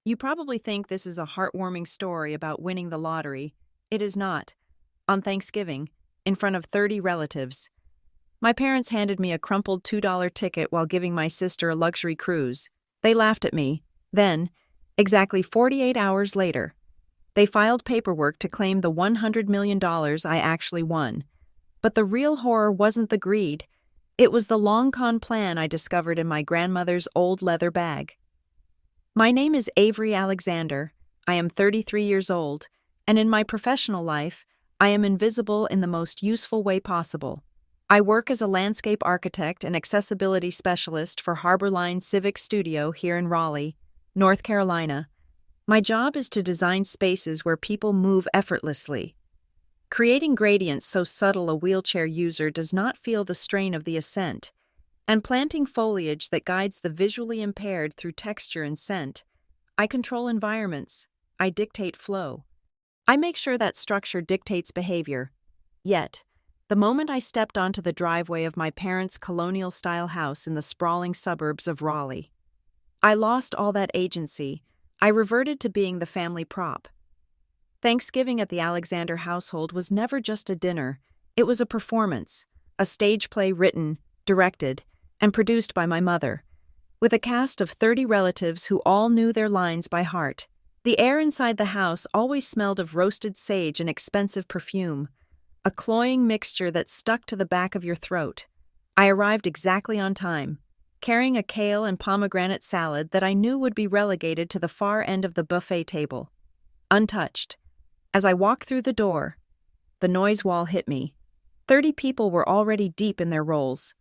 You probably think this is a heartwarming story about winning the lottery. It is not. On Thanksgiving, in front of 30 relatives, my parents handed me a crumpled $2 ticket while giving my sister a luxury cruise. They laughed at me. Then, exactly 48 hours later, they filed paperwork to claim the $100 million I actually won. But the real horror wasn't the greed. It was the long-con plan I discovered in my grandmother's old leather bag. My name is Avery Alexander. I am 33 years old, and in my professional life, I am invisible in the most useful way possible. I work as a landscape architect and accessibility specialist for Harborline Civic Studio here in Raleigh, North Carolina. My job is to design spaces where people move effortlessly, creating gradients so subtle a wheelchair user does not feel the strain of the ascent, and planting foliage that guides the visually impaired through texture and scent. I control environments. I dictate flow. I make sure that structure dictates behavior. Yet, the moment I stepped onto the driveway of my parents' colonial-style house in the sprawling suburbs of Raleigh, I lost all that agency. I reverted to being the family prop. Thanksgiving at the Alexander household was never just a dinner. It was a performance, a stage play written, directed, and produced by my mother, with a cast of 30 relatives who all knew their lines by heart. The air inside the house always smelled of roasted sage and expensive perfume, a cloying mixture that stuck to the back of your throat. I arrived exactly on time, carrying a kale and pomegranate salad that I knew would be relegated to the far end of the buffet table, untouched. As I walked through the door, the noise wall hit me. 30 people were already deep in their roles.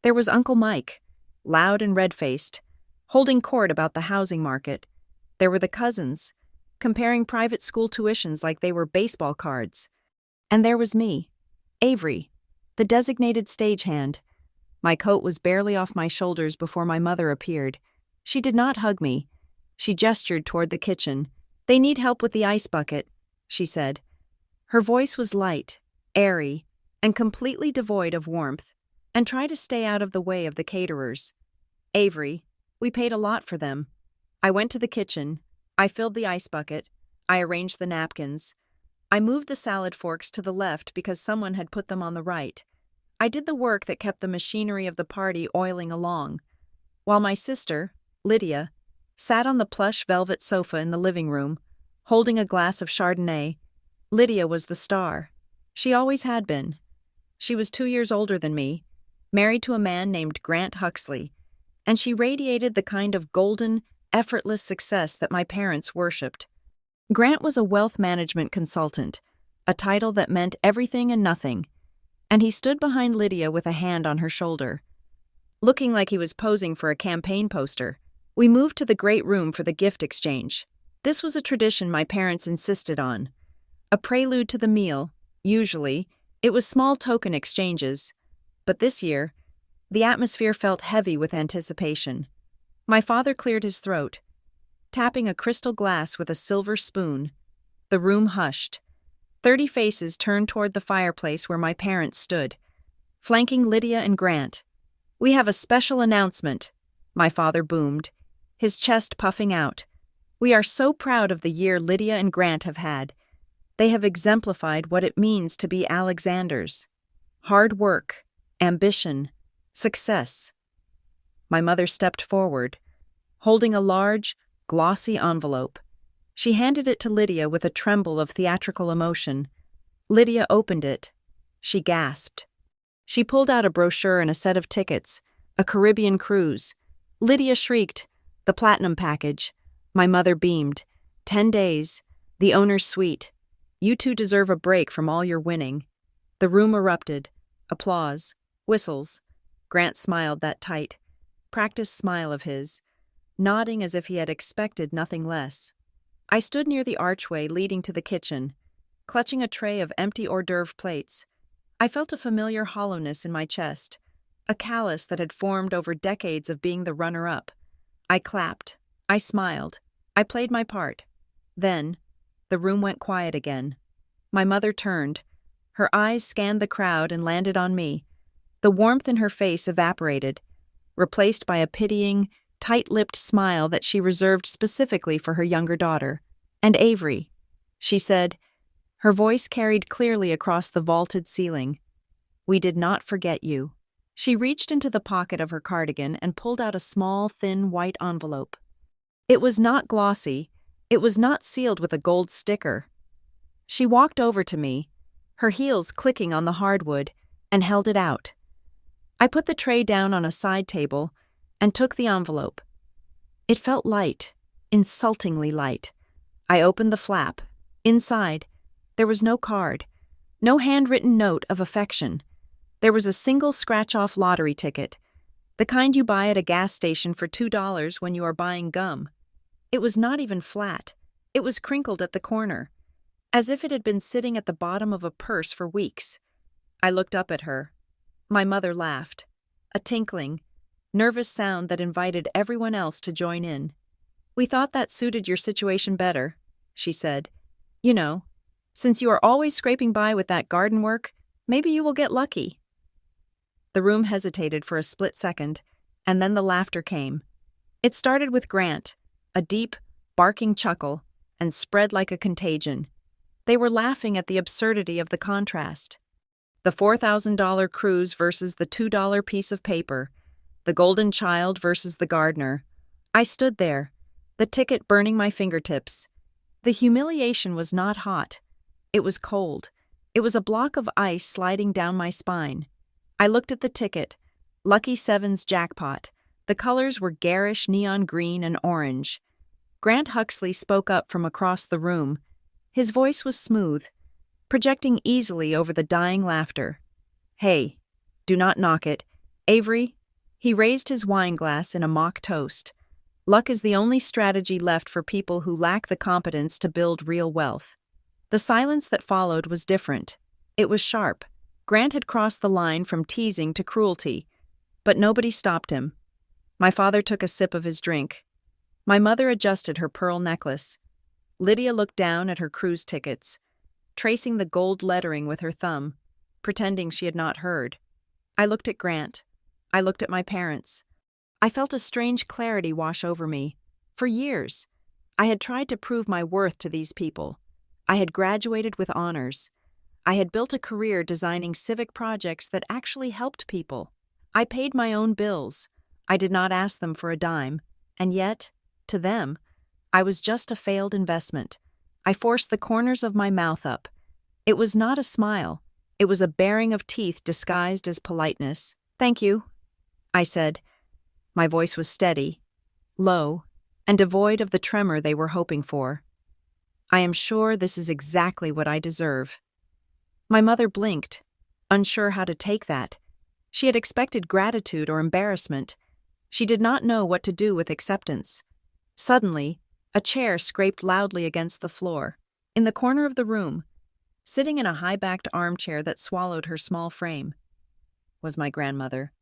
There was Uncle Mike, loud and red-faced, holding court about the housing market. There were the cousins, comparing private school tuitions like they were baseball cards. And there was me, Avery, the designated stagehand. My coat was barely off my shoulders before my mother appeared. She did not hug me. She gestured toward the kitchen. "They need help with the ice bucket," she said. Her voice was light, airy, and completely devoid of warmth. "And try to stay out of the way of the caterers. Avery, we paid a lot for them." I went to the kitchen. I filled the ice bucket. I arranged the napkins. I moved the salad forks to the left because someone had put them on the right. I did the work that kept the machinery of the party oiling along, while my sister, Lydia, sat on the plush velvet sofa in the living room, holding a glass of Chardonnay. Lydia was the star. She always had been. She was 2 years older than me, married to a man named Grant Huxley, and she radiated the kind of golden, effortless success that my parents worshipped. Grant was a wealth management consultant, a title that meant everything and nothing, and he stood behind Lydia with a hand on her shoulder, looking like he was posing for a campaign poster. We moved to the great room for the gift exchange. This was a tradition my parents insisted on. A prelude to the meal, usually, it was small token exchanges, but this year, the atmosphere felt heavy with anticipation. My father cleared his throat, tapping a crystal glass with a silver spoon. The room hushed. 30 faces turned toward the fireplace where my parents stood, flanking Lydia and Grant. "We have a special announcement," my father boomed, his chest puffing out. "We are so proud of the year Lydia and Grant have had. They have exemplified what it means to be Alexanders. Hard work, ambition, success." My mother stepped forward, holding a large, glossy envelope. She handed it to Lydia with a tremble of theatrical emotion. Lydia opened it. She gasped. She pulled out a brochure and a set of tickets, a Caribbean cruise. Lydia shrieked, "The platinum package." My mother beamed. 10 days, the owner's suite. "You two deserve a break from all your winning." The room erupted. Applause. Whistles. Grant smiled, that tight, practiced smile of his, nodding as if he had expected nothing less. I stood near the archway leading to the kitchen, clutching a tray of empty hors d'oeuvre plates. I felt a familiar hollowness in my chest, a callus that had formed over decades of being the runner-up. I clapped. I smiled. I played my part. Then, the room went quiet again. My mother turned. Her eyes scanned the crowd and landed on me. The warmth in her face evaporated, replaced by a pitying, tight-lipped smile that she reserved specifically for her younger daughter. "And Avery," she said. Her voice carried clearly across the vaulted ceiling. "We did not forget you." She reached into the pocket of her cardigan and pulled out a small, thin white envelope. It was not glossy. It was not sealed with a gold sticker. She walked over to me, her heels clicking on the hardwood, and held it out. I put the tray down on a side table and took the envelope. It felt light, insultingly light. I opened the flap. Inside, there was no card, no handwritten note of affection. There was a single scratch-off lottery ticket, the kind you buy at a gas station for $2 when you are buying gum. It was not even flat. It was crinkled at the corner, as if it had been sitting at the bottom of a purse for weeks. I looked up at her. My mother laughed, a tinkling, nervous sound that invited everyone else to join in. "We thought that suited your situation better," she said. "You know, since you are always scraping by with that garden work, maybe you will get lucky." The room hesitated for a split second, and then the laughter came. It started with Grant, a deep, barking chuckle, and spread like a contagion. They were laughing at the absurdity of the contrast. The $4,000 cruise versus the $2 piece of paper, the golden child versus the gardener. I stood there, the ticket burning my fingertips. The humiliation was not hot. It was cold. It was a block of ice sliding down my spine. I looked at the ticket, Lucky Seven's jackpot. The colors were garish neon green and orange. Grant Huxley spoke up from across the room. His voice was smooth, projecting easily over the dying laughter. "Hey, do not knock it. Avery," he raised his wine glass in a mock toast. "Luck is the only strategy left for people who lack the competence to build real wealth." The silence that followed was different. It was sharp. Grant had crossed the line from teasing to cruelty, but nobody stopped him. My father took a sip of his drink. My mother adjusted her pearl necklace. Lydia looked down at her cruise tickets, tracing the gold lettering with her thumb, pretending she had not heard. I looked at Grant. I looked at my parents. I felt a strange clarity wash over me. For years, I had tried to prove my worth to these people. I had graduated with honors. I had built a career designing civic projects that actually helped people. I paid my own bills. I did not ask them for a dime. And yet, to them, I was just a failed investment. I forced the corners of my mouth up. It was not a smile. It was a baring of teeth disguised as politeness. "Thank you," I said. My voice was steady, low, and devoid of the tremor they were hoping for. "I am sure this is exactly what I deserve." My mother blinked, unsure how to take that. She had expected gratitude or embarrassment. She did not know what to do with acceptance. Suddenly, a chair scraped loudly against the floor. In the corner of the room, sitting in a high-backed armchair that swallowed her small frame, was my grandmother,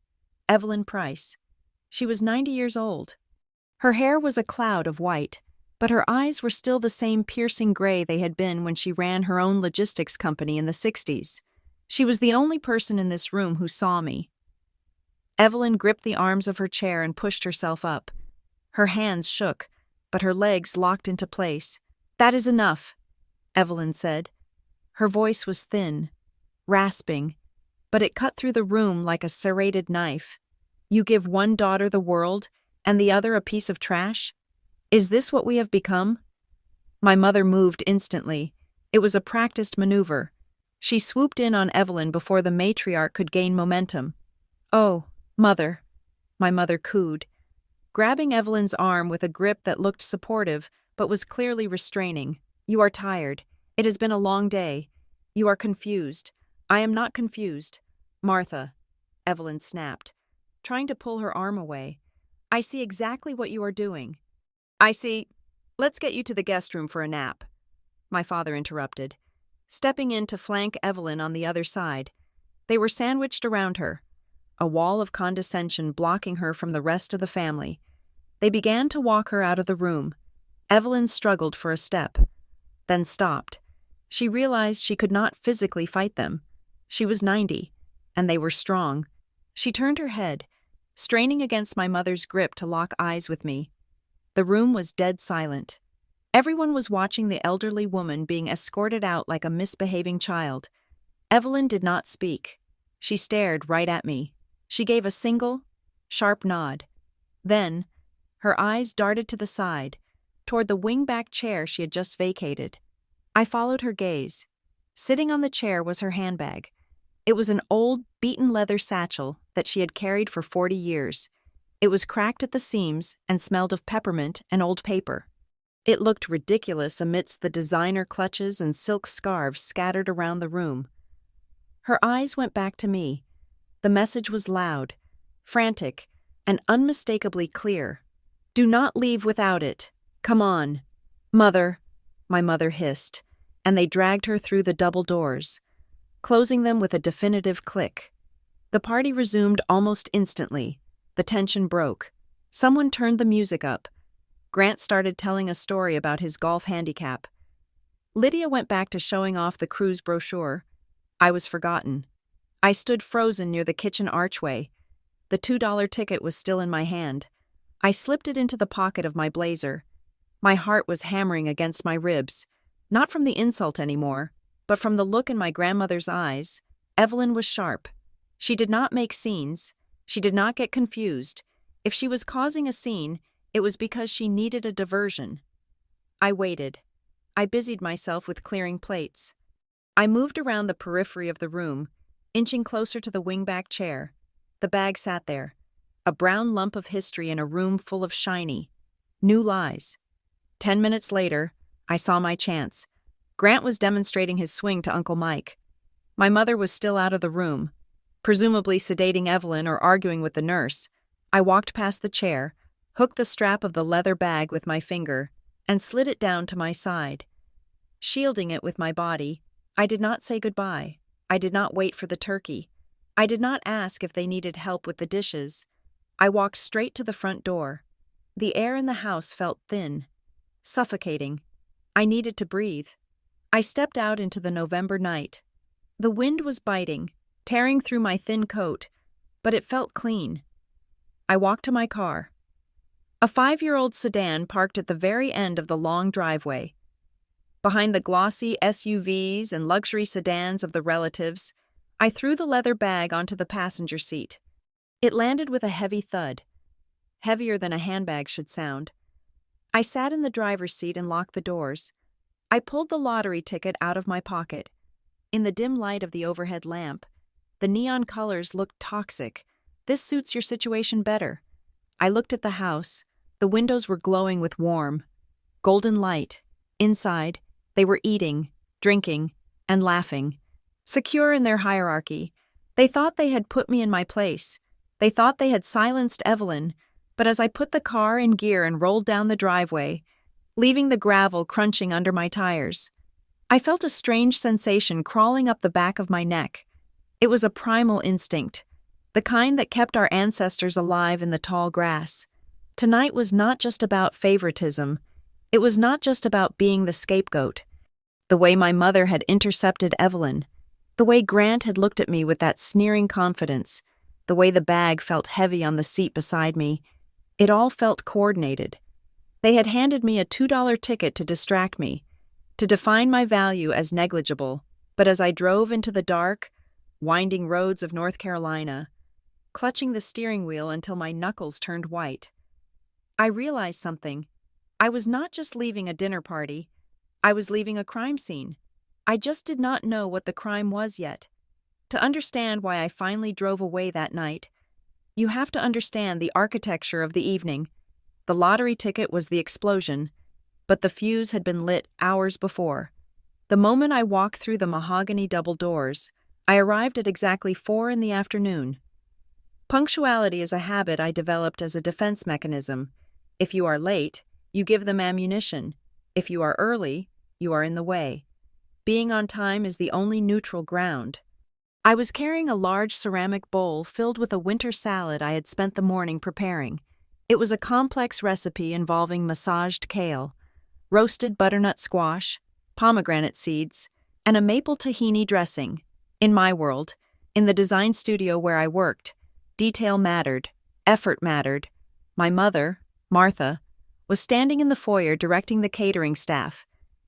Evelyn Price. She was 90 years old. Her hair was a cloud of white, but her eyes were still the same piercing gray they had been when she ran her own logistics company in the 60s. She was the only person in this room who saw me. Evelyn gripped the arms of her chair and pushed herself up. Her hands shook, but her legs locked into place. "That is enough," Evelyn said. Her voice was thin, rasping, but it cut through the room like a serrated knife. "You give one daughter the world and the other a piece of trash? Is this what we have become?" My mother moved instantly. It was a practiced maneuver. She swooped in on Evelyn before the matriarch could gain momentum. "Oh, Mother," my mother cooed, grabbing Evelyn's arm with a grip that looked supportive but was clearly restraining. "You are tired. It has been a long day. You are confused. I am not confused. Martha," Evelyn snapped, trying to pull her arm away. "I see exactly what you are doing." "I see. Let's get you to the guest room for a nap," my father interrupted, stepping in to flank Evelyn on the other side. They were sandwiched around her, a wall of condescension blocking her from the rest of the family. They began to walk her out of the room. Evelyn struggled for a step, then stopped. She realized she could not physically fight them. She was 90, and they were strong. She turned her head, straining against my mother's grip to lock eyes with me. The room was dead silent. Everyone was watching the elderly woman being escorted out like a misbehaving child. Evelyn did not speak. She stared right at me. She gave a single, sharp nod. Then, her eyes darted to the side, toward the wing-back chair she had just vacated. I followed her gaze. Sitting on the chair was her handbag. It was an old, beaten leather satchel that she had carried for 40 years. It was cracked at the seams and smelled of peppermint and old paper. It looked ridiculous amidst the designer clutches and silk scarves scattered around the room. Her eyes went back to me. The message was loud, frantic, and unmistakably clear. "Do not leave without it. Come on." "Mother," my mother hissed, and they dragged her through the double doors, closing them with a definitive click. The party resumed almost instantly. The tension broke. Someone turned the music up. Grant started telling a story about his golf handicap. Lydia went back to showing off the cruise brochure. I was forgotten. I stood frozen near the kitchen archway. The $2 ticket was still in my hand. I slipped it into the pocket of my blazer. My heart was hammering against my ribs, not from the insult anymore, but from the look in my grandmother's eyes. Evelyn was sharp. She did not make scenes. She did not get confused. If she was causing a scene, it was because she needed a diversion. I waited. I busied myself with clearing plates. I moved around the periphery of the room, inching closer to the wingback chair. The bag sat there, a brown lump of history in a room full of shiny, new lies. 10 minutes later, I saw my chance. Grant was demonstrating his swing to Uncle Mike. My mother was still out of the room, presumably sedating Evelyn or arguing with the nurse. I walked past the chair, hooked the strap of the leather bag with my finger, and slid it down to my side. Shielding it with my body, I did not say goodbye. I did not wait for the turkey. I did not ask if they needed help with the dishes. I walked straight to the front door. The air in the house felt thin, suffocating. I needed to breathe. I stepped out into the November night. The wind was biting, tearing through my thin coat, but it felt clean. I walked to my car. A 5-year-old sedan parked at the very end of the long driveway. Behind the glossy SUVs and luxury sedans of the relatives, I threw the leather bag onto the passenger seat. It landed with a heavy thud, heavier than a handbag should sound. I sat in the driver's seat and locked the doors. I pulled the lottery ticket out of my pocket. In the dim light of the overhead lamp, the neon colors looked toxic. "This suits your situation better." I looked at the house. The windows were glowing with warm, golden light. Inside, they were eating, drinking, and laughing. Secure in their hierarchy, they thought they had put me in my place. They thought they had silenced Evelyn, but as I put the car in gear and rolled down the driveway, leaving the gravel crunching under my tires, I felt a strange sensation crawling up the back of my neck. It was a primal instinct, the kind that kept our ancestors alive in the tall grass. Tonight was not just about favoritism. It was not just about being the scapegoat. The way my mother had intercepted Evelyn, the way Grant had looked at me with that sneering confidence, the way the bag felt heavy on the seat beside me, it all felt coordinated. They had handed me a $2 ticket to distract me, to define my value as negligible, but as I drove into the dark, winding roads of North Carolina, clutching the steering wheel until my knuckles turned white, I realized something. I was not just leaving a dinner party. I was leaving a crime scene. I just did not know what the crime was yet. To understand why I finally drove away that night, you have to understand the architecture of the evening. The lottery ticket was the explosion, but the fuse had been lit hours before. The moment I walked through the mahogany double doors, I arrived at exactly 4 in the afternoon. Punctuality is a habit I developed as a defense mechanism. If you are late, you give them ammunition. If you are early, you are in the way. Being on time is the only neutral ground. I was carrying a large ceramic bowl filled with a winter salad I had spent the morning preparing. It was a complex recipe involving massaged kale, roasted butternut squash, pomegranate seeds, and a maple tahini dressing. In my world, in the design studio where I worked, detail mattered. Effort mattered. My mother, Martha, was standing in the foyer directing the catering staff.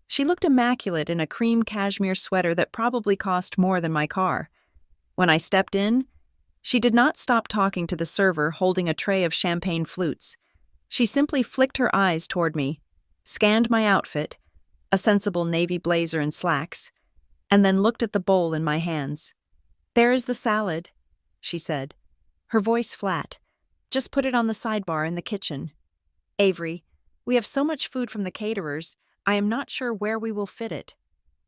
She looked immaculate in a cream cashmere sweater that probably cost more than my car. When I stepped in, she did not stop talking to the server holding a tray of champagne flutes. She simply flicked her eyes toward me, scanned my outfit, a sensible navy blazer and slacks, and then looked at the bowl in my hands. "There is the salad," she said, her voice flat. "Just put it on the sidebar in the kitchen. Avery, we have so much food from the caterers, I am not sure where we will fit it."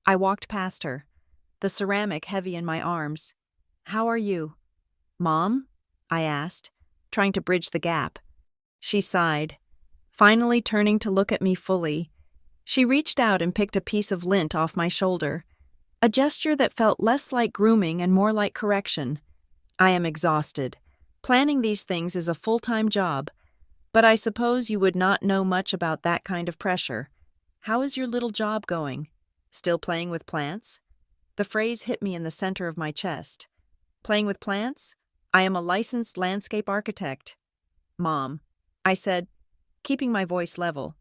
I walked past her, the ceramic heavy in my arms. "How are you?" "Mom?" I asked, trying to bridge the gap. She sighed, finally turning to look at me fully. She reached out and picked a piece of lint off my shoulder, a gesture that felt less like grooming and more like correction. "I am exhausted. Planning these things is a full-time job, but I suppose you would not know much about that kind of pressure. How is your little job going? Still playing with plants?" The phrase hit me in the center of my chest. "Playing with plants? I am a licensed landscape architect." "Mom," I said, keeping my voice level,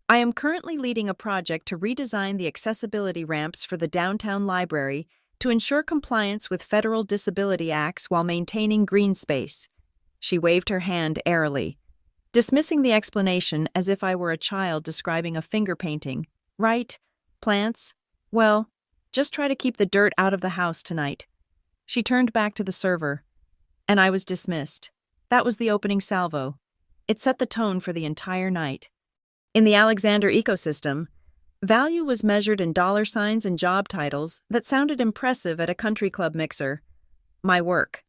"I am currently leading a project to redesign the accessibility ramps for the downtown library to ensure compliance with federal disability acts while maintaining green space." She waved her hand airily, dismissing the explanation as if I were a child describing a finger painting. "Right, plants. Well, just try to keep the dirt out of the house tonight." She turned back to the server, and I was dismissed. That was the opening salvo. It set the tone for the entire night. In the Alexander ecosystem, value was measured in dollar signs and job titles that sounded impressive at a country club mixer. My work,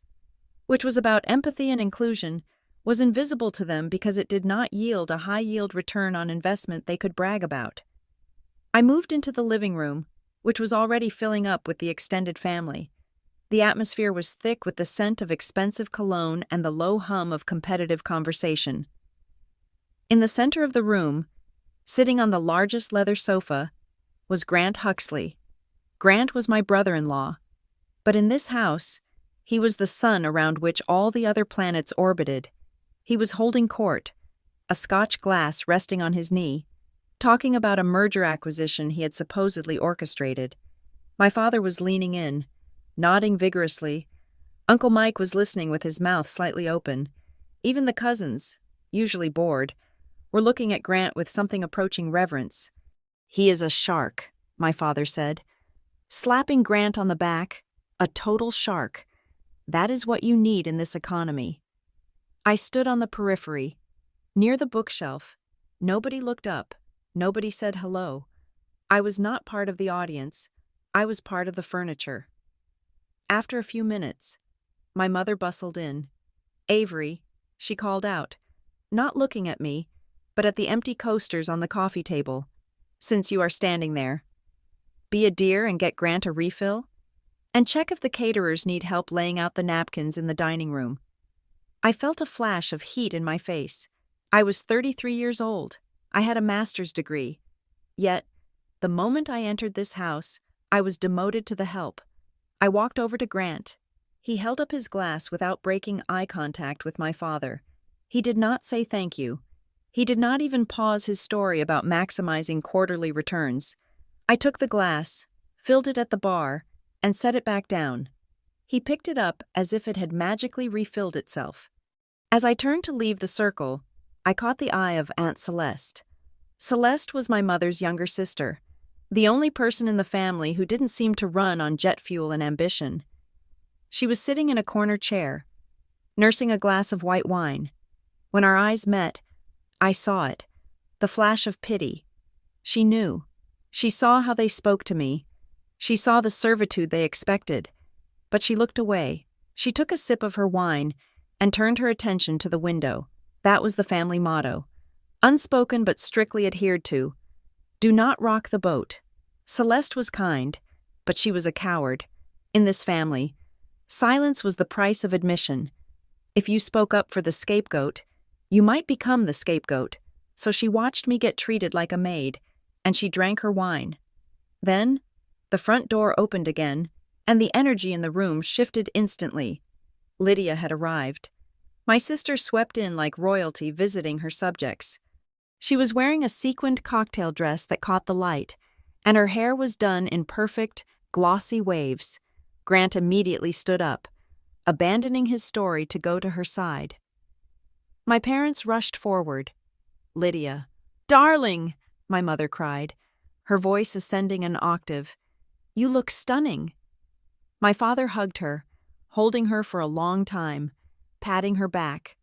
which was about empathy and inclusion, was invisible to them because it did not yield a high-yield return on investment they could brag about. I moved into the living room, which was already filling up with the extended family. The atmosphere was thick with the scent of expensive cologne and the low hum of competitive conversation. In the center of the room, sitting on the largest leather sofa, was Grant Huxley. Grant was my brother-in-law, but in this house, he was the sun around which all the other planets orbited. He was holding court, a Scotch glass resting on his knee, talking about a merger acquisition he had supposedly orchestrated. My father was leaning in, nodding vigorously. Uncle Mike was listening with his mouth slightly open. Even the cousins, usually bored, were looking at Grant with something approaching reverence. "He is a shark," my father said, slapping Grant on the back. "A total shark. That is what you need in this economy." I stood on the periphery, near the bookshelf. Nobody looked up. Nobody said hello. I was not part of the audience. I was part of the furniture. After a few minutes, my mother bustled in. "Avery," she called out, not looking at me, but at the empty coasters on the coffee table. "Since you are standing there, be a dear and get Grant a refill, and check if the caterers need help laying out the napkins in the dining room." I felt a flash of heat in my face. I was 33 years old. I had a master's degree. Yet, the moment I entered this house, I was demoted to the help. I walked over to Grant. He held up his glass without breaking eye contact with my father. He did not say thank you. He did not even pause his story about maximizing quarterly returns. I took the glass, filled it at the bar, and set it back down. He picked it up as if it had magically refilled itself. As I turned to leave the circle, I caught the eye of Aunt Celeste. Celeste was my mother's younger sister, the only person in the family who didn't seem to run on jet fuel and ambition. She was sitting in a corner chair, nursing a glass of white wine. When our eyes met, I saw it, the flash of pity. She knew. She saw how they spoke to me. She saw the servitude they expected. But she looked away. She took a sip of her wine and turned her attention to the window. That was the family motto. Unspoken but strictly adhered to. Do not rock the boat. Celeste was kind, but she was a coward. In this family, silence was the price of admission. If you spoke up for the scapegoat, you might become the scapegoat. So she watched me get treated like a maid, and she drank her wine. Then, the front door opened again, and the energy in the room shifted instantly. Lydia had arrived. My sister swept in like royalty visiting her subjects. She was wearing a sequined cocktail dress that caught the light, and her hair was done in perfect, glossy waves. Grant immediately stood up, abandoning his story to go to her side. My parents rushed forward. "Lydia." "Darling!" my mother cried, her voice ascending an octave. "You look stunning." My father hugged her, holding her for a long time, patting her back.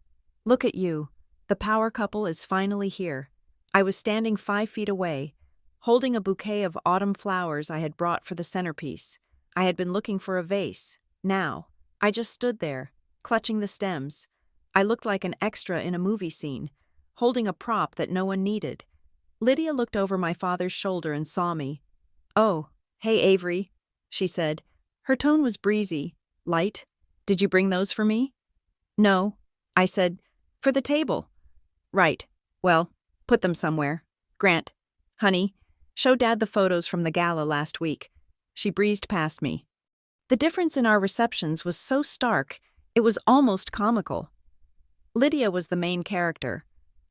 "Look at you. The power couple is finally here." I was standing 5 feet away, holding a bouquet of autumn flowers I had brought for the centerpiece. I had been looking for a vase. Now, I just stood there, clutching the stems. I looked like an extra in a movie scene, holding a prop that no one needed. Lydia looked over my father's shoulder and saw me. "Oh, hey Avery," she said. Her tone was breezy, light. "Did you bring those for me?" "No," I said. "For the table." "Right. Well, put them somewhere. Grant, honey, show Dad the photos from the gala last week." She breezed past me. The difference in our receptions was so stark, it was almost comical. Lydia was the main character.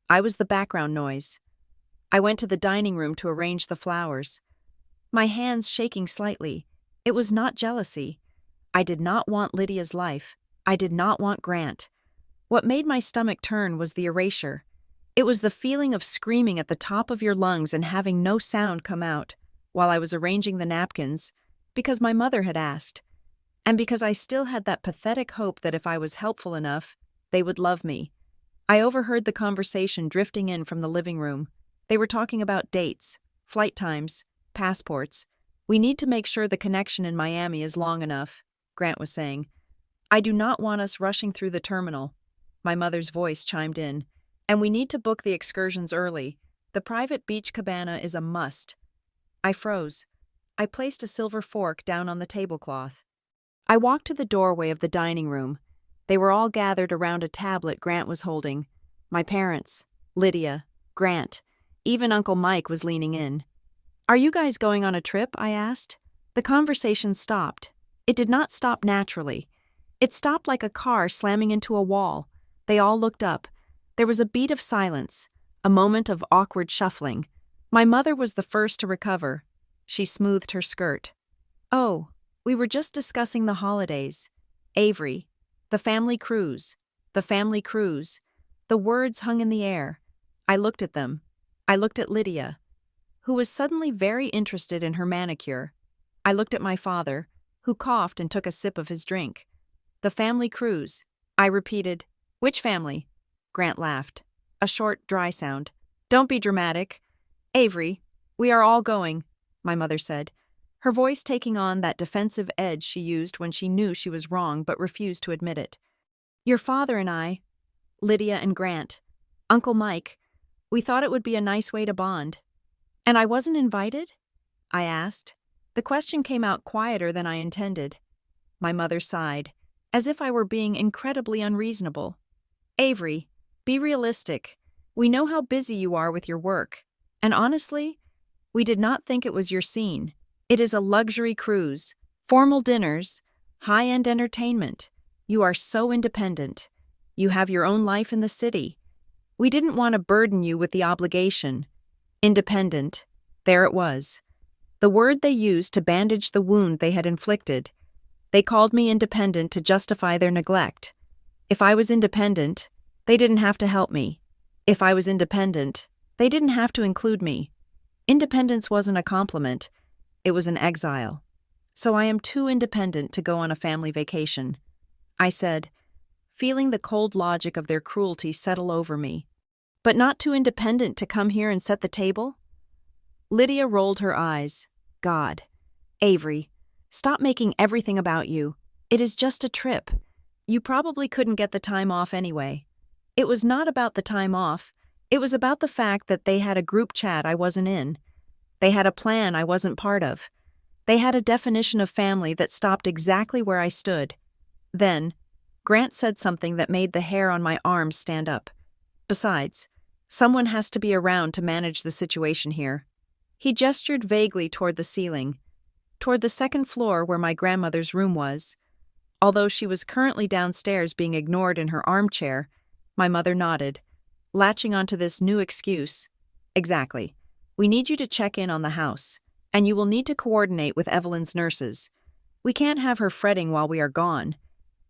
I was the background noise. I went to the dining room to arrange the flowers, my hands shaking slightly. It was not jealousy. I did not want Lydia's life. I did not want Grant. What made my stomach turn was the erasure. It was the feeling of screaming at the top of your lungs and having no sound come out while I was arranging the napkins, because my mother had asked, and because I still had that pathetic hope that if I was helpful enough, they would love me. I overheard the conversation drifting in from the living room. They were talking about dates, flight times, passports. "We need to make sure the connection in Miami is long enough," Grant was saying. "I do not want us rushing through the terminal," my mother's voice chimed in. "And we need to book the excursions early. The private beach cabana is a must." I froze. I placed a silver fork down on the tablecloth. I walked to the doorway of the dining room. They were all gathered around a tablet Grant was holding. My parents, Lydia, Grant, even Uncle Mike was leaning in. "Are you guys going on a trip?" I asked. The conversation stopped. It did not stop naturally. It stopped like a car slamming into a wall. They all looked up. There was a beat of silence, a moment of awkward shuffling. My mother was the first to recover. She smoothed her skirt. "Oh, we were just discussing the holidays. Avery, the family cruise, the family cruise." The words hung in the air. I looked at them. I looked at Lydia, who was suddenly very interested in her manicure. I looked at my father, who coughed and took a sip of his drink. "The family cruise," I repeated. "Which family?" Grant laughed. A short, dry sound. "Don't be dramatic." "Avery, we are all going," my mother said, her voice taking on that defensive edge she used when she knew she was wrong but refused to admit it. "Your father and I, Lydia and Grant, Uncle Mike, we thought it would be a nice way to bond." "And I wasn't invited?" I asked. The question came out quieter than I intended. My mother sighed, as if I were being incredibly unreasonable. "Avery, be realistic. We know how busy you are with your work. And honestly, we did not think it was your scene. It is a luxury cruise, formal dinners, high-end entertainment. You are so independent. You have your own life in the city. We didn't want to burden you with the obligation." Independent. There it was. The word they used to bandage the wound they had inflicted. They called me independent to justify their neglect. If I was independent, they didn't have to help me. If I was independent, they didn't have to include me. Independence wasn't a compliment. It was an exile. "So I am too independent to go on a family vacation," I said, feeling the cold logic of their cruelty settle over me. "But not too independent to come here and set the table?" Lydia rolled her eyes. "God. Avery, stop making everything about you. It is just a trip. You probably couldn't get the time off anyway." It was not about the time off. It was about the fact that they had a group chat I wasn't in. They had a plan I wasn't part of. They had a definition of family that stopped exactly where I stood. Then, Grant said something that made the hair on my arms stand up. "Besides, someone has to be around to manage the situation here." He gestured vaguely toward the ceiling, toward the second floor where my grandmother's room was. Although she was currently downstairs being ignored in her armchair, my mother nodded, latching onto this new excuse. Exactly. We need you to check in on the house, and you will need to coordinate with Evelyn's nurses. We can't have her fretting while we are gone.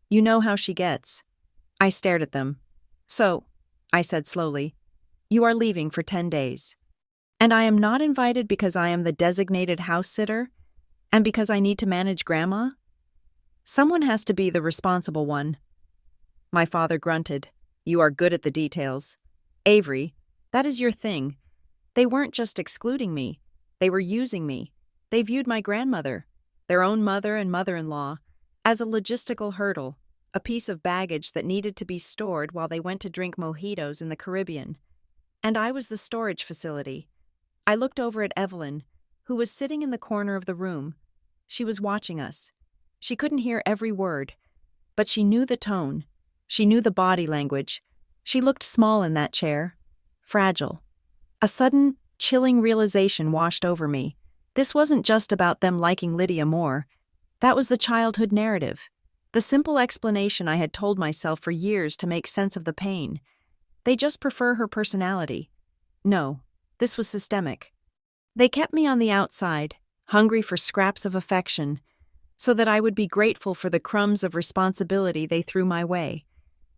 You know how she gets. I stared at them. So, I said slowly, you are leaving for 10 days. And I am not invited because I am the designated house sitter? And because I need to manage Grandma? Someone has to be the responsible one. My father grunted. You are good at the details. Avery, that is your thing. They weren't just excluding me. They were using me. They viewed my grandmother, their own mother and mother-in-law, as a logistical hurdle, a piece of baggage that needed to be stored while they went to drink mojitos in the Caribbean. And I was the storage facility. I looked over at Evelyn, who was sitting in the corner of the room. She was watching us. She couldn't hear every word, but she knew the tone. She knew the body language. She looked small in that chair, fragile. A sudden, chilling realization washed over me. This wasn't just about them liking Lydia more. That was the childhood narrative, the simple explanation I had told myself for years to make sense of the pain. They just prefer her personality. No, this was systemic. They kept me on the outside, hungry for scraps of affection, so that I would be grateful for the crumbs of responsibility they threw my way.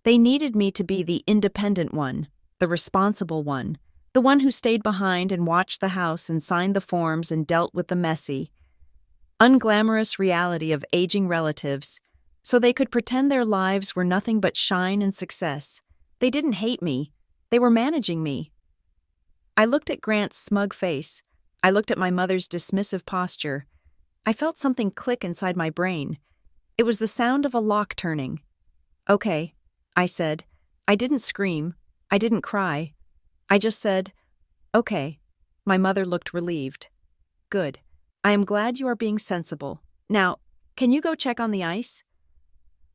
They needed me to be the independent one, the responsible one, the one who stayed behind and watched the house and signed the forms and dealt with the messy, unglamorous reality of aging relatives, so they could pretend their lives were nothing but shine and success. They didn't hate me. They were managing me. I looked at Grant's smug face. I looked at my mother's dismissive posture. I felt something click inside my brain. It was the sound of a lock turning. Okay, I said. I didn't scream. I didn't cry. I just said, okay. My mother looked relieved. Good. I am glad you are being sensible. Now, can you go check on the ice?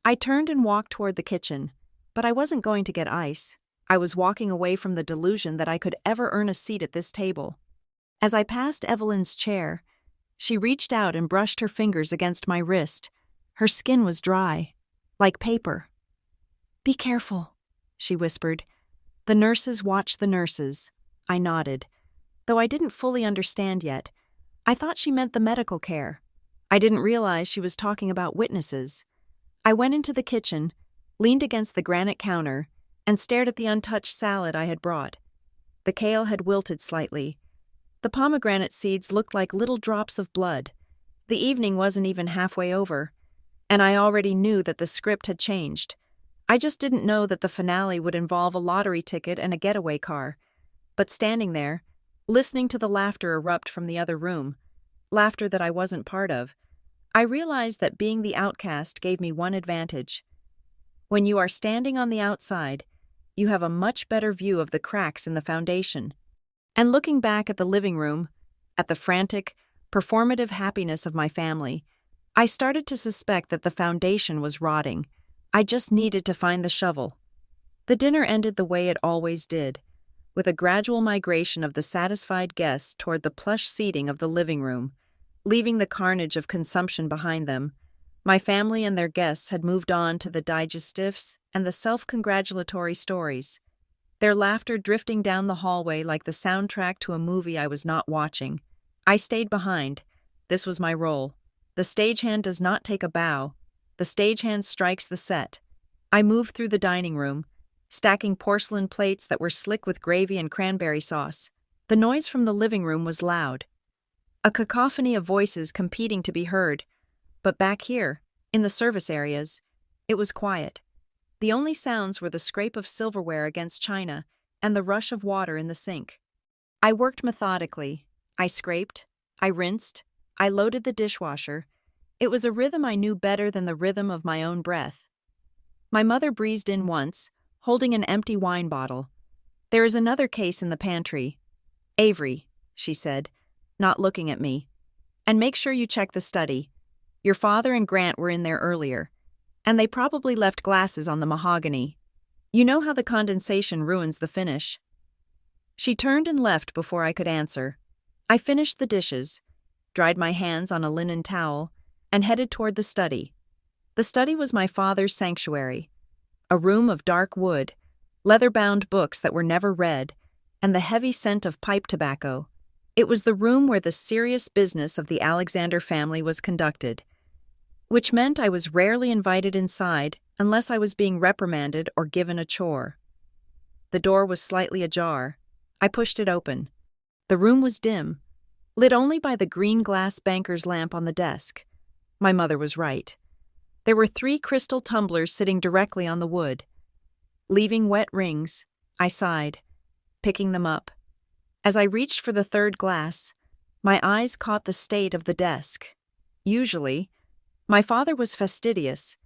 I turned and walked toward the kitchen, but I wasn't going to get ice. I was walking away from the delusion that I could ever earn a seat at this table. As I passed Evelyn's chair, she reached out and brushed her fingers against my wrist. Her skin was dry, like paper. Be careful, she whispered. The nurses watch the nurses. I nodded. Though I didn't fully understand yet, I thought she meant the medical care. I didn't realize she was talking about witnesses. I went into the kitchen, leaned against the granite counter, and stared at the untouched salad I had brought. The kale had wilted slightly. The pomegranate seeds looked like little drops of blood. The evening wasn't even halfway over, and I already knew that the script had changed. I just didn't know that the finale would involve a lottery ticket and a getaway car. But standing there, listening to the laughter erupt from the other room, laughter that I wasn't part of, I realized that being the outcast gave me one advantage. When you are standing on the outside, you have a much better view of the cracks in the foundation. And looking back at the living room, at the frantic, performative happiness of my family, I started to suspect that the foundation was rotting. I just needed to find the shovel. The dinner ended the way it always did, with a gradual migration of the satisfied guests toward the plush seating of the living room, leaving the carnage of consumption behind them. My family and their guests had moved on to the digestives and the self-congratulatory stories, their laughter drifting down the hallway like the soundtrack to a movie I was not watching. I stayed behind. This was my role. The stagehand does not take a bow. The stagehand strikes the set. I moved through the dining room, stacking porcelain plates that were slick with gravy and cranberry sauce. The noise from the living room was loud, a cacophony of voices competing to be heard. But back here, in the service areas, it was quiet. The only sounds were the scrape of silverware against china and the rush of water in the sink. I worked methodically. I scraped, I rinsed, I loaded the dishwasher. It was a rhythm I knew better than the rhythm of my own breath. My mother breezed in once, holding an empty wine bottle. There is another case in the pantry. Avery, she said, not looking at me. And make sure you check the study. Your father and Grant were in there earlier, and they probably left glasses on the mahogany. You know how the condensation ruins the finish. She turned and left before I could answer. I finished the dishes, dried my hands on a linen towel, and headed toward the study. The study was my father's sanctuary, a room of dark wood, leather-bound books that were never read, and the heavy scent of pipe tobacco. It was the room where the serious business of the Alexander family was conducted, which meant I was rarely invited inside unless I was being reprimanded or given a chore. The door was slightly ajar. I pushed it open. The room was dim, lit only by the green glass banker's lamp on the desk. My mother was right. There were 3 crystal tumblers sitting directly on the wood. Leaving wet rings, I sighed, picking them up. As I reached for the 3rd glass, my eyes caught the state of the desk. Usually, my father was fastidious.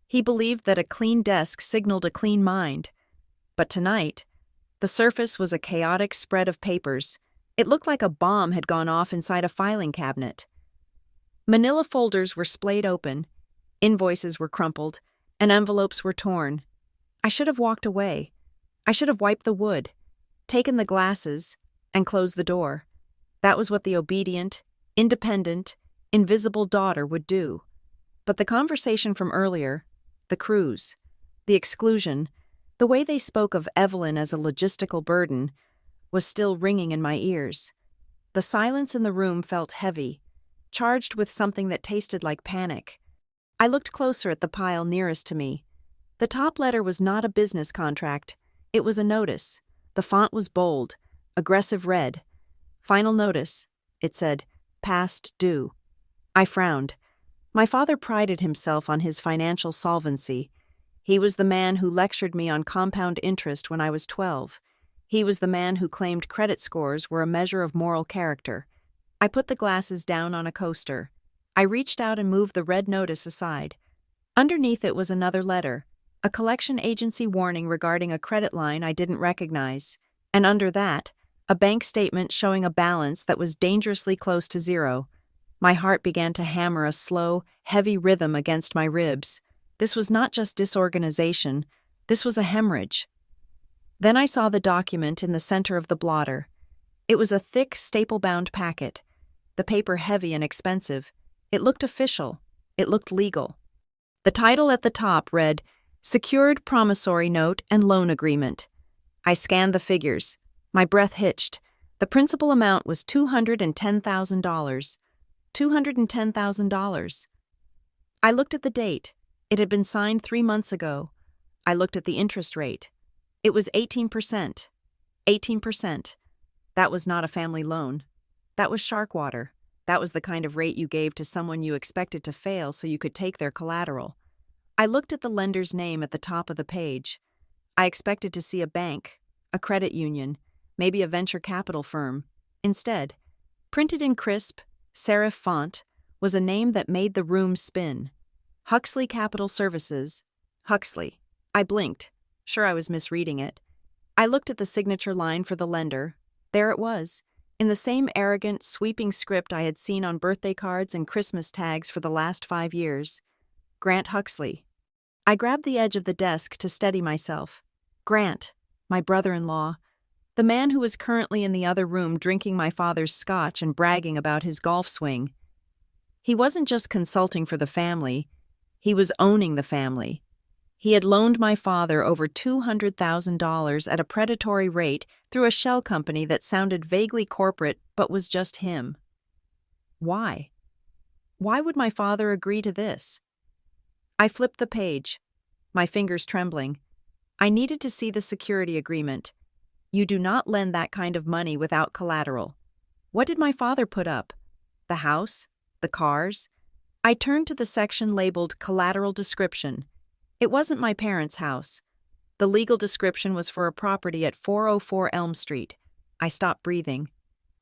He believed that a clean desk signaled a clean mind. But tonight, the surface was a chaotic spread of papers. It looked like a bomb had gone off inside a filing cabinet. Manila folders were splayed open, invoices were crumpled, and envelopes were torn. I should have walked away. I should have wiped the wood, taken the glasses, and closed the door. That was what the obedient, independent, invisible daughter would do. But the conversation from earlier, the cruise, the exclusion, the way they spoke of Evelyn as a logistical burden, was still ringing in my ears. The silence in the room felt heavy, charged with something that tasted like panic. I looked closer at the pile nearest to me. The top letter was not a business contract. It was a notice. The font was bold, aggressive red. Final notice. It said, past due. I frowned. My father prided himself on his financial solvency. He was the man who lectured me on compound interest when I was 12. He was the man who claimed credit scores were a measure of moral character. I put the glasses down on a coaster. I reached out and moved the red notice aside. Underneath it was another letter, a collection agency warning regarding a credit line I didn't recognize, and under that, a bank statement showing a balance that was dangerously close to zero. My heart began to hammer a slow, heavy rhythm against my ribs. This was not just disorganization, this was a hemorrhage. Then I saw the document in the center of the blotter. It was a thick, staple-bound packet, the paper heavy and expensive. It looked official. It looked legal. The title at the top read, Secured Promissory Note and Loan Agreement. I scanned the figures. My breath hitched. The principal amount was $210,000. $210,000. I looked at the date. It had been signed 3 months ago. I looked at the interest rate. It was 18%. 18%. That was not a family loan. That was shark water. That was the kind of rate you gave to someone you expected to fail so you could take their collateral. I looked at the lender's name at the top of the page. I expected to see a bank, a credit union, maybe a venture capital firm. Instead, printed in crisp, serif font, was a name that made the room spin. Huxley Capital Services. Huxley. I blinked. Sure, I was misreading it. I looked at the signature line for the lender. There it was, in the same arrogant, sweeping script I had seen on birthday cards and Christmas tags for the last 5 years. Grant Huxley. I grabbed the edge of the desk to steady myself. Grant, my brother-in-law, the man who was currently in the other room drinking my father's scotch and bragging about his golf swing. He wasn't just consulting for the family, he was owning the family. He had loaned my father over $200,000 at a predatory rate through a shell company that sounded vaguely corporate but was just him. Why? Why would my father agree to this? I flipped the page, my fingers trembling. I needed to see the security agreement. You do not lend that kind of money without collateral. What did my father put up? The house? The cars? I turned to the section labeled Collateral Description. It wasn't my parents' house. The legal description was for a property at 404 Elm Street. I stopped breathing.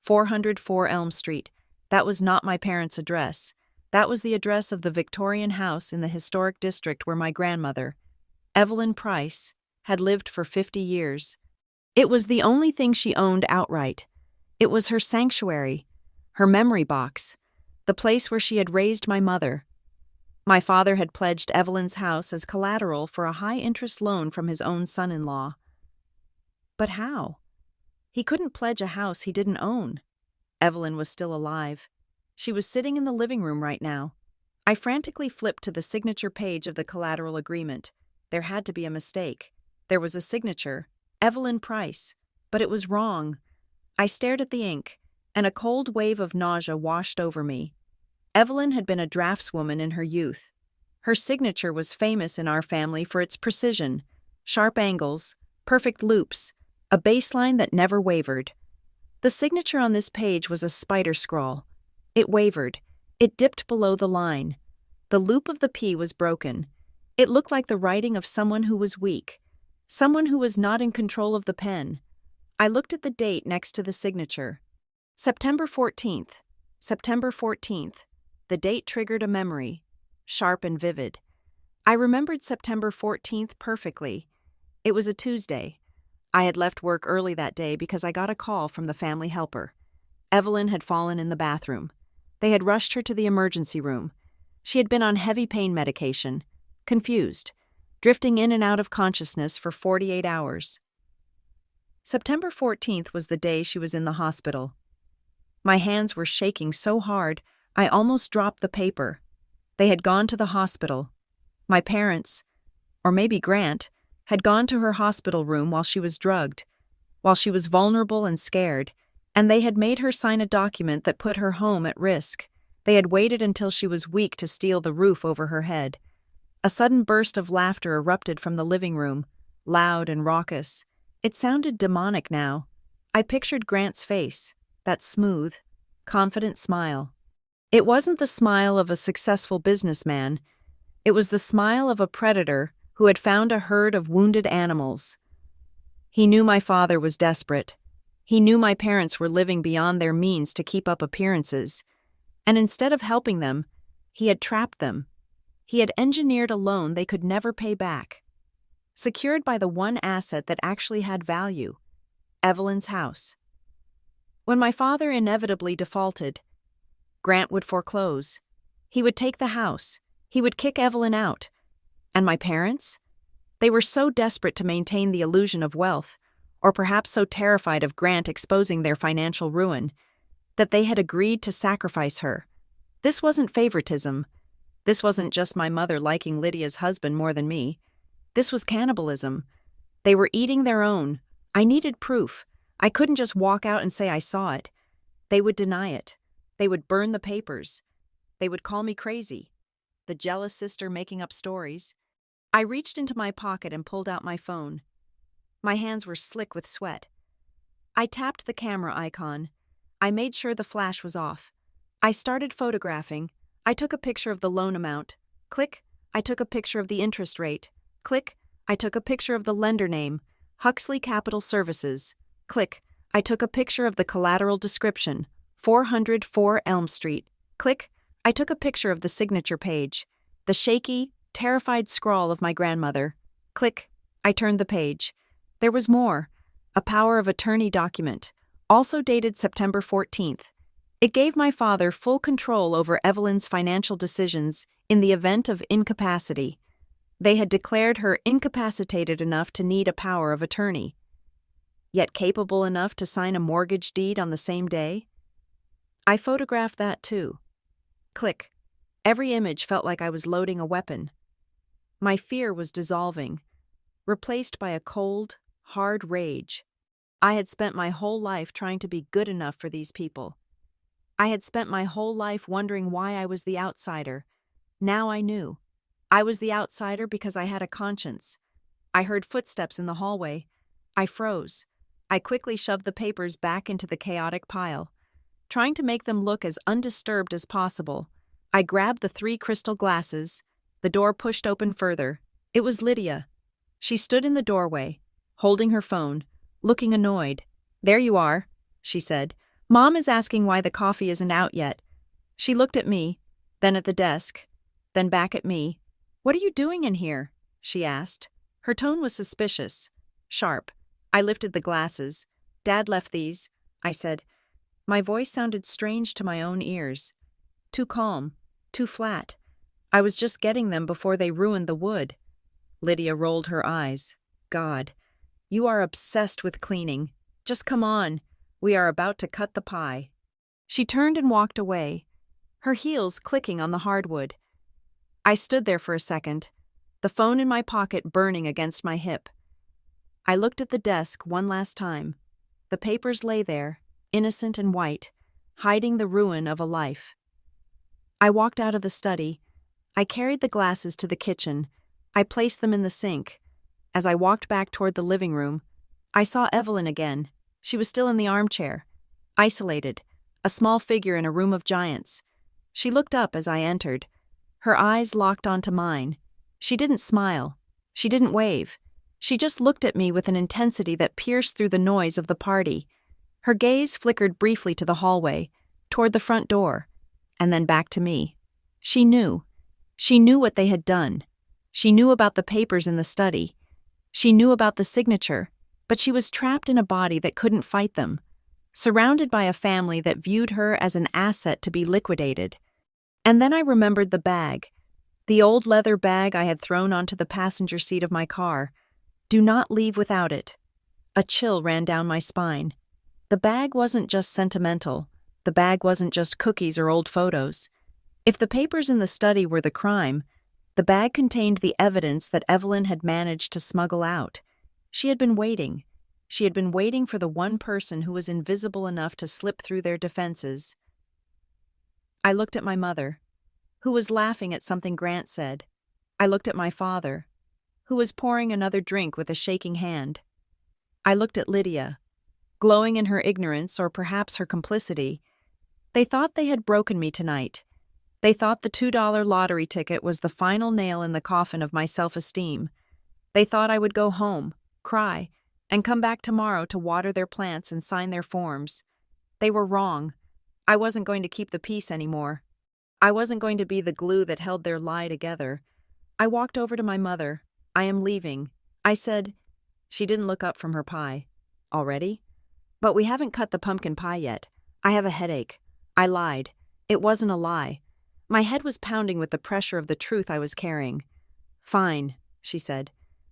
404 Elm Street. That was not my parents' address. That was the address of the Victorian house in the historic district where my grandmother, Evelyn Price, had lived for 50 years. It was the only thing she owned outright. It was her sanctuary, her memory box, the place where she had raised my mother. My father had pledged Evelyn's house as collateral for a high-interest loan from his own son-in-law. But how? He couldn't pledge a house he didn't own. Evelyn was still alive. She was sitting in the living room right now. I frantically flipped to the signature page of the collateral agreement. There had to be a mistake. There was a signature, Evelyn Price, but it was wrong. I stared at the ink, and a cold wave of nausea washed over me. Evelyn had been a draftswoman in her youth. Her signature was famous in our family for its precision, sharp angles, perfect loops, a baseline that never wavered. The signature on this page was a spider scrawl. It wavered. It dipped below the line. The loop of the P was broken. It looked like the writing of someone who was weak, someone who was not in control of the pen. I looked at the date next to the signature. September 14th. September 14th. The date triggered a memory, sharp and vivid. I remembered September 14th perfectly. It was a Tuesday. I had left work early that day because I got a call from the family helper. Evelyn had fallen in the bathroom. They had rushed her to the emergency room. She had been on heavy pain medication, confused, drifting in and out of consciousness for 48 hours. September 14th was the day she was in the hospital. My hands were shaking so hard, I almost dropped the paper. They had gone to the hospital. My parents, or maybe Grant, had gone to her hospital room while she was drugged, while she was vulnerable and scared, and they had made her sign a document that put her home at risk. They had waited until she was weak to steal the roof over her head. A sudden burst of laughter erupted from the living room, loud and raucous. It sounded demonic now. I pictured Grant's face, that smooth, confident smile. It wasn't the smile of a successful businessman. It was the smile of a predator who had found a herd of wounded animals. He knew my father was desperate. He knew my parents were living beyond their means to keep up appearances. And instead of helping them, he had trapped them. He had engineered a loan they could never pay back, secured by the one asset that actually had value, Evelyn's house. When my father inevitably defaulted, Grant would foreclose. He would take the house. He would kick Evelyn out. And my parents? They were so desperate to maintain the illusion of wealth, or perhaps so terrified of Grant exposing their financial ruin, that they had agreed to sacrifice her. This wasn't favoritism. This wasn't just my mother liking Lydia's husband more than me. This was cannibalism. They were eating their own. I needed proof. I couldn't just walk out and say I saw it. They would deny it. They would burn the papers. They would call me crazy. The jealous sister making up stories. I reached into my pocket and pulled out my phone. My hands were slick with sweat. I tapped the camera icon. I made sure the flash was off. I started photographing. I took a picture of the loan amount. Click. I took a picture of the interest rate. Click. I took a picture of the lender name, Huxley Capital Services. Click. I took a picture of the collateral description, 404 Elm Street. Click. I took a picture of the signature page, the shaky, terrified scrawl of my grandmother. Click. I turned the page. There was more. A power of attorney document, also dated September 14th. It gave my father full control over Evelyn's financial decisions in the event of incapacity. They had declared her incapacitated enough to need a power of attorney, yet capable enough to sign a mortgage deed on the same day. I photographed that too. Click. Every image felt like I was loading a weapon. My fear was dissolving, replaced by a cold, hard rage. I had spent my whole life trying to be good enough for these people. I had spent my whole life wondering why I was the outsider. Now I knew. I was the outsider because I had a conscience. I heard footsteps in the hallway. I froze. I quickly shoved the papers back into the chaotic pile, trying to make them look as undisturbed as possible. I grabbed the 3 crystal glasses. The door pushed open further. It was Lydia. She stood in the doorway, holding her phone, looking annoyed. "There you are," she said. "Mom is asking why the coffee isn't out yet." She looked at me, then at the desk, then back at me. "What are you doing in here?" she asked. Her tone was suspicious, sharp. I lifted the glasses. "Dad left these," I said. My voice sounded strange to my own ears. Too calm, too flat. I was just getting them before they ruined the wood. Lydia rolled her eyes. "God, you are obsessed with cleaning. Just come on. We are about to cut the pie." She turned and walked away, her heels clicking on the hardwood. I stood there for a second, the phone in my pocket burning against my hip. I looked at the desk one last time. The papers lay there, innocent and white, hiding the ruin of a life. I walked out of the study. I carried the glasses to the kitchen. I placed them in the sink. As I walked back toward the living room, I saw Evelyn again. She was still in the armchair, isolated, a small figure in a room of giants. She looked up as I entered. Her eyes locked onto mine. She didn't smile. She didn't wave. She just looked at me with an intensity that pierced through the noise of the party. Her gaze flickered briefly to the hallway, toward the front door, and then back to me. She knew. She knew what they had done. She knew about the papers in the study. She knew about the signature, but she was trapped in a body that couldn't fight them, surrounded by a family that viewed her as an asset to be liquidated. And then I remembered the bag, the old leather bag I had thrown onto the passenger seat of my car. Do not leave without it. A chill ran down my spine. The bag wasn't just sentimental. The bag wasn't just cookies or old photos. If the papers in the study were the crime, the bag contained the evidence that Evelyn had managed to smuggle out. She had been waiting. She had been waiting for the one person who was invisible enough to slip through their defenses. I looked at my mother, who was laughing at something Grant said. I looked at my father, who was pouring another drink with a shaking hand. I looked at Lydia, glowing in her ignorance or perhaps her complicity. They thought they had broken me tonight. They thought the $2 lottery ticket was the final nail in the coffin of my self-esteem. They thought I would go home, cry, and come back tomorrow to water their plants and sign their forms. They were wrong. I wasn't going to keep the peace anymore. I wasn't going to be the glue that held their lie together. I walked over to my mother. I am leaving. I said. She didn't look up from her pie. Already? But we haven't cut the pumpkin pie yet. I have a headache. I lied. It wasn't a lie. My head was pounding with the pressure of the truth I was carrying. Fine, she said,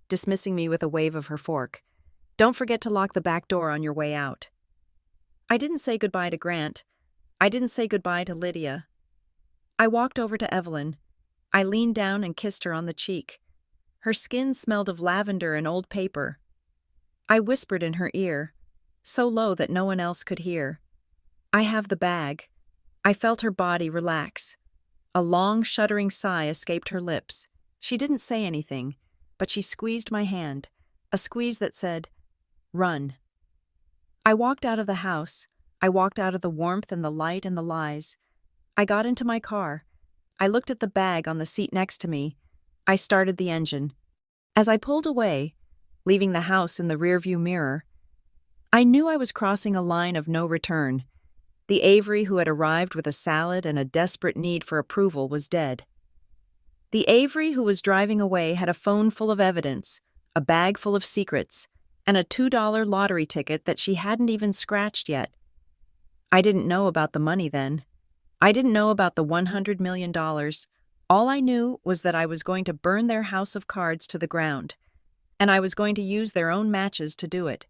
dismissing me with a wave of her fork. Don't forget to lock the back door on your way out. I didn't say goodbye to Grant. I didn't say goodbye to Lydia. I walked over to Evelyn. I leaned down and kissed her on the cheek. Her skin smelled of lavender and old paper. I whispered in her ear, so low that no one else could hear. I have the bag. I felt her body relax. A long, shuddering sigh escaped her lips. She didn't say anything, but she squeezed my hand, a squeeze that said, "Run." I walked out of the house. I walked out of the warmth and the light and the lies. I got into my car. I looked at the bag on the seat next to me. I started the engine. As I pulled away, leaving the house in the rearview mirror, I knew I was crossing a line of no return. The Avery who had arrived with a salad and a desperate need for approval was dead. The Avery who was driving away had a phone full of evidence, a bag full of secrets, and a $2 lottery ticket that she hadn't even scratched yet. I didn't know about the money then. I didn't know about the $100 million. All I knew was that I was going to burn their house of cards to the ground, and I was going to use their own matches to do it.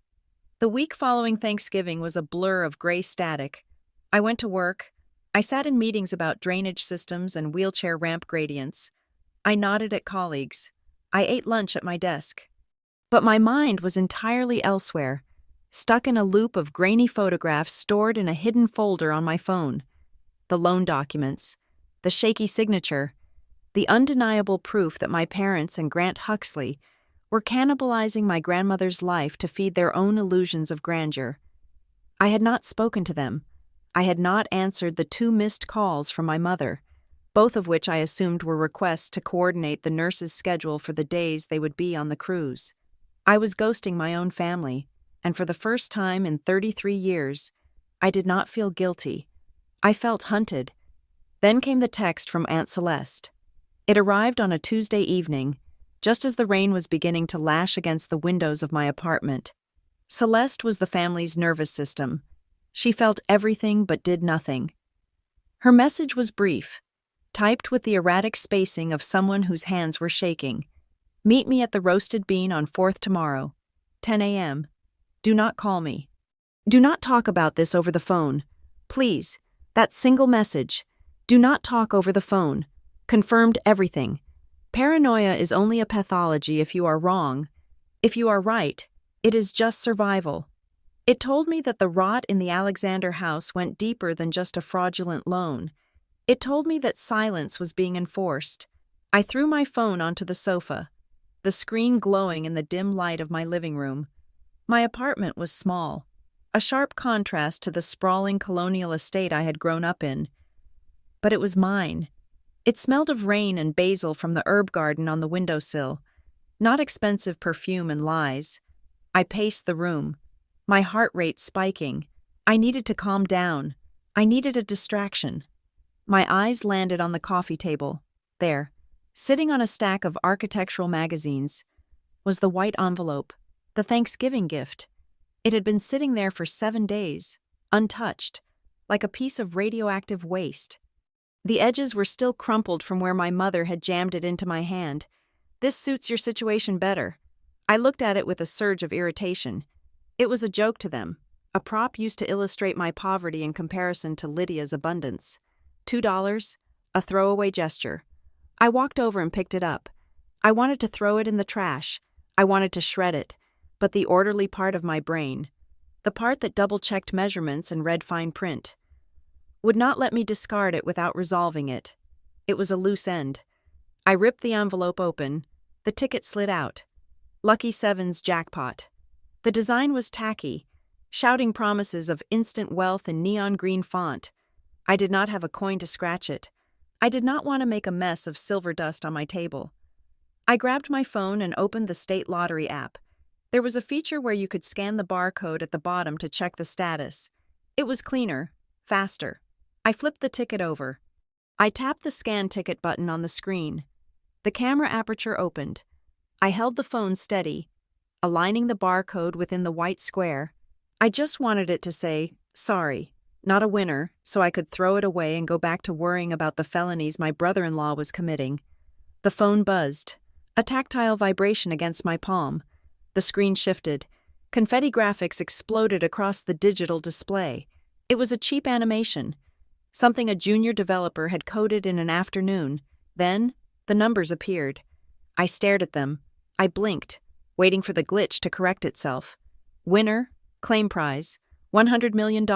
The week following Thanksgiving was a blur of gray static. I went to work. I sat in meetings about drainage systems and wheelchair ramp gradients. I nodded at colleagues. I ate lunch at my desk. But my mind was entirely elsewhere, stuck in a loop of grainy photographs stored in a hidden folder on my phone. The loan documents, the shaky signature, the undeniable proof that my parents and Grant Huxley were cannibalizing my grandmother's life to feed their own illusions of grandeur. I had not spoken to them. I had not answered the 2 missed calls from my mother, both of which I assumed were requests to coordinate the nurse's schedule for the days they would be on the cruise. I was ghosting my own family, and for the first time in 33 years, I did not feel guilty. I felt hunted. Then came the text from Aunt Celeste. It arrived on a Tuesday evening, just as the rain was beginning to lash against the windows of my apartment. Celeste was the family's nervous system. She felt everything but did nothing. Her message was brief, typed with the erratic spacing of someone whose hands were shaking. Meet me at the Roasted Bean on 4th tomorrow, 10 a.m. Do not call me. Do not talk about this over the phone. Please, that single message. Do not talk over the phone. confirmed everything. Paranoia is only a pathology if you are wrong. If you are right, it is just survival. It told me that the rot in the Alexander house went deeper than just a fraudulent loan. It told me that silence was being enforced. I threw my phone onto the sofa, the screen glowing in the dim light of my living room. My apartment was small, a sharp contrast to the sprawling colonial estate I had grown up in. But it was mine. It smelled of rain and basil from the herb garden on the windowsill, not expensive perfume and lies. I paced the room, my heart rate spiking. I needed to calm down. I needed a distraction. My eyes landed on the coffee table. There, sitting on a stack of architectural magazines, was the white envelope, the Thanksgiving gift. It had been sitting there for 7 days, untouched, like a piece of radioactive waste. The edges were still crumpled from where my mother had jammed it into my hand. "This suits your situation better." I looked at it with a surge of irritation. It was a joke to them, a prop used to illustrate my poverty in comparison to Lydia's abundance. $2, a throwaway gesture. I walked over and picked it up. I wanted to throw it in the trash. I wanted to shred it. But the orderly part of my brain, the part that double-checked measurements and read fine print, would not let me discard it without resolving it. It was a loose end. I ripped the envelope open. The ticket slid out. Lucky Sevens jackpot. The design was tacky, shouting promises of instant wealth in neon green font. I did not have a coin to scratch it. I did not want to make a mess of silver dust on my table. I grabbed my phone and opened the state lottery app. There was a feature where you could scan the barcode at the bottom to check the status. It was cleaner, faster. I flipped the ticket over. I tapped the scan ticket button on the screen. The camera aperture opened. I held the phone steady, aligning the barcode within the white square. I just wanted it to say, "Sorry, not a winner," so I could throw it away and go back to worrying about the felonies my brother-in-law was committing. The phone buzzed, a tactile vibration against my palm. The screen shifted. Confetti graphics exploded across the digital display. It was a cheap animation, something a junior developer had coded in an afternoon. Then, the numbers appeared. I stared at them. I blinked, waiting for the glitch to correct itself. Winner, claim prize, $100 million.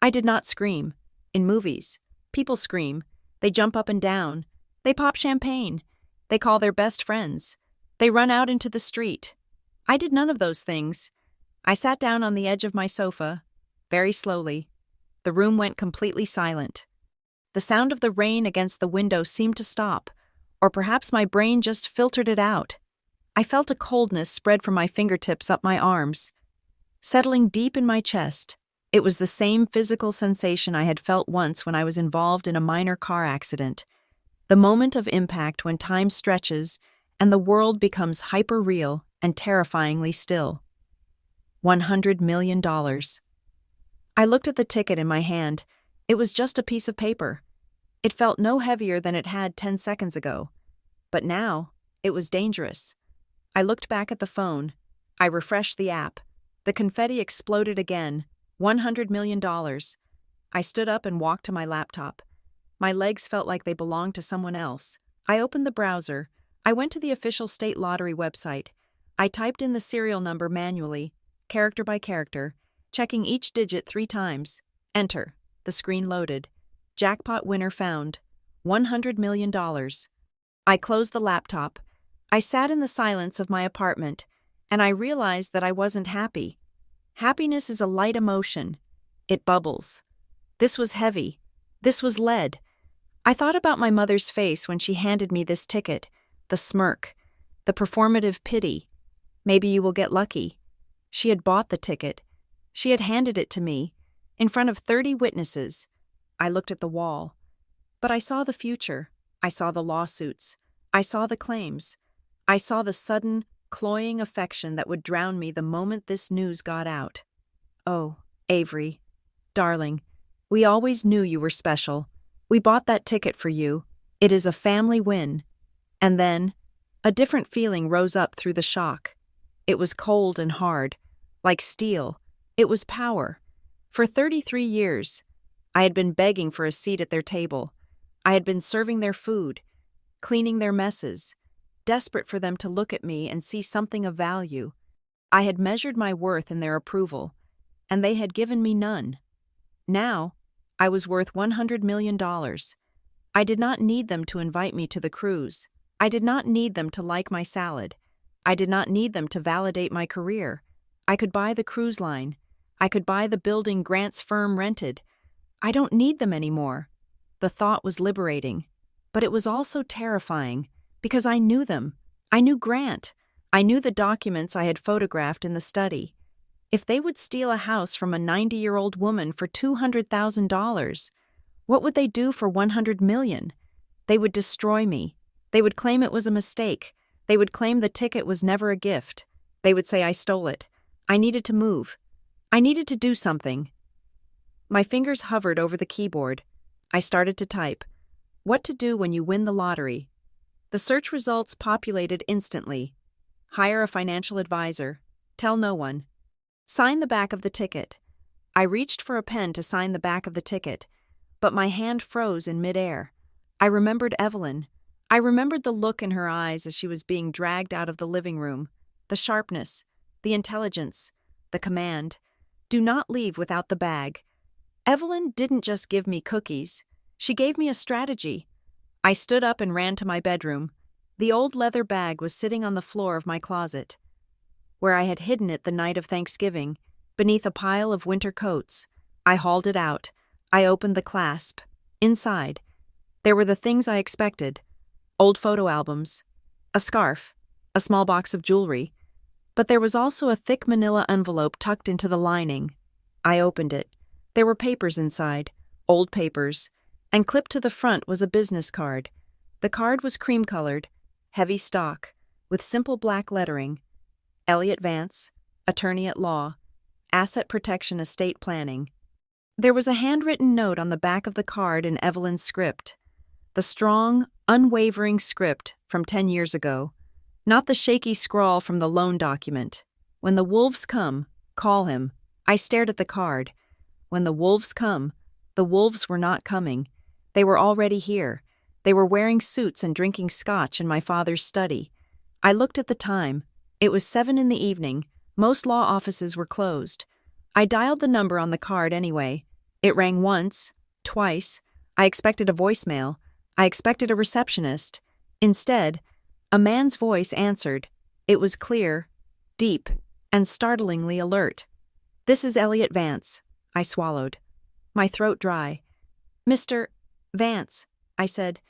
I did not scream. In movies, people scream. They jump up and down. They pop champagne. They call their best friends. They run out into the street. I did none of those things. I sat down on the edge of my sofa, very slowly. The room went completely silent. The sound of the rain against the window seemed to stop, or perhaps my brain just filtered it out. I felt a coldness spread from my fingertips up my arms, settling deep in my chest. It was the same physical sensation I had felt once when I was involved in a minor car accident. The moment of impact when time stretches and the world becomes hyper-real and terrifyingly still. $100 million. I looked at the ticket in my hand. It was just a piece of paper. It felt no heavier than it had 10 seconds ago. But now, it was dangerous. I looked back at the phone. I refreshed the app. The confetti exploded again. $100 million. I stood up and walked to my laptop. My legs felt like they belonged to someone else. I opened the browser. I went to the official state lottery website. I typed in the serial number manually, character by character, checking each digit 3 times. Enter. The screen loaded. Jackpot winner found. $100 million. I closed the laptop. I sat in the silence of my apartment, and I realized that I wasn't happy. Happiness is a light emotion. It bubbles. This was heavy. This was lead. I thought about my mother's face when she handed me this ticket, the smirk, the performative pity. Maybe you will get lucky. She had bought the ticket. She had handed it to me, in front of 30 witnesses. I looked at the wall. But I saw the future. I saw the lawsuits. I saw the claims. I saw the sudden, cloying affection that would drown me the moment this news got out. Oh, Avery, darling, we always knew you were special. We bought that ticket for you. It is a family win. And then, a different feeling rose up through the shock. It was cold and hard, like steel. It was power. For 33 years, I had been begging for a seat at their table. I had been serving their food, cleaning their messes, desperate for them to look at me and see something of value. I had measured my worth in their approval, and they had given me none. Now, I was worth $100 million. I did not need them to invite me to the cruise. I did not need them to like my salad. I did not need them to validate my career. I could buy the cruise line. I could buy the building Grant's firm rented. I don't need them anymore. The thought was liberating, but it was also terrifying, because I knew them. I knew Grant. I knew the documents I had photographed in the study. If they would steal a house from a 90-year-old woman for $200,000, what would they do for $100 million? They would destroy me. They would claim it was a mistake. They would claim the ticket was never a gift. They would say I stole it. I needed to move. I needed to do something. My fingers hovered over the keyboard. I started to type. What to do when you win the lottery. The search results populated instantly. Hire a financial advisor. Tell no one. Sign the back of the ticket. I reached for a pen to sign the back of the ticket, but my hand froze in midair. I remembered Evelyn. I remembered the look in her eyes as she was being dragged out of the living room, the sharpness, the intelligence, the command. Do not leave without the bag. Evelyn didn't just give me cookies. She gave me a strategy. I stood up and ran to my bedroom. The old leather bag was sitting on the floor of my closet, where I had hidden it the night of Thanksgiving, beneath a pile of winter coats. I hauled it out. I opened the clasp. Inside, there were the things I expected. Old photo albums, a scarf, a small box of jewelry. But there was also a thick manila envelope tucked into the lining. I opened it. There were papers inside, old papers, and clipped to the front was a business card. The card was cream-colored, heavy stock, with simple black lettering. Elliot Vance, attorney at law, asset protection estate planning. There was a handwritten note on the back of the card in Evelyn's script. The strong, unwavering script from 10 years ago, not the shaky scrawl from the loan document. When the wolves come, call him. I stared at the card. When the wolves come, the wolves were not coming. They were already here. They were wearing suits and drinking scotch in my father's study. I looked at the time. It was 7 p.m. Most law offices were closed. I dialed the number on the card anyway. It rang once, twice. I expected a voicemail. I expected a receptionist. Instead, a man's voice answered. It was clear, deep, and startlingly alert. "This is Elliot Vance." I swallowed, my throat dry. "Mr. Vance," I said,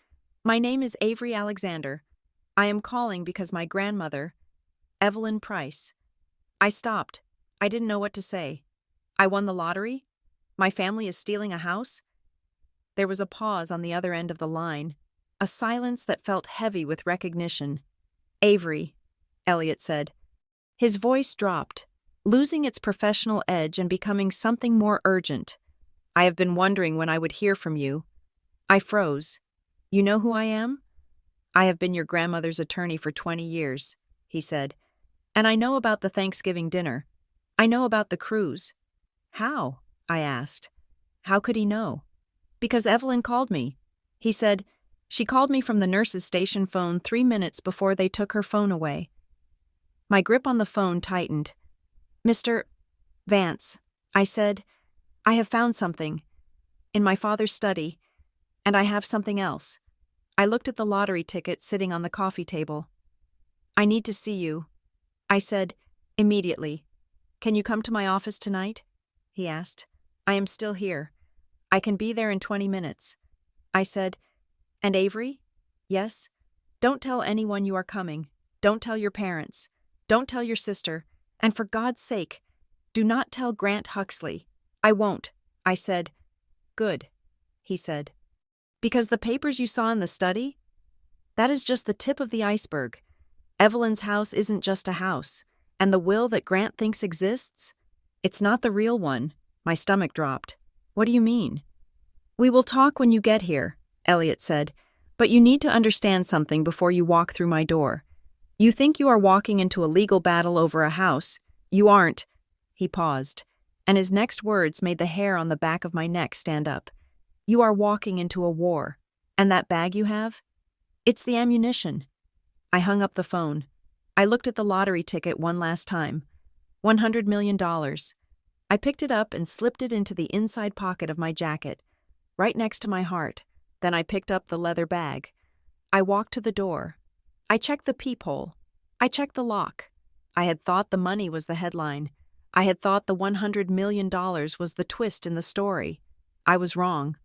"my name is Avery Alexander. I am calling because my grandmother, Evelyn Price." I stopped. I didn't know what to say. I won the lottery? My family is stealing a house? There was a pause on the other end of the line, a silence that felt heavy with recognition. "Avery," Elliot said. His voice dropped, losing its professional edge and becoming something more urgent. "I have been wondering when I would hear from you." I froze. "You know who I am?" "I have been your grandmother's attorney for 20 years, he said. "And I know about the Thanksgiving dinner. I know about the cruise." "How?" I asked. How could he know? "Because Evelyn called me," he said. "She called me from the nurse's station phone 3 minutes before they took her phone away." My grip on the phone tightened. "Mr. Vance," I said, "I have found something in my father's study, and I have something else." I looked at the lottery ticket sitting on the coffee table. "I need to see you," I said, immediately. "Can you come to my office tonight?" he asked. "I am still here. I can be there in 20 minutes. I said, "And Avery?" "Yes?" "Don't tell anyone you are coming. Don't tell your parents. Don't tell your sister. And for God's sake, do not tell Grant Huxley." "I won't," I said. "Good," he said. "Because the papers you saw in the study? That is just the tip of the iceberg. Evelyn's house isn't just a house. And the will that Grant thinks exists? It's not the real one." My stomach dropped. "What do you mean?" "We will talk when you get here," Elliot said. "But you need to understand something before you walk through my door. You think you are walking into a legal battle over a house. You aren't." He paused, and his next words made the hair on the back of my neck stand up. "You are walking into a war. And that bag you have? It's the ammunition. I hung up the phone. I looked at the lottery ticket one last time. $100 million. I picked it up and slipped it into the inside pocket of my jacket, right next to my heart. Then I picked up the leather bag. I walked to the door. I checked the peephole. I checked the lock. I had thought the money was the headline. I had thought the $100 million was the twist in the story. I was wrong.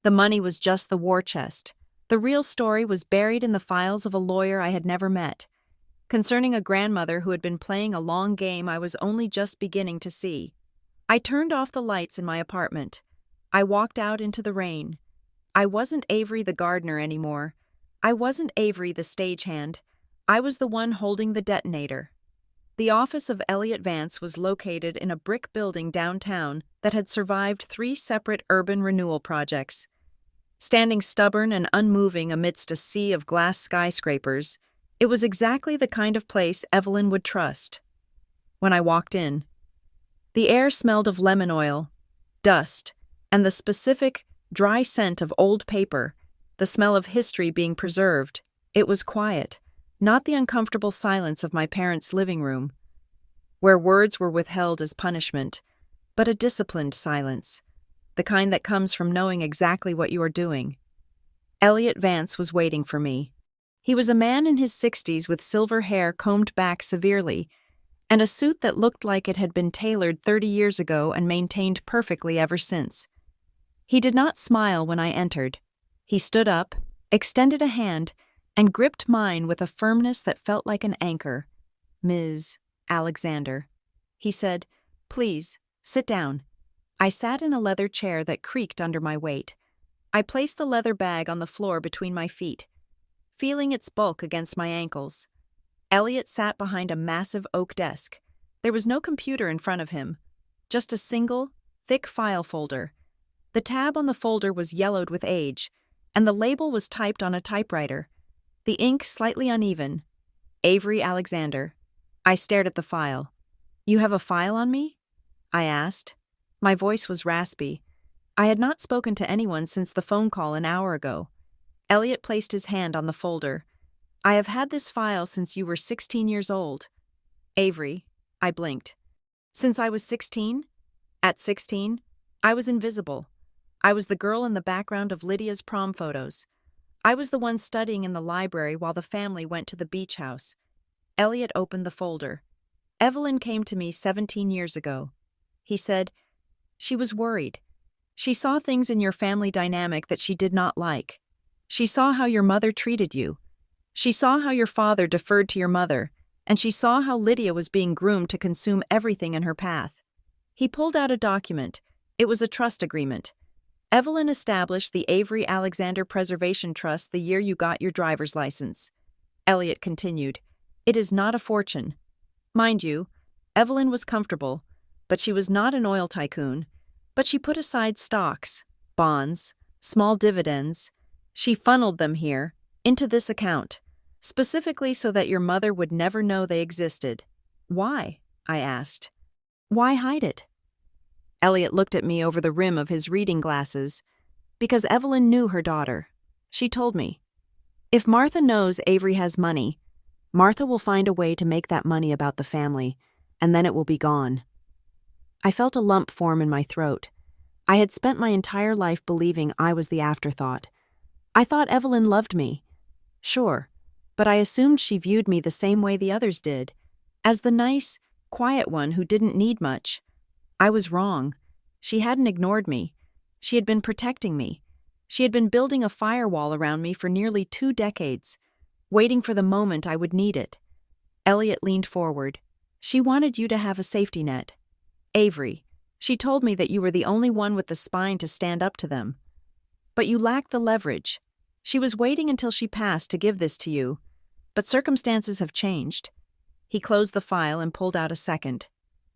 The money was just the war chest. The real story was buried in the files of a lawyer I had never met, concerning a grandmother who had been playing a long game I was only just beginning to see. I turned off the lights in my apartment. I walked out into the rain. I wasn't Avery the gardener anymore. I wasn't Avery the stagehand. I was the one holding the detonator. The office of Elliot Vance was located in a brick building downtown that had survived 3 separate urban renewal projects. Standing stubborn and unmoving amidst a sea of glass skyscrapers, it was exactly the kind of place Evelyn would trust. When I walked in, the air smelled of lemon oil, dust, and the specific, dry scent of old paper, the smell of history being preserved. It was quiet, not the uncomfortable silence of my parents' living room, where words were withheld as punishment, but a disciplined silence, the kind that comes from knowing exactly what you are doing. Elliot Vance was waiting for me. He was a man in his 60s with silver hair combed back severely, and a suit that looked like it had been tailored 30 years ago and maintained perfectly ever since. He did not smile when I entered. He stood up, extended a hand, and gripped mine with a firmness that felt like an anchor. "Ms. Alexander," he said, "please, sit down." I sat in a leather chair that creaked under my weight. I placed the leather bag on the floor between my feet, feeling its bulk against my ankles. Elliot sat behind a massive oak desk. There was no computer in front of him, just a single, thick file folder. The tab on the folder was yellowed with age, and the label was typed on a typewriter, the ink slightly uneven. Avery Alexander. I stared at the file. "You have a file on me?" I asked. My voice was raspy. I had not spoken to anyone since the phone call an hour ago. Elliot placed his hand on the folder. "I have had this file since you were 16 years old." "Avery," I blinked. "Since I was 16? At 16, I was invisible. I was the girl in the background of Lydia's prom photos. I was the one studying in the library while the family went to the beach house." Elliot opened the folder. "Evelyn came to me 17 years ago." He said, "She was worried. She saw things in your family dynamic that she did not like. She saw how your mother treated you. She saw how your father deferred to your mother, and she saw how Lydia was being groomed to consume everything in her path." He pulled out a document. It was a trust agreement. "Evelyn established the Avery Alexander Preservation Trust the year you got your driver's license." Elliot continued, "It is not a fortune. Mind you, Evelyn was comfortable, but she was not an oil tycoon. But she put aside stocks, bonds, small dividends. She funneled them here, into this account, specifically so that your mother would never know they existed." "Why?" I asked. "Why hide it?" Elliot looked at me over the rim of his reading glasses. "Because Evelyn knew her daughter. She told me. If Martha knows Avery has money, Martha will find a way to make that money about the family, and then it will be gone." I felt a lump form in my throat. I had spent my entire life believing I was the afterthought. I thought Evelyn loved me. Sure, but I assumed she viewed me the same way the others did, as the nice, quiet one who didn't need much. I was wrong. She hadn't ignored me. She had been protecting me. She had been building a firewall around me for nearly 2 decades, waiting for the moment I would need it. Elliot leaned forward. "She wanted you to have a safety net. Avery, she told me that you were the only one with the spine to stand up to them. But you lacked the leverage. She was waiting until she passed to give this to you, but circumstances have changed." He closed the file and pulled out a second.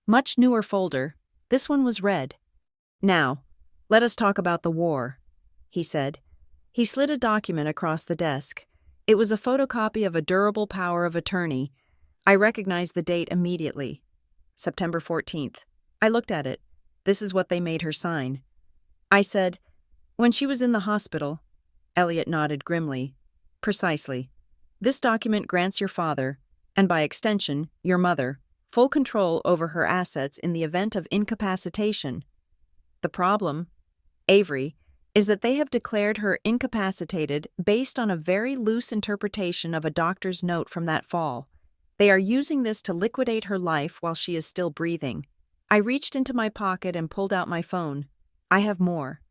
Much newer folder. This one was red. "Now, let us talk about the war," he said. He slid a document across the desk. It was a photocopy of a durable power of attorney. I recognized the date immediately. September 14th. I looked at it. This is what they made her sign. I said, "When she was in the hospital, Elliot nodded grimly. Precisely. This document grants your father, and by extension, your mother, full control over her assets in the event of incapacitation. The problem, Avery, is that they have declared her incapacitated based on a very loose interpretation of a doctor's note from that fall. They are using this to liquidate her life while she is still breathing. I reached into my pocket and pulled out my phone. I have more.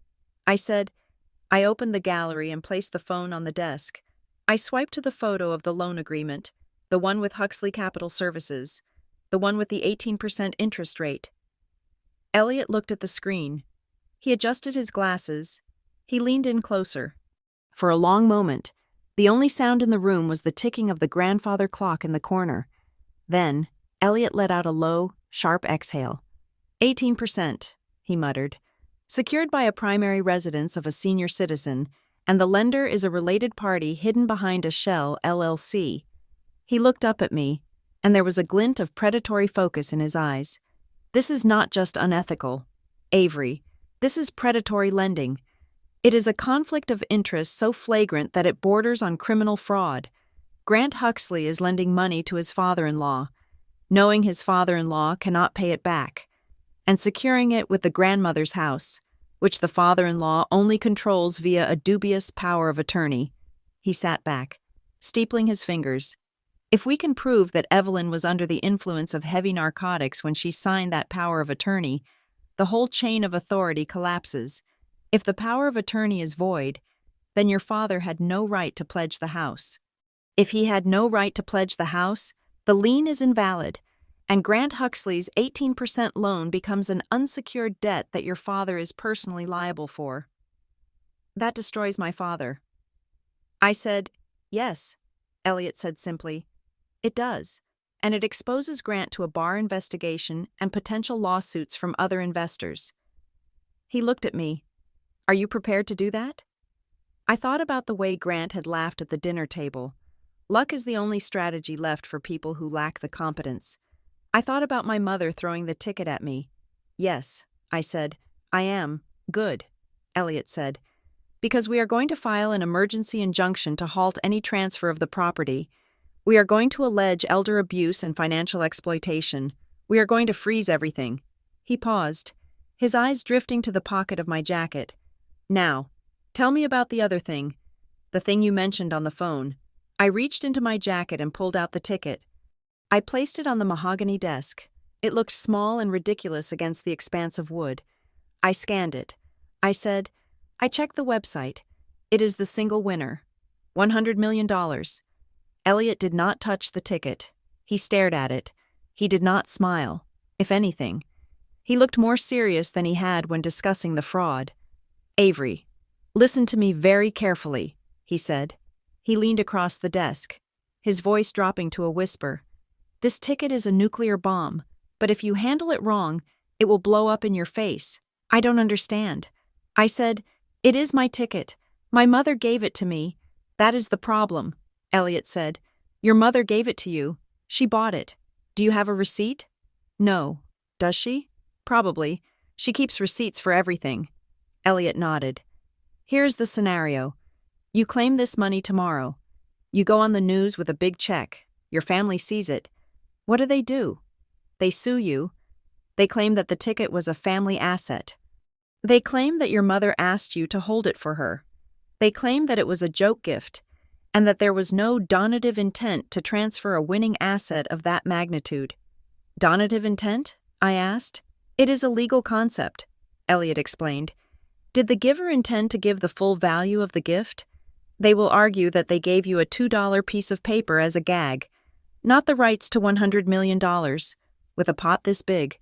I said. I opened the gallery and placed the phone on the desk. I swiped to the photo of the loan agreement, the one with Huxley Capital Services, the one with the 18% interest rate. Elliot looked at the screen. He adjusted his glasses. He leaned in closer. For a long moment, the only sound in the room was the ticking of the grandfather clock in the corner. Then, Elliot let out a low, sharp exhale. 18%, he muttered. Secured by a primary residence of a senior citizen, and the lender is a related party hidden behind a shell LLC. He looked up at me, and there was a glint of predatory focus in his eyes. This is not just unethical, Avery. This is predatory lending. It is a conflict of interest so flagrant that it borders on criminal fraud. Grant Huxley is lending money to his father-in-law, knowing his father-in-law cannot pay it back, and securing it with the grandmother's house, which the father-in-law only controls via a dubious power of attorney. He sat back, steepling his fingers. If we can prove that Evelyn was under the influence of heavy narcotics when she signed that power of attorney, the whole chain of authority collapses. If the power of attorney is void, then your father had no right to pledge the house. If he had no right to pledge the house, the lien is invalid, and Grant Huxley's 18% loan becomes an unsecured debt that your father is personally liable for. That destroys my father. I said, yes, Elliot said simply. It does, and it exposes Grant to a bar investigation and potential lawsuits from other investors. He looked at me. Are you prepared to do that? I thought about the way Grant had laughed at the dinner table. Luck is the only strategy left for people who lack the competence. I thought about my mother throwing the ticket at me. Yes, I said. I am. Good, Elliot said. Because we are going to file an emergency injunction to halt any transfer of the property. We are going to allege elder abuse and financial exploitation. We are going to freeze everything. He paused, his eyes drifting to the pocket of my jacket. Now, tell me about the other thing. The thing you mentioned on the phone. I reached into my jacket and pulled out the ticket. I placed it on the mahogany desk. It looked small and ridiculous against the expanse of wood. I scanned it. I said, I checked the website. It is the single winner. $100 million. Elliot did not touch the ticket. He stared at it. He did not smile. If anything, he looked more serious than he had when discussing the fraud. Avery, listen to me very carefully, he said. He leaned across the desk, his voice dropping to a whisper. This ticket is a nuclear bomb, but if you handle it wrong, it will blow up in your face. I don't understand. I said, it is my ticket. My mother gave it to me. That is the problem, Elliot said. Your mother gave it to you. She bought it. Do you have a receipt? No. Does she? Probably. She keeps receipts for everything. Elliot nodded. Here's the scenario. You claim this money tomorrow. You go on the news with a big check. Your family sees it. What do? They sue you. They claim that the ticket was a family asset. They claim that your mother asked you to hold it for her. They claim that it was a joke gift, and that there was no donative intent to transfer a winning asset of that magnitude. Donative intent? I asked. It is a legal concept, Elliot explained. Did the giver intend to give the full value of the gift? They will argue that they gave you a $2 piece of paper as a gag, not the rights to $100 million, with a pot this big.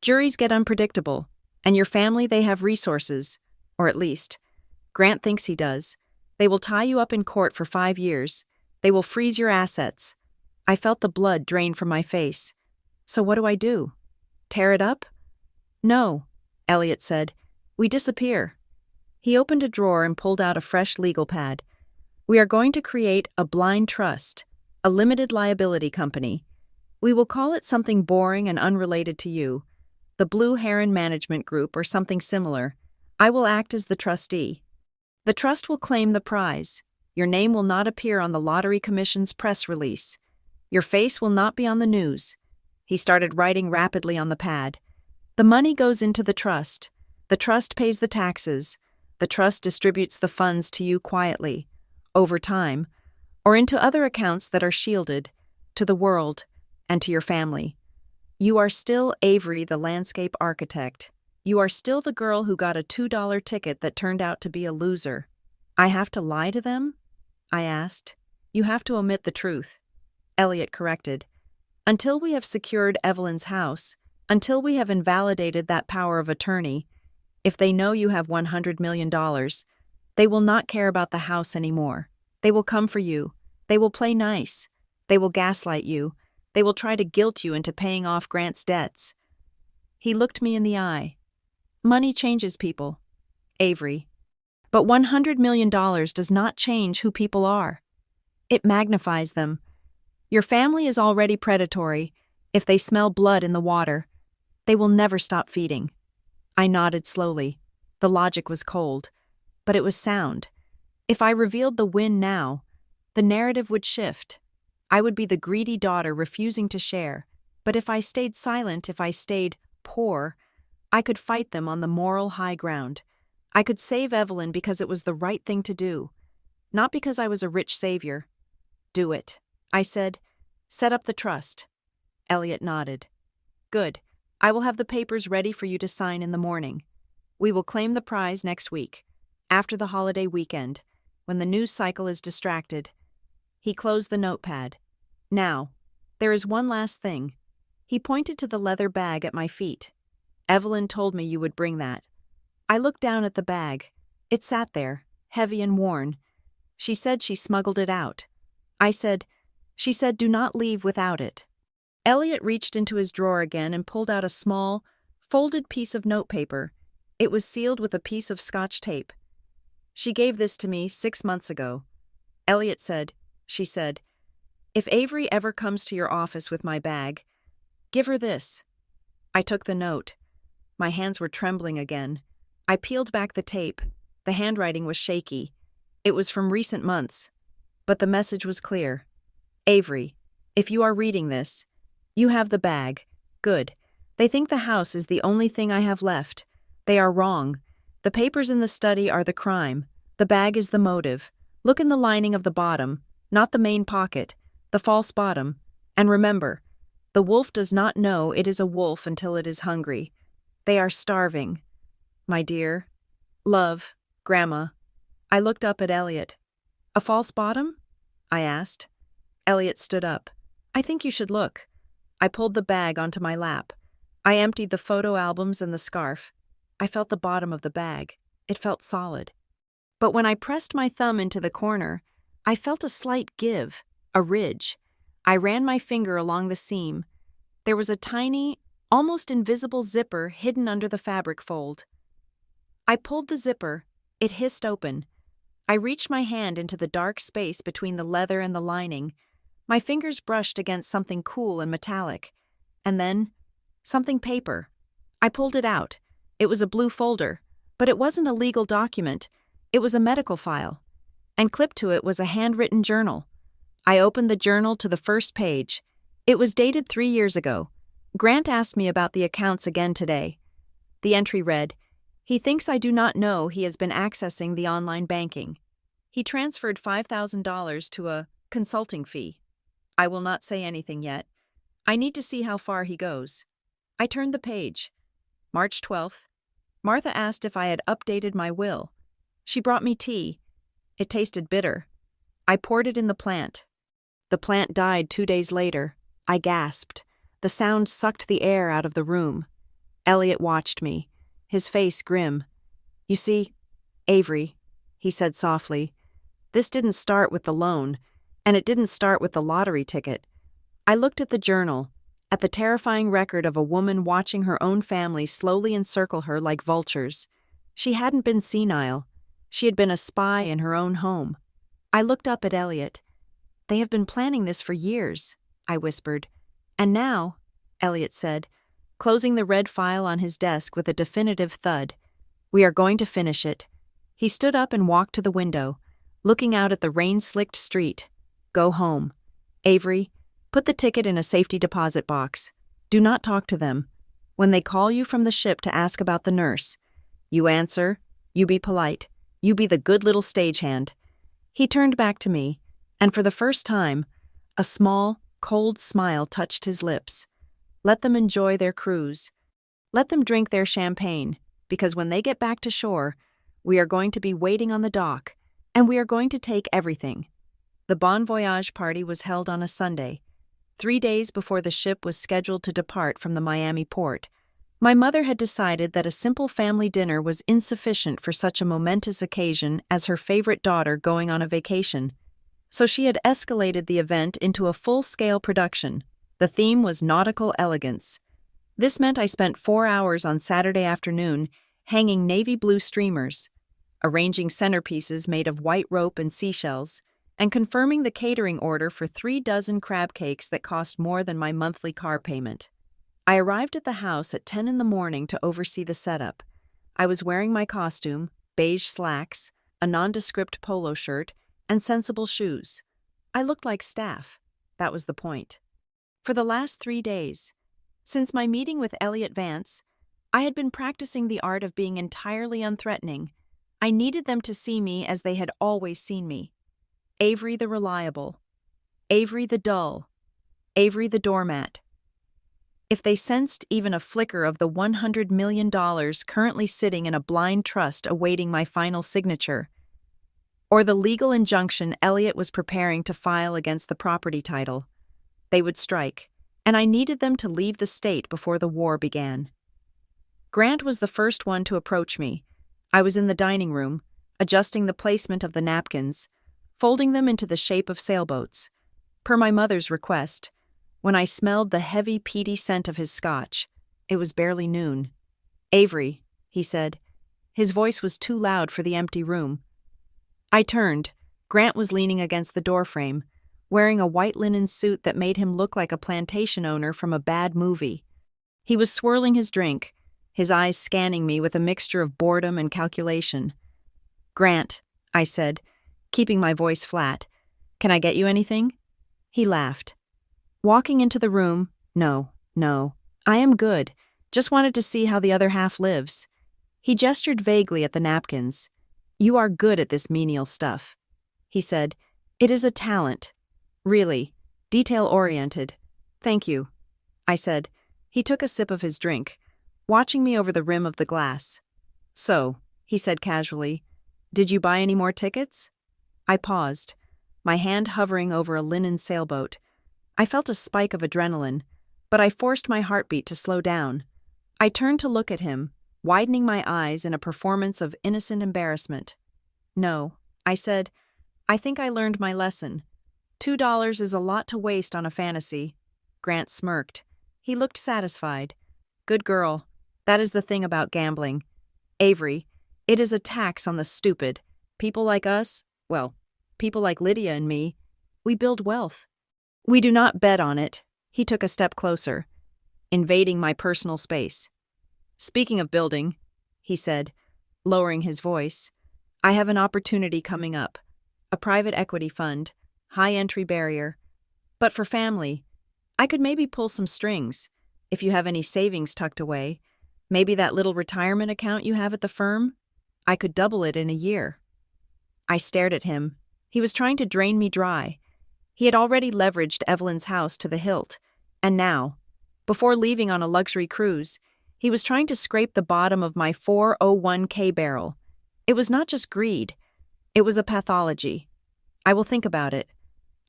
Juries get unpredictable, and your family, they have resources, or at least, Grant thinks he does. They will tie you up in court for 5 years. They will freeze your assets. I felt the blood drain from my face. So what do? Tear it up? No, Elliot said. We disappear. He opened a drawer and pulled out a fresh legal pad. We are going to create a blind trust, a limited liability company. We will call it something boring and unrelated to you, the Blue Heron Management Group or something similar. I will act as the trustee. The trust will claim the prize. Your name will not appear on the Lottery Commission's press release. Your face will not be on the news. He started writing rapidly on the pad. The money goes into the trust. The trust pays the taxes. The trust distributes the funds to you quietly, over time, or into other accounts that are shielded, to the world, and to your family. You are still Avery, the landscape architect. You are still the girl who got a $2 ticket that turned out to be a loser. I have to lie to them? I asked. You have to omit the truth. Elliot corrected. Until we have secured Evelyn's house, until we have invalidated that power of attorney, if they know you have $100 million, they will not care about the house anymore. They will come for you. They will play nice. They will gaslight you. They will try to guilt you into paying off Grant's debts. He looked me in the eye. Money changes people, Avery. But $100 million does not change who people are. It magnifies them. Your family is already predatory. If they smell blood in the water, they will never stop feeding. I nodded slowly. The logic was cold, but it was sound. If I revealed the win now, the narrative would shift. I would be the greedy daughter refusing to share, but if I stayed silent, if I stayed poor, I could fight them on the moral high ground. I could save Evelyn because it was the right thing to do, not because I was a rich savior. Do it, I said. Set up the trust. Elliot nodded. Good. I will have the papers ready for you to sign in the morning. We will claim the prize next week, after the holiday weekend, when the news cycle is distracted. He closed the notepad. Now, there is one last thing. He pointed to the leather bag at my feet. Evelyn told me you would bring that. I looked down at the bag. It sat there, heavy and worn. She said she smuggled it out. She said do not leave without it. Elliot reached into his drawer again and pulled out a small, folded piece of notepaper. It was sealed with a piece of Scotch tape. She gave this to me 6 months ago. Elliot said, she said, if Avery ever comes to your office with my bag, give her this. I took the note. My hands were trembling again. I peeled back the tape. The handwriting was shaky. It was from recent months. But the message was clear. Avery, if you are reading this, you have the bag. Good. They think the house is the only thing I have left. They are wrong. The papers in the study are the crime. The bag is the motive. Look in the lining of the bottom, not the main pocket, the false bottom. And remember, the wolf does not know it is a wolf until it is hungry. They are starving. My dear. Love. Grandma. I looked up at Elliot. A false bottom? I asked. Elliot stood up. I think you should look. I pulled the bag onto my lap. I emptied the photo albums and the scarf. I felt the bottom of the bag. It felt solid. But when I pressed my thumb into the corner, I felt a slight give, a ridge. I ran my finger along the seam. There was a tiny, almost invisible zipper hidden under the fabric fold. I pulled the zipper. It hissed open. I reached my hand into the dark space between the leather and the lining. My fingers brushed against something cool and metallic. And then, something paper. I pulled it out. It was a blue folder, but it wasn't a legal document. It was a medical file. And clipped to it was a handwritten journal. I opened the journal to the first page. It was dated 3 years ago. Grant asked me about the accounts again today. The entry read, he thinks I do not know he has been accessing the online banking. He transferred $5,000 to a consulting fee. I will not say anything yet. I need to see how far he goes. I turned the page. March 12th. Martha asked if I had updated my will. She brought me tea. It tasted bitter. I poured it in the plant. The plant died 2 days later. I gasped. The sound sucked the air out of the room. Elliot watched me, his face grim. You see, Avery, he said softly, this didn't start with the loan, and it didn't start with the lottery ticket. I looked at the journal, at the terrifying record of a woman watching her own family slowly encircle her like vultures. She hadn't been senile. She had been a spy in her own home. I looked up at Elliot. They have been planning this for years, I whispered. And now, Elliot said, closing the red file on his desk with a definitive thud, we are going to finish it. He stood up and walked to the window, looking out at the rain-slicked street. Go home. Avery, put the ticket in a safety deposit box. Do not talk to them. When they call you from the ship to ask about the nurse, you answer, you be polite, you be the good little stagehand. He turned back to me, and for the first time, a small, cold smile touched his lips. Let them enjoy their cruise. Let them drink their champagne, because when they get back to shore, we are going to be waiting on the dock, and we are going to take everything. The Bon Voyage party was held on a Sunday, 3 days before the ship was scheduled to depart from the Miami port. My mother had decided that a simple family dinner was insufficient for such a momentous occasion as her favorite daughter going on a vacation. So she had escalated the event into a full-scale production. The theme was nautical elegance. This meant I spent 4 hours on Saturday afternoon hanging navy blue streamers, arranging centerpieces made of white rope and seashells, and confirming the catering order for 3 dozen crab cakes that cost more than my monthly car payment. I arrived at the house at 10 in the morning to oversee the setup. I was wearing my costume, beige slacks, a nondescript polo shirt, and sensible shoes. I looked like staff. That was the point. For the last 3 days, since my meeting with Elliot Vance, I had been practicing the art of being entirely unthreatening. I needed them to see me as they had always seen me. Avery the reliable. Avery the dull. Avery the doormat. If they sensed even a flicker of the $100 million currently sitting in a blind trust awaiting my final signature, or the legal injunction Elliot was preparing to file against the property title, they would strike, and I needed them to leave the state before the war began. Grant was the first one to approach me. I was in the dining room, adjusting the placement of the napkins, folding them into the shape of sailboats, per my mother's request, when I smelled the heavy, peaty scent of his scotch. It was barely noon. "Avery," he said. His voice was too loud for the empty room. I turned. Grant was leaning against the doorframe, wearing a white linen suit that made him look like a plantation owner from a bad movie. He was swirling his drink, his eyes scanning me with a mixture of boredom and calculation. "Grant," I said, keeping my voice flat, "can I get you anything?" He laughed. Walking into the room, No, I am good. Just wanted to see how the other half lives." He gestured vaguely at the napkins. "You are good at this menial stuff," he said. "It is a talent. Really, detail-oriented. Thank you," I said. He took a sip of his drink, watching me over the rim of the glass. "So," he said casually, "did you buy any more tickets?" I paused, my hand hovering over a linen sailboat. I felt a spike of adrenaline, but I forced my heartbeat to slow down. I turned to look at him, widening my eyes in a performance of innocent embarrassment. "No," I said. "I think I learned my lesson. $2 is a lot to waste on a fantasy." Grant smirked. He looked satisfied. "Good girl. That is the thing about gambling. Avery, it is a tax on the stupid. People like us, well, people like Lydia and me, we build wealth. We do not bet on it." He took a step closer, invading my personal space. "Speaking of building," he said, lowering his voice, "I have an opportunity coming up. A private equity fund, high entry barrier. But for family, I could maybe pull some strings. If you have any savings tucked away, maybe that little retirement account you have at the firm, I could double it in a year." I stared at him. He was trying to drain me dry. He had already leveraged Evelyn's house to the hilt, and now, before leaving on a luxury cruise, he was trying to scrape the bottom of my 401k barrel. It was not just greed. It was a pathology. "I will think about it."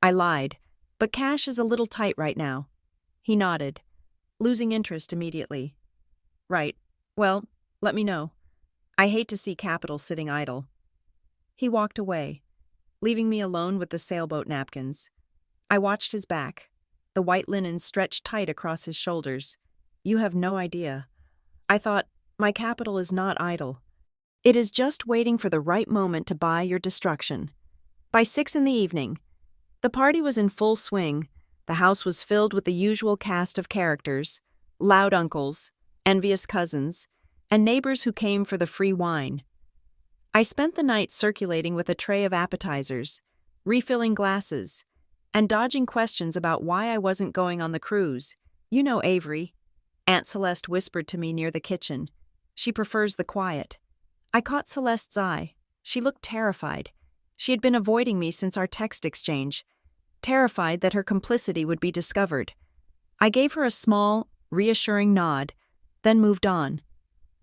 I lied, "But cash is a little tight right now." He nodded, losing interest immediately. "Right. Well, let me know. I hate to see capital sitting idle." He walked away, leaving me alone with the sailboat napkins. I watched his back, the white linen stretched tight across his shoulders. "You have no idea." I thought, "My capital is not idle. It is just waiting for the right moment to buy your destruction." By 6 in the evening, the party was in full swing. The house was filled with the usual cast of characters, loud uncles, envious cousins, and neighbors who came for the free wine. I spent the night circulating with a tray of appetizers, refilling glasses, and dodging questions about why I wasn't going on the cruise. You know Avery, Aunt Celeste whispered to me near the kitchen. She prefers the quiet. I caught Celeste's eye. She looked terrified. She had been avoiding me since our text exchange, terrified that her complicity would be discovered. I gave her a small, reassuring nod, then moved on.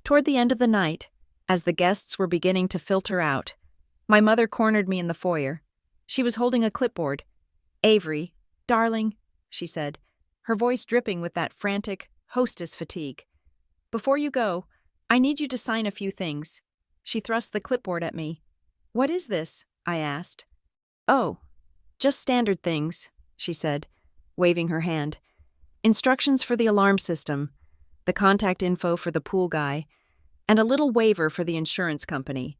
Toward the end of the night, as the guests were beginning to filter out, my mother cornered me in the foyer. She was holding a clipboard. "Avery, darling," she said, her voice dripping with that frantic hostess fatigue. "Before you go, I need you to sign a few things." She thrust the clipboard at me. "What is this?" I asked. "Oh, just standard things," she said, waving her hand. "Instructions for the alarm system, the contact info for the pool guy, and a little waiver for the insurance company.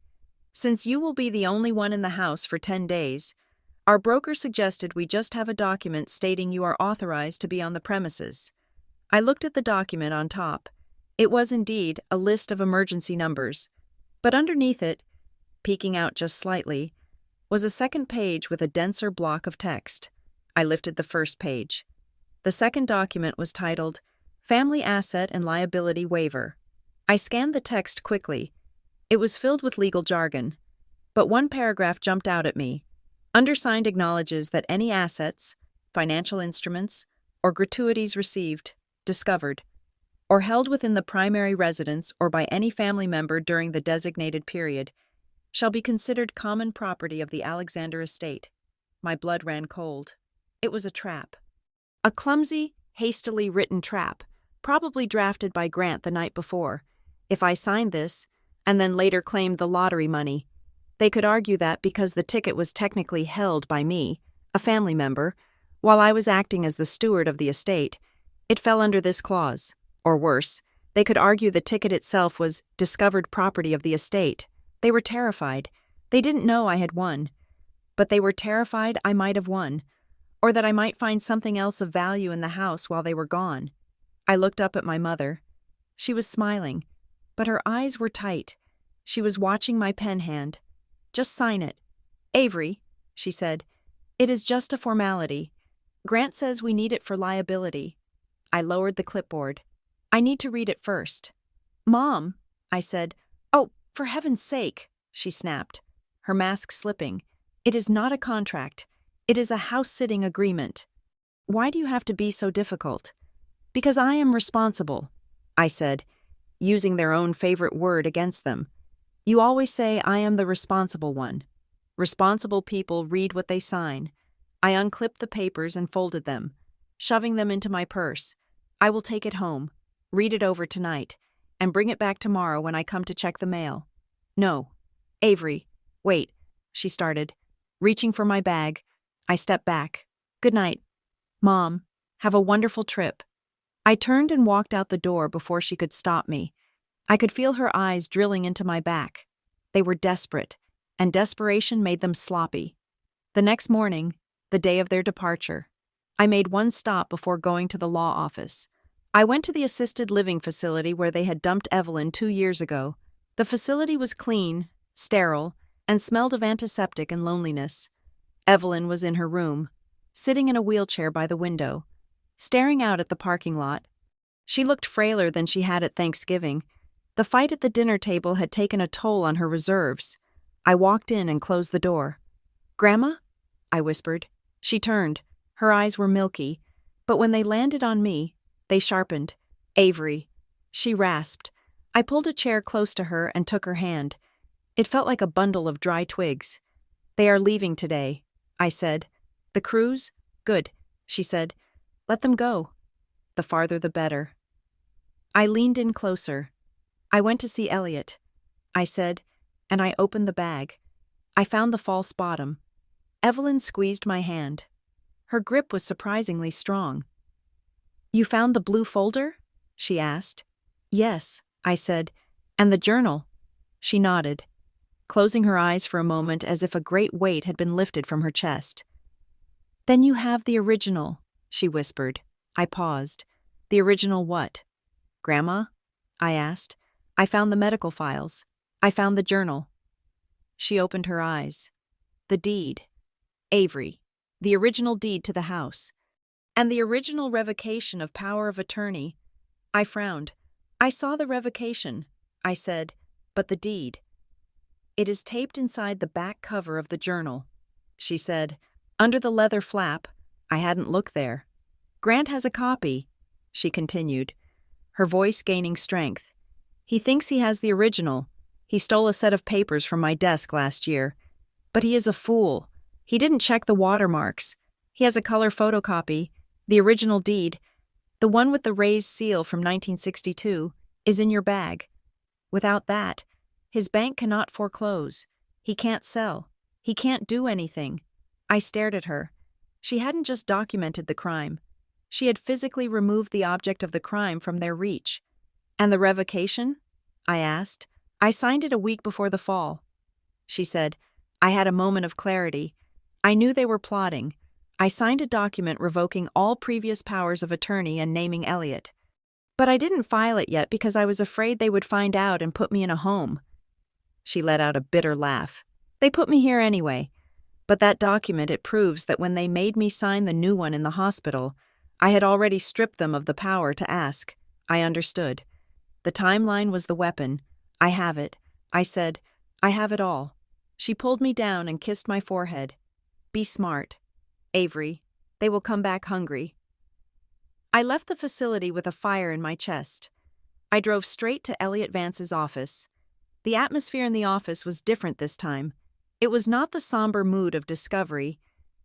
Since you will be the only one in the house for 10 days, our broker suggested we just have a document stating you are authorized to be on the premises." I looked at the document on top. It was indeed a list of emergency numbers, but underneath it, peeking out just slightly, was a second page with a denser block of text. I lifted the first page. The second document was titled Family Asset and Liability Waiver. I scanned the text quickly. It was filled with legal jargon, but one paragraph jumped out at me. Undersigned acknowledges that any assets, financial instruments, or gratuities received, discovered, or held within the primary residence or by any family member during the designated period, shall be considered common property of the Alexander estate. My blood ran cold. It was a trap. A clumsy, hastily written trap, probably drafted by Grant the night before. If I signed this, and then later claimed the lottery money, they could argue that because the ticket was technically held by me, a family member, while I was acting as the steward of the estate, it fell under this clause. Or worse, they could argue the ticket itself was discovered property of the estate. They were terrified. They didn't know I had won. But they were terrified I might have won, or that I might find something else of value in the house while they were gone. I looked up at my mother. She was smiling, but her eyes were tight. She was watching my pen hand. "Just sign it. Avery," she said, "it is just a formality. Grant says we need it for liability." I lowered the clipboard. "I need to read it first." "Mom," I said. "Oh, for heaven's sake," she snapped, her mask slipping. "It is not a contract. It is a house-sitting agreement." "Why do you have to be so difficult?" "Because I am responsible," I said, using their own favorite word against them. "You always say I am the responsible one. Responsible people read what they sign." I unclipped the papers and folded them, shoving them into my purse. "I will take it home, read it over tonight, and bring it back tomorrow when I come to check the mail." "No. Avery, wait," she started, reaching for my bag. I stepped back. "Good night. Mom, have a wonderful trip." I turned and walked out the door before she could stop me. I could feel her eyes drilling into my back. They were desperate, and desperation made them sloppy. The next morning, the day of their departure, I made one stop before going to the law office. I went to the assisted living facility where they had dumped Evelyn 2 years ago. The facility was clean, sterile, and smelled of antiseptic and loneliness. Evelyn was in her room, sitting in a wheelchair by the window, staring out at the parking lot. She looked frailer than she had at Thanksgiving. The fight at the dinner table had taken a toll on her reserves. I walked in and closed the door. "Grandma?" I whispered. She turned. Her eyes were milky, but when they landed on me, they sharpened. "Avery," she rasped. I pulled a chair close to her and took her hand. It felt like a bundle of dry twigs. "They are leaving today," I said. "The cruise? Good," she said. "Let them go. The farther the better." I leaned in closer. "I went to see Elliot," I said, and I opened the bag. I found the false bottom. Evelyn squeezed my hand. Her grip was surprisingly strong. "You found the blue folder?" she asked. "Yes," I said. "And the journal?" She nodded, closing her eyes for a moment as if a great weight had been lifted from her chest. "Then you have the original," she whispered. I paused. "The original what?" "Grandma?" I asked. "I found the medical files. I found the journal." She opened her eyes. The deed. Avery. The original deed to the house. And the original revocation of power of attorney. I frowned. I saw the revocation. I said, but the deed. It is taped inside the back cover of the journal, she said, under the leather flap. I hadn't looked there. Grant has a copy, she continued, her voice gaining strength. He thinks he has the original. He stole a set of papers from my desk last year. But he is a fool. He didn't check the watermarks. He has a color photocopy. The original deed, the one with the raised seal from 1962, is in your bag. Without that, his bank cannot foreclose. He can't sell. He can't do anything. I stared at her. She hadn't just documented the crime. She had physically removed the object of the crime from their reach. And the revocation? I asked. I signed it a week before the fall. She said, I had a moment of clarity. I knew they were plotting. I signed a document revoking all previous powers of attorney and naming Elliot. But I didn't file it yet because I was afraid they would find out and put me in a home. She let out a bitter laugh. They put me here anyway. But that document, it proves that when they made me sign the new one in the hospital, I had already stripped them of the power to ask. I understood. The timeline was the weapon. I have it. I said, I have it all. She pulled me down and kissed my forehead. Be smart. Avery, they will come back hungry. I left the facility with a fire in my chest. I drove straight to Elliot Vance's office. The atmosphere in the office was different this time. It was not the somber mood of discovery.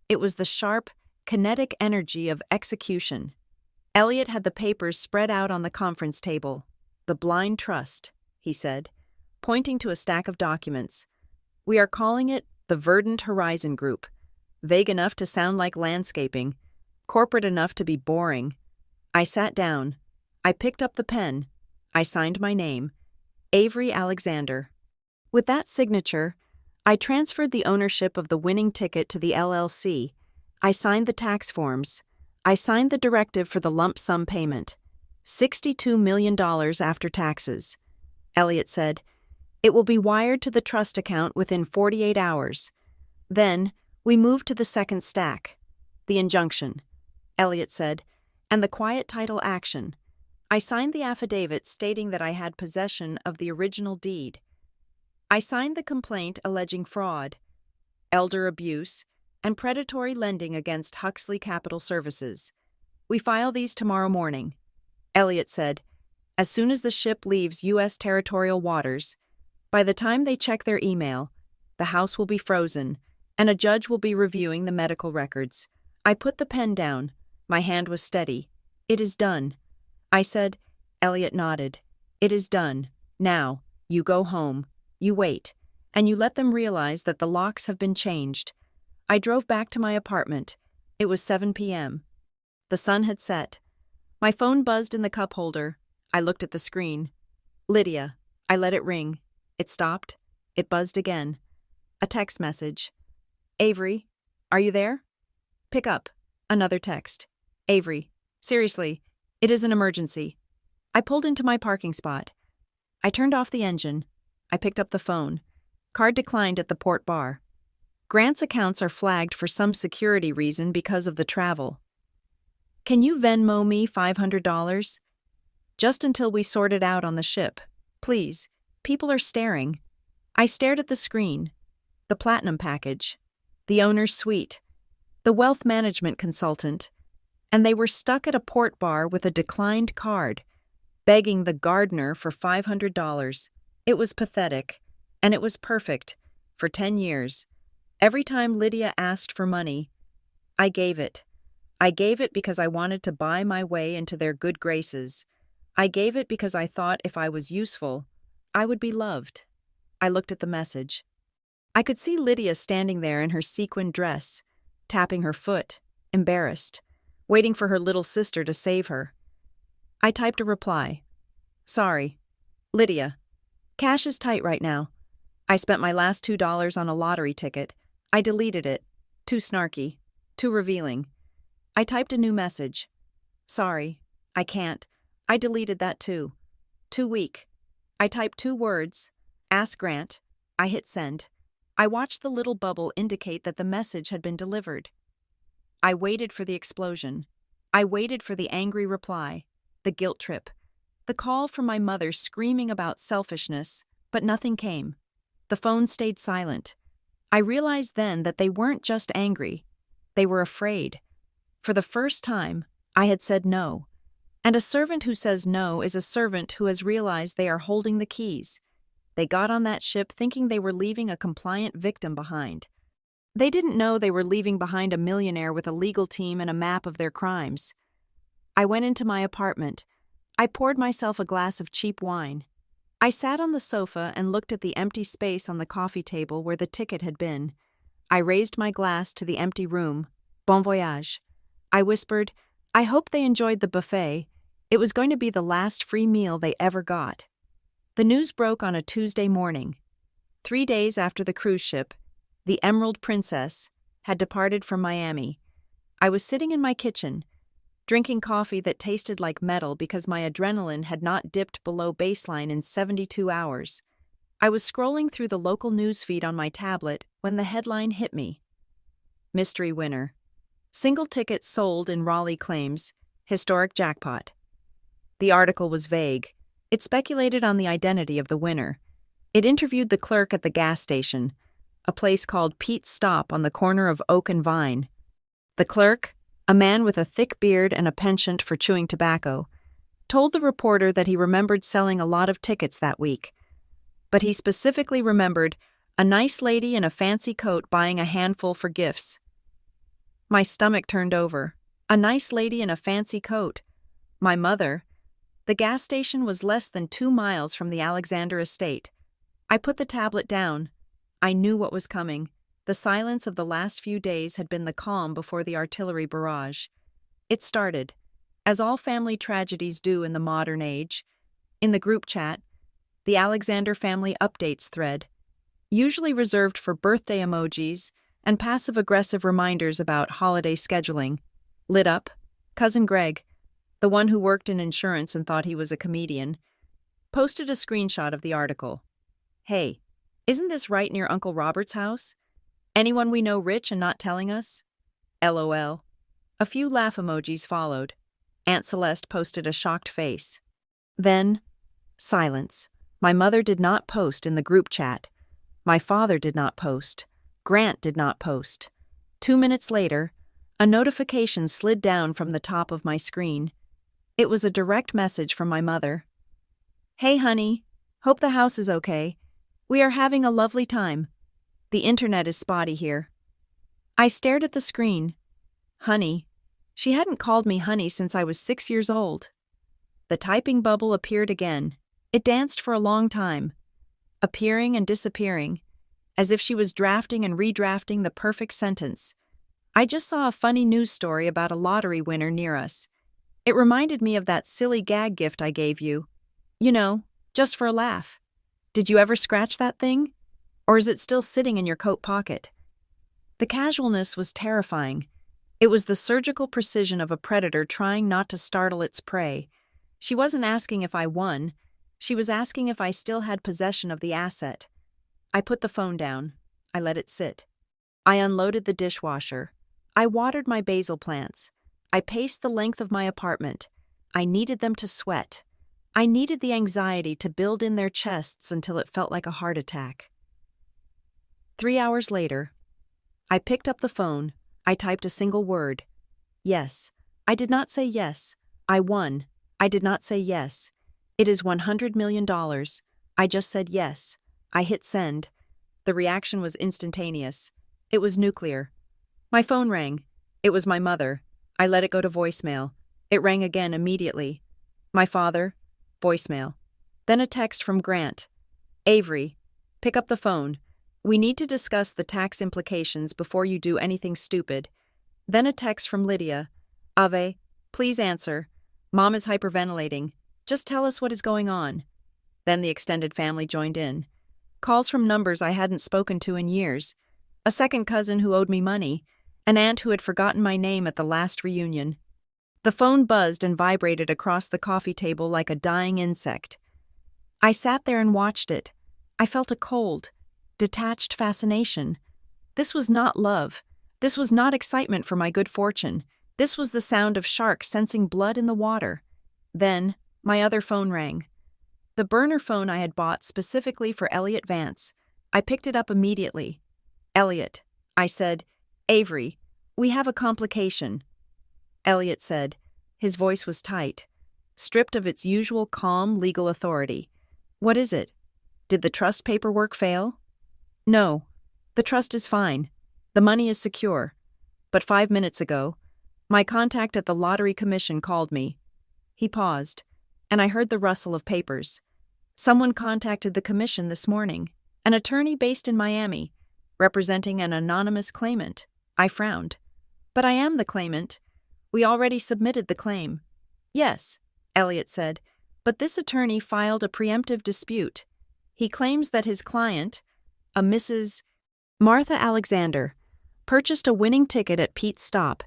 It was the sharp, kinetic energy of execution. Elliot had the papers spread out on the conference table. The blind trust, he said, pointing to a stack of documents. We are calling it the Verdant Horizon Group. Vague enough to sound like landscaping, corporate enough to be boring. I sat down. I picked up the pen. I signed my name, Avery Alexander. With that signature, I transferred the ownership of the winning ticket to the LLC. I signed the tax forms. I signed the directive for the lump sum payment. $62 million after taxes. Elliot said, it will be wired to the trust account within 48 hours. Then, we moved to the second stack. The injunction. Elliot said, and the quiet title action. I signed the affidavit stating that I had possession of the original deed. I signed the complaint alleging fraud, elder abuse, and predatory lending against Huxley Capital Services. We file these tomorrow morning. Elliot said, as soon as the ship leaves U.S. territorial waters, by the time they check their email, the house will be frozen, and a judge will be reviewing the medical records. I put the pen down. My hand was steady. It is done. I said. Elliot nodded. It is done. Now, you go home. You wait. And you let them realize that the locks have been changed. I drove back to my apartment. It was 7 p.m. The sun had set. My phone buzzed in the cup holder. I looked at the screen. Lydia. I let it ring. It stopped. It buzzed again. A text message. Avery, are you there? Pick up. Another text. Avery, seriously, it is an emergency. I pulled into my parking spot. I turned off the engine. I picked up the phone. Card declined at the port bar. Grant's accounts are flagged for some security reason because of the travel. Can you Venmo me $500? Just until we sort it out on the ship. Please. People are staring. I stared at the screen. The platinum package. The owner's suite. The wealth management consultant. And they were stuck at a port bar with a declined card, begging the gardener for $500. It was pathetic. And it was perfect. For 10 years. Every time Lydia asked for money, I gave it. I gave it because I wanted to buy my way into their good graces. I gave it because I thought if I was useful, I would be loved. I looked at the message. I could see Lydia standing there in her sequined dress, tapping her foot, embarrassed, waiting for her little sister to save her. I typed a reply. Sorry. Lydia. Cash is tight right now. I spent my last $2 on a lottery ticket. I deleted it. Too snarky. Too revealing. I typed a new message. Sorry. I can't. I deleted that too. Too weak. I typed 2 words. Ask Grant. I hit send. I watched the little bubble indicate that the message had been delivered. I waited for the explosion. I waited for the angry reply, the guilt trip, the call from my mother screaming about selfishness, but nothing came. The phone stayed silent. I realized then that they weren't just angry. They were afraid. For the first time, I had said no. And a servant who says no is a servant who has realized they are holding the keys. They got on that ship thinking they were leaving a compliant victim behind. They didn't know they were leaving behind a millionaire with a legal team and a map of their crimes. I went into my apartment. I poured myself a glass of cheap wine. I sat on the sofa and looked at the empty space on the coffee table where the ticket had been. I raised my glass to the empty room. Bon voyage. I whispered, I hope they enjoyed the buffet. It was going to be the last free meal they ever got. The news broke on a Tuesday morning. 3 days after the cruise ship, the Emerald Princess, had departed from Miami. I was sitting in my kitchen, drinking coffee that tasted like metal because my adrenaline had not dipped below baseline in 72 hours. I was scrolling through the local news feed on my tablet when the headline hit me. Mystery winner. Single ticket sold in Raleigh claims, historic jackpot. The article was vague. It speculated on the identity of the winner. It interviewed the clerk at the gas station, a place called Pete's Stop on the corner of Oak and Vine. The clerk, a man with a thick beard and a penchant for chewing tobacco, told the reporter that he remembered selling a lot of tickets that week. But he specifically remembered a nice lady in a fancy coat buying a handful for gifts. My stomach turned over. A nice lady in a fancy coat. My mother. The gas station was less than 2 miles from the Alexander estate. I put the tablet down. I knew what was coming. The silence of the last few days had been the calm before the artillery barrage. It started, as all family tragedies do in the modern age, in the group chat, the Alexander family updates thread, usually reserved for birthday emojis and passive-aggressive reminders about holiday scheduling. Lit up, Cousin Greg, the one who worked in insurance and thought he was a comedian, posted a screenshot of the article. Hey, isn't this right near Uncle Robert's house? Anyone we know rich and not telling us? LOL. A few laugh emojis followed. Aunt Celeste posted a shocked face. Then, silence. My mother did not post in the group chat. My father did not post. Grant did not post. 2 minutes later, a notification slid down from the top of my screen. It was a direct message from my mother. Hey, honey. Hope the house is okay. We are having a lovely time. The internet is spotty here. I stared at the screen. Honey. She hadn't called me honey since I was 6 years old. The typing bubble appeared again. It danced for a long time, appearing and disappearing, as if she was drafting and redrafting the perfect sentence. I just saw a funny news story about a lottery winner near us. It reminded me of that silly gag gift I gave you. You know, just for a laugh. Did you ever scratch that thing? Or is it still sitting in your coat pocket? The casualness was terrifying. It was the surgical precision of a predator trying not to startle its prey. She wasn't asking if I won. She was asking if I still had possession of the asset. I put the phone down. I let it sit. I unloaded the dishwasher. I watered my basil plants. I paced the length of my apartment. I needed them to sweat. I needed the anxiety to build in their chests until it felt like a heart attack. 3 hours later, I picked up the phone. I typed a single word. Yes. I did not say yes. I won. I did not say yes. It is $100 million. I just said yes. I hit send. The reaction was instantaneous. It was nuclear. My phone rang. It was my mother. I let it go to voicemail. It rang again immediately. My father. Voicemail. Then a text from Grant. Avery, pick up the phone. We need to discuss the tax implications before you do anything stupid. Then a text from Lydia. Ave, please answer. Mom is hyperventilating. Just tell us what is going on. Then the extended family joined in. Calls from numbers I hadn't spoken to in years. A second cousin who owed me money. An aunt who had forgotten my name at the last reunion. The phone buzzed and vibrated across the coffee table like a dying insect. I sat there and watched it. I felt a cold, detached fascination. This was not love. This was not excitement for my good fortune. This was the sound of sharks sensing blood in the water. Then, my other phone rang. The burner phone I had bought specifically for Elliot Vance. I picked it up immediately. "Elliot," I said. "Avery, we have a complication." Elliot said. His voice was tight, stripped of its usual calm legal authority. "What is it? Did the trust paperwork fail?" "No. The trust is fine. The money is secure. But 5 minutes ago, my contact at the Lottery Commission called me." He paused, and I heard the rustle of papers. "Someone contacted the commission this morning, an attorney based in Miami, representing an anonymous claimant." I frowned. "But I am the claimant. We already submitted the claim." "Yes," Elliot said, "but this attorney filed a preemptive dispute. He claims that his client, a Mrs. Martha Alexander, purchased a winning ticket at Pete's Stop,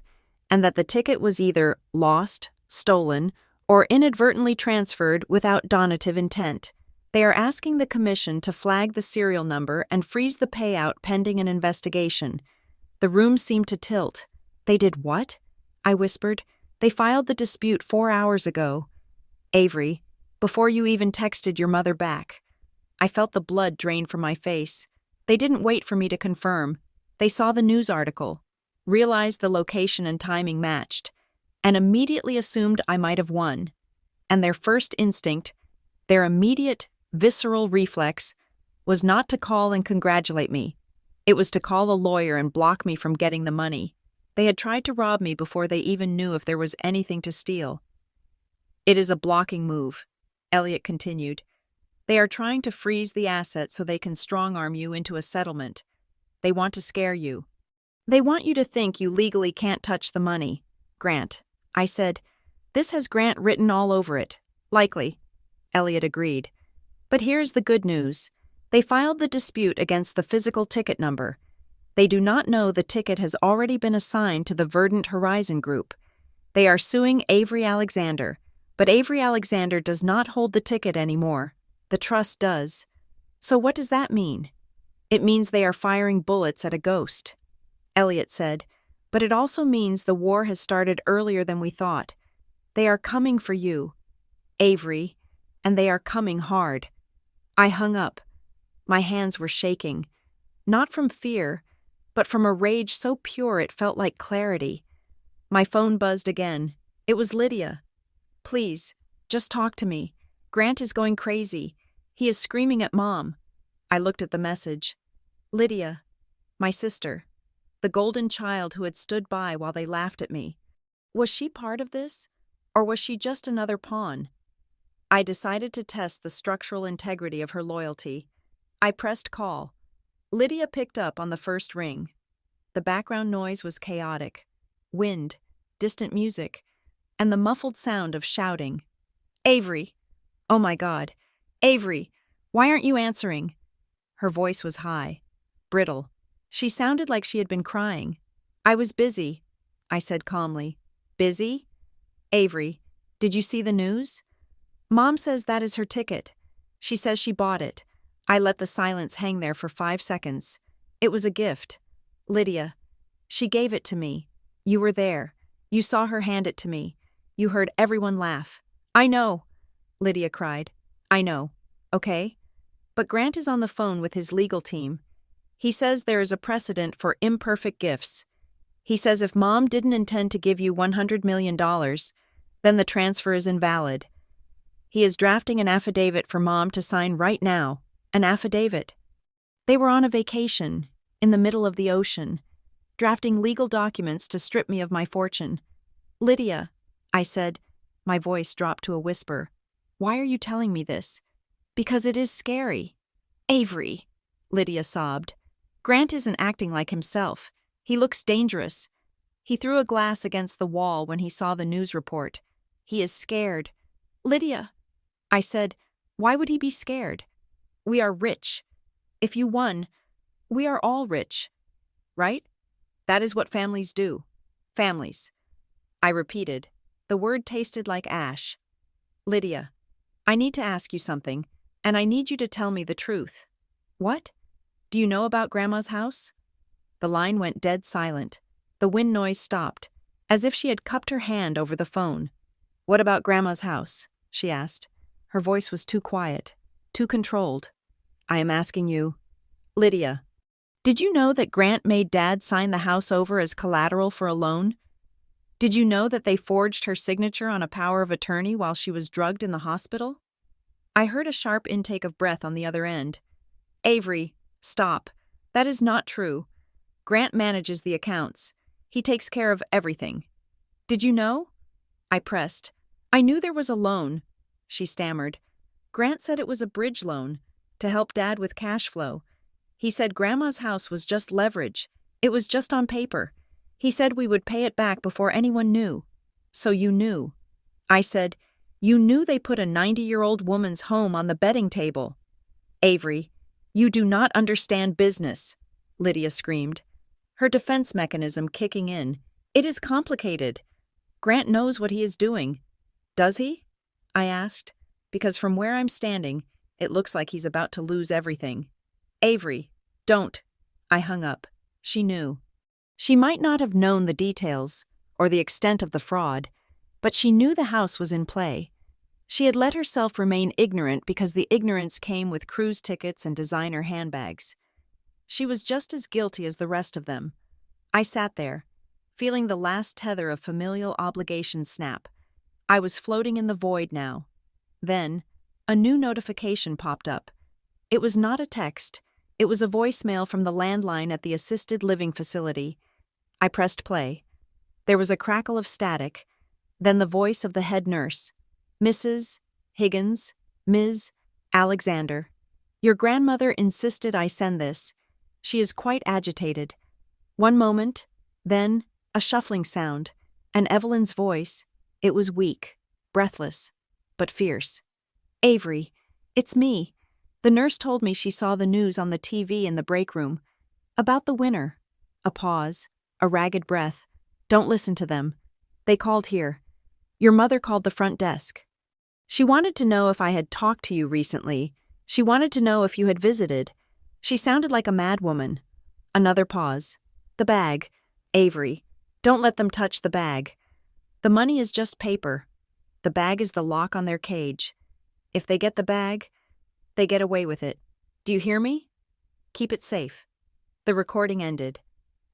and that the ticket was either lost, stolen, or inadvertently transferred without donative intent. They are asking the commission to flag the serial number and freeze the payout pending an investigation." The room seemed to tilt. "They did what?" I whispered. "They filed the dispute 4 hours ago. Avery, before you even texted your mother back." I felt the blood drain from my face. They didn't wait for me to confirm. They saw the news article, realized the location and timing matched, and immediately assumed I might have won. And their first instinct, their immediate, visceral reflex, was not to call and congratulate me. It was to call a lawyer and block me from getting the money. They had tried to rob me before they even knew if there was anything to steal. "It is a blocking move," Elliot continued. "They are trying to freeze the asset so they can strong-arm you into a settlement. They want to scare you. They want you to think you legally can't touch the money." "Grant," I said. "This has Grant written all over it." "Likely," Elliot agreed. "But here's the good news. They filed the dispute against the physical ticket number. They do not know the ticket has already been assigned to the Verdant Horizon Group. They are suing Avery Alexander, but Avery Alexander does not hold the ticket anymore. The trust does. So what does that mean?" "It means they are firing bullets at a ghost," Elliot said, "but it also means the war has started earlier than we thought. They are coming for you, Avery, and they are coming hard." I hung up. My hands were shaking, not from fear, but from a rage so pure it felt like clarity. My phone buzzed again. It was Lydia. "Please, just talk to me. Grant is going crazy. He is screaming at Mom." I looked at the message. Lydia, my sister, the golden child who had stood by while they laughed at me. Was she part of this, or was she just another pawn? I decided to test the structural integrity of her loyalty. I pressed call. Lydia picked up on the first ring. The background noise was chaotic. Wind, distant music, and the muffled sound of shouting. "Avery! Oh my God! Avery! Why aren't you answering?" Her voice was high, brittle. She sounded like she had been crying. "I was busy," I said calmly. "Busy? Avery, did you see the news? Mom says that is her ticket. She says she bought it." I let the silence hang there for 5 seconds. "It was a gift. Lydia. She gave it to me. You were there. You saw her hand it to me. You heard everyone laugh." "I know," Lydia cried. "I know. Okay? But Grant is on the phone with his legal team. He says there is a precedent for imperfect gifts. He says if Mom didn't intend to give you $100 million, then the transfer is invalid. He is drafting an affidavit for Mom to sign right now. An affidavit. They were on a vacation, in the middle of the ocean, drafting legal documents to strip me of my fortune. "Lydia," I said, my voice dropped to a whisper. "Why are you telling me this?" "Because it is scary." "Avery," Lydia sobbed. "Grant isn't acting like himself. He looks dangerous. He threw a glass against the wall when he saw the news report. He is scared." "Lydia," I said, "why would he be scared? We are rich. If you won, we are all rich. Right? That is what families do. Families." I repeated. The word tasted like ash. "Lydia, I need to ask you something, and I need you to tell me the truth." "What?" Do you know about Grandma's house? The line went dead silent. The wind noise stopped, as if she had cupped her hand over the phone. What about Grandma's house? She asked. Her voice was too quiet, too controlled. I am asking you. Lydia, did you know that Grant made Dad sign the house over as collateral for a loan? Did you know that they forged her signature on a power of attorney while she was drugged in the hospital? I heard a sharp intake of breath on the other end. Avery, stop. That is not true. Grant manages the accounts. He takes care of everything. Did you know? I pressed. I knew there was a loan, she stammered. Grant said it was a bridge loan, to help Dad with cash flow. He said Grandma's house was just leverage. It was just on paper. He said we would pay it back before anyone knew. So you knew. I said, you knew they put a 90-year-old woman's home on the betting table. Avery, you do not understand business, Lydia screamed, her defense mechanism kicking in. It is complicated. Grant knows what he is doing. Does he? I asked, because from where I'm standing, it looks like he's about to lose everything. Avery, don't. I hung up. She knew. She might not have known the details or the extent of the fraud, but she knew the house was in play. She had let herself remain ignorant because the ignorance came with cruise tickets and designer handbags. She was just as guilty as the rest of them. I sat there, feeling the last tether of familial obligation snap. I was floating in the void now. Then, a new notification popped up. It was not a text. It was a voicemail from the landline at the assisted living facility. I pressed play. There was a crackle of static, then the voice of the head nurse. Mrs. Higgins, Ms. Alexander. Your grandmother insisted I send this. She is quite agitated. One moment, then a shuffling sound, and Evelyn's voice. It was weak, breathless, but fierce. Avery, it's me. The nurse told me she saw the news on the TV in the break room. About the winner. A pause, a ragged breath. Don't listen to them. They called here. Your mother called the front desk. She wanted to know if I had talked to you recently. She wanted to know if you had visited. She sounded like a madwoman. Another pause. The bag. Avery, don't let them touch the bag. The money is just paper. The bag is the lock on their cage. If they get the bag, they get away with it. Do you hear me? Keep it safe. The recording ended.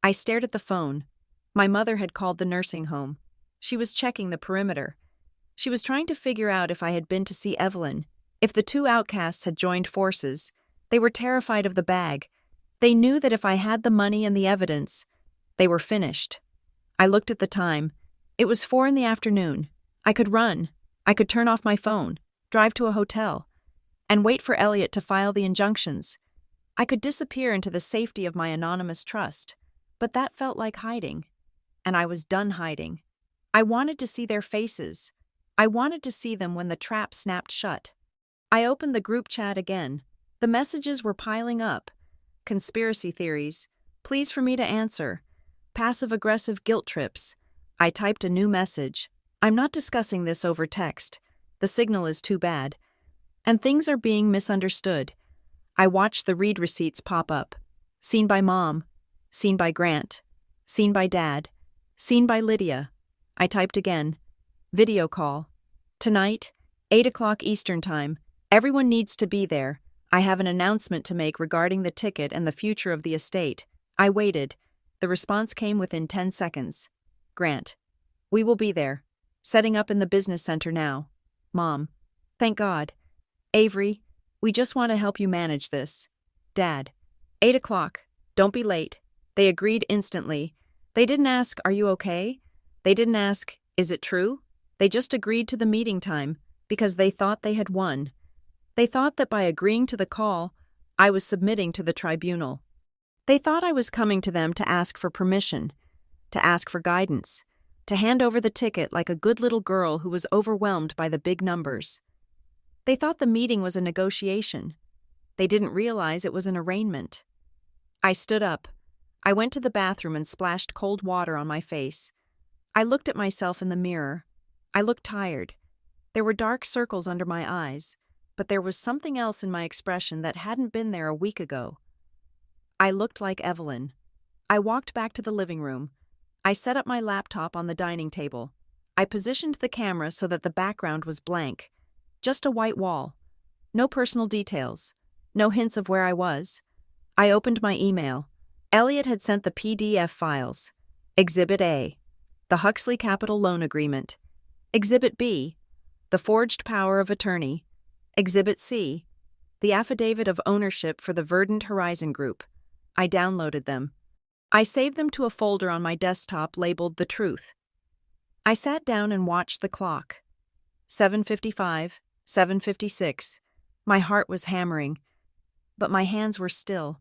I stared at the phone. My mother had called the nursing home. She was checking the perimeter. She was trying to figure out if I had been to see Evelyn, if the two outcasts had joined forces. They were terrified of the bag. They knew that if I had the money and the evidence, they were finished. I looked at the time. It was 4 p.m. I could run. I could turn off my phone, drive to a hotel, and wait for Elliot to file the injunctions. I could disappear into the safety of my anonymous trust, but that felt like hiding. And I was done hiding. I wanted to see their faces. I wanted to see them when the trap snapped shut. I opened the group chat again. The messages were piling up. Conspiracy theories. Please for me to answer. Passive-aggressive guilt trips. I typed a new message. I'm not discussing this over text. The signal is too bad. And things are being misunderstood. I watched the read receipts pop up. Seen by Mom. Seen by Grant. Seen by Dad. Seen by Lydia. I typed again. Video call. Tonight, 8 o'clock Eastern Time. Everyone needs to be there. I have an announcement to make regarding the ticket and the future of the estate. I waited. The response came within 10 seconds. Grant. We will be there. Setting up in the business center now. Mom. Thank God. Avery, we just want to help you manage this. Dad. 8 o'clock. Don't be late. They agreed instantly. They didn't ask, are you okay? They didn't ask, is it true? They just agreed to the meeting time because they thought they had won. They thought that by agreeing to the call, I was submitting to the tribunal. They thought I was coming to them to ask for permission, to ask for guidance, to hand over the ticket like a good little girl who was overwhelmed by the big numbers. They thought the meeting was a negotiation. They didn't realize it was an arraignment. I stood up. I went to the bathroom and splashed cold water on my face. I looked at myself in the mirror. I looked tired. There were dark circles under my eyes, but there was something else in my expression that hadn't been there a week ago. I looked like Evelyn. I walked back to the living room. I set up my laptop on the dining table. I positioned the camera so that the background was blank. Just a white wall. No personal details. No hints of where I was. I opened my email. Elliot had sent the PDF files. Exhibit A, the Huxley Capital Loan Agreement. Exhibit B, the forged power of attorney. Exhibit C, the affidavit of ownership for the Verdant Horizon Group. I downloaded them. I saved them to a folder on my desktop labeled The Truth. I sat down and watched the clock. 7:55, 7:56. My heart was hammering, but my hands were still.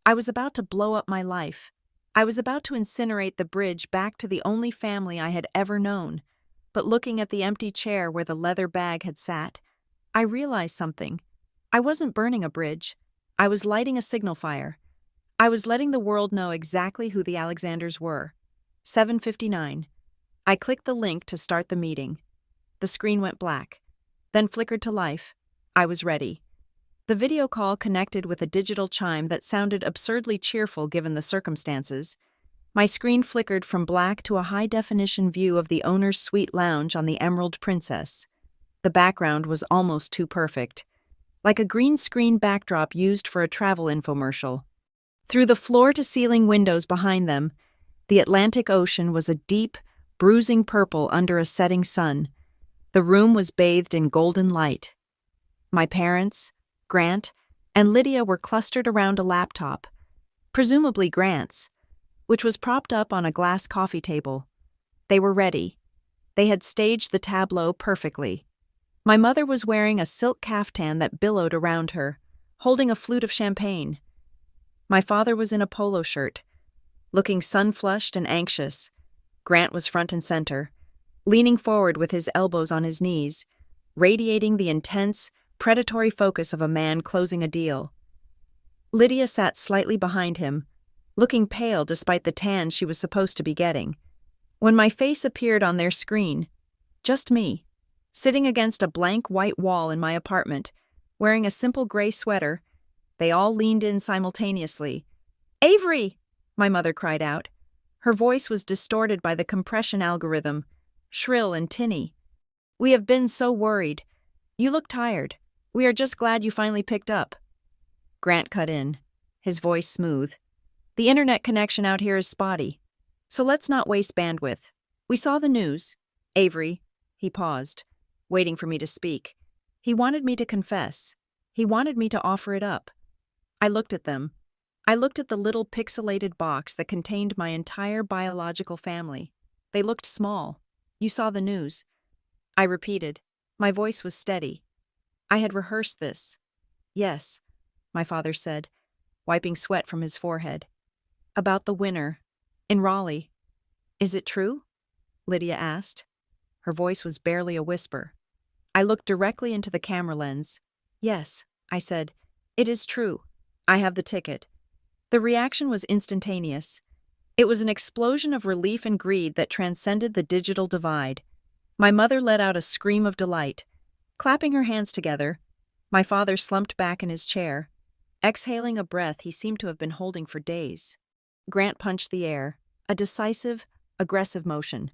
I was about to blow up my life. I was about to incinerate the bridge back to the only family I had ever known. But looking at the empty chair where the leather bag had sat, I realized something. I wasn't burning a bridge. I was lighting a signal fire. I was letting the world know exactly who the Alexanders were. 7:59. I clicked the link to start the meeting. The screen went black, then flickered to life. I was ready. The video call connected with a digital chime that sounded absurdly cheerful given the circumstances. My screen flickered from black to a high-definition view of the owner's suite lounge on the Emerald Princess. The background was almost too perfect, like a green screen backdrop used for a travel infomercial. Through the floor-to-ceiling windows behind them, the Atlantic Ocean was a deep, bruising purple under a setting sun. The room was bathed in golden light. My parents, Grant, and Lydia were clustered around a laptop, presumably Grant's, which was propped up on a glass coffee table. They were ready. They had staged the tableau perfectly. My mother was wearing a silk caftan that billowed around her, holding a flute of champagne. My father was in a polo shirt, looking sun-flushed and anxious. Grant was front and center, leaning forward with his elbows on his knees, radiating the intense, predatory focus of a man closing a deal. Lydia sat slightly behind him, looking pale despite the tan she was supposed to be getting. When my face appeared on their screen, just me, sitting against a blank white wall in my apartment, wearing a simple gray sweater, they all leaned in simultaneously. "Avery!" my mother cried out. Her voice was distorted by the compression algorithm, shrill and tinny. "We have been so worried. You look tired. We are just glad you finally picked up." Grant cut in, his voice smooth. "The internet connection out here is spotty, so let's not waste bandwidth. We saw the news. Avery," he paused, waiting for me to speak. He wanted me to confess. He wanted me to offer it up. I looked at them. I looked at the little pixelated box that contained my entire biological family. They looked small. "You saw the news." I repeated. My voice was steady. I had rehearsed this. "Yes," my father said, wiping sweat from his forehead. "About the winner. In Raleigh." "Is it true?" Lydia asked. Her voice was barely a whisper. I looked directly into the camera lens. "Yes," I said. "It is true. I have the ticket." The reaction was instantaneous. It was an explosion of relief and greed that transcended the digital divide. My mother let out a scream of delight. Clapping her hands together, my father slumped back in his chair, exhaling a breath he seemed to have been holding for days. Grant punched the air, a decisive, aggressive motion.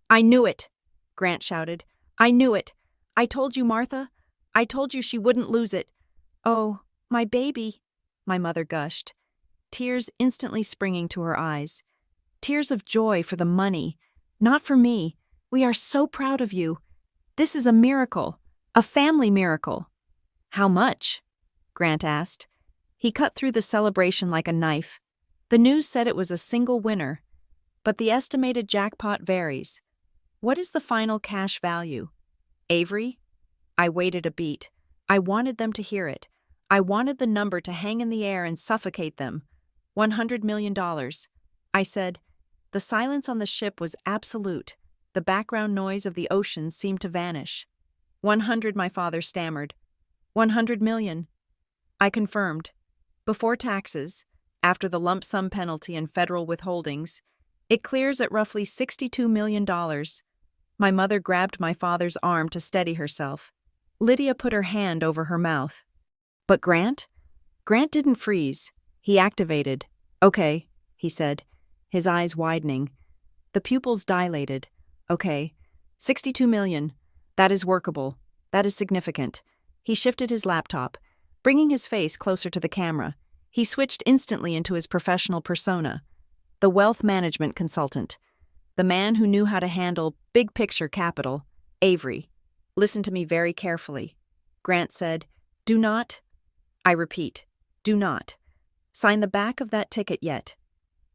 "I knew it!" Grant shouted. "I knew it! I told you, Martha! I told you she wouldn't lose it! Oh, my baby!" my mother gushed, tears instantly springing to her eyes. Tears of joy for the money, not for me. "We are so proud of you. This is a miracle, a family miracle." "How much?" Grant asked. He cut through the celebration like a knife. The news said it was a single winner, but the estimated jackpot varies. "What is the final cash value?" "Avery?" I waited a beat. I wanted them to hear it. I wanted the number to hang in the air and suffocate them. $100 million. I said. The silence on the ship was absolute. The background noise of the ocean seemed to vanish. 100, my father stammered. 100 million. I confirmed. Before taxes, after the lump sum penalty and federal withholdings, it clears at roughly $62 million. My mother grabbed my father's arm to steady herself. Lydia put her hand over her mouth. But Grant? Grant didn't freeze. He activated. Okay, he said, his eyes widening. The pupils dilated. Okay. 62 million. That is workable. That is significant. He shifted his laptop, bringing his face closer to the camera. He switched instantly into his professional persona, the wealth management consultant, the man who knew how to handle big-picture capital, Avery. Listen to me very carefully. Grant said, do not, I repeat, do not, sign the back of that ticket yet.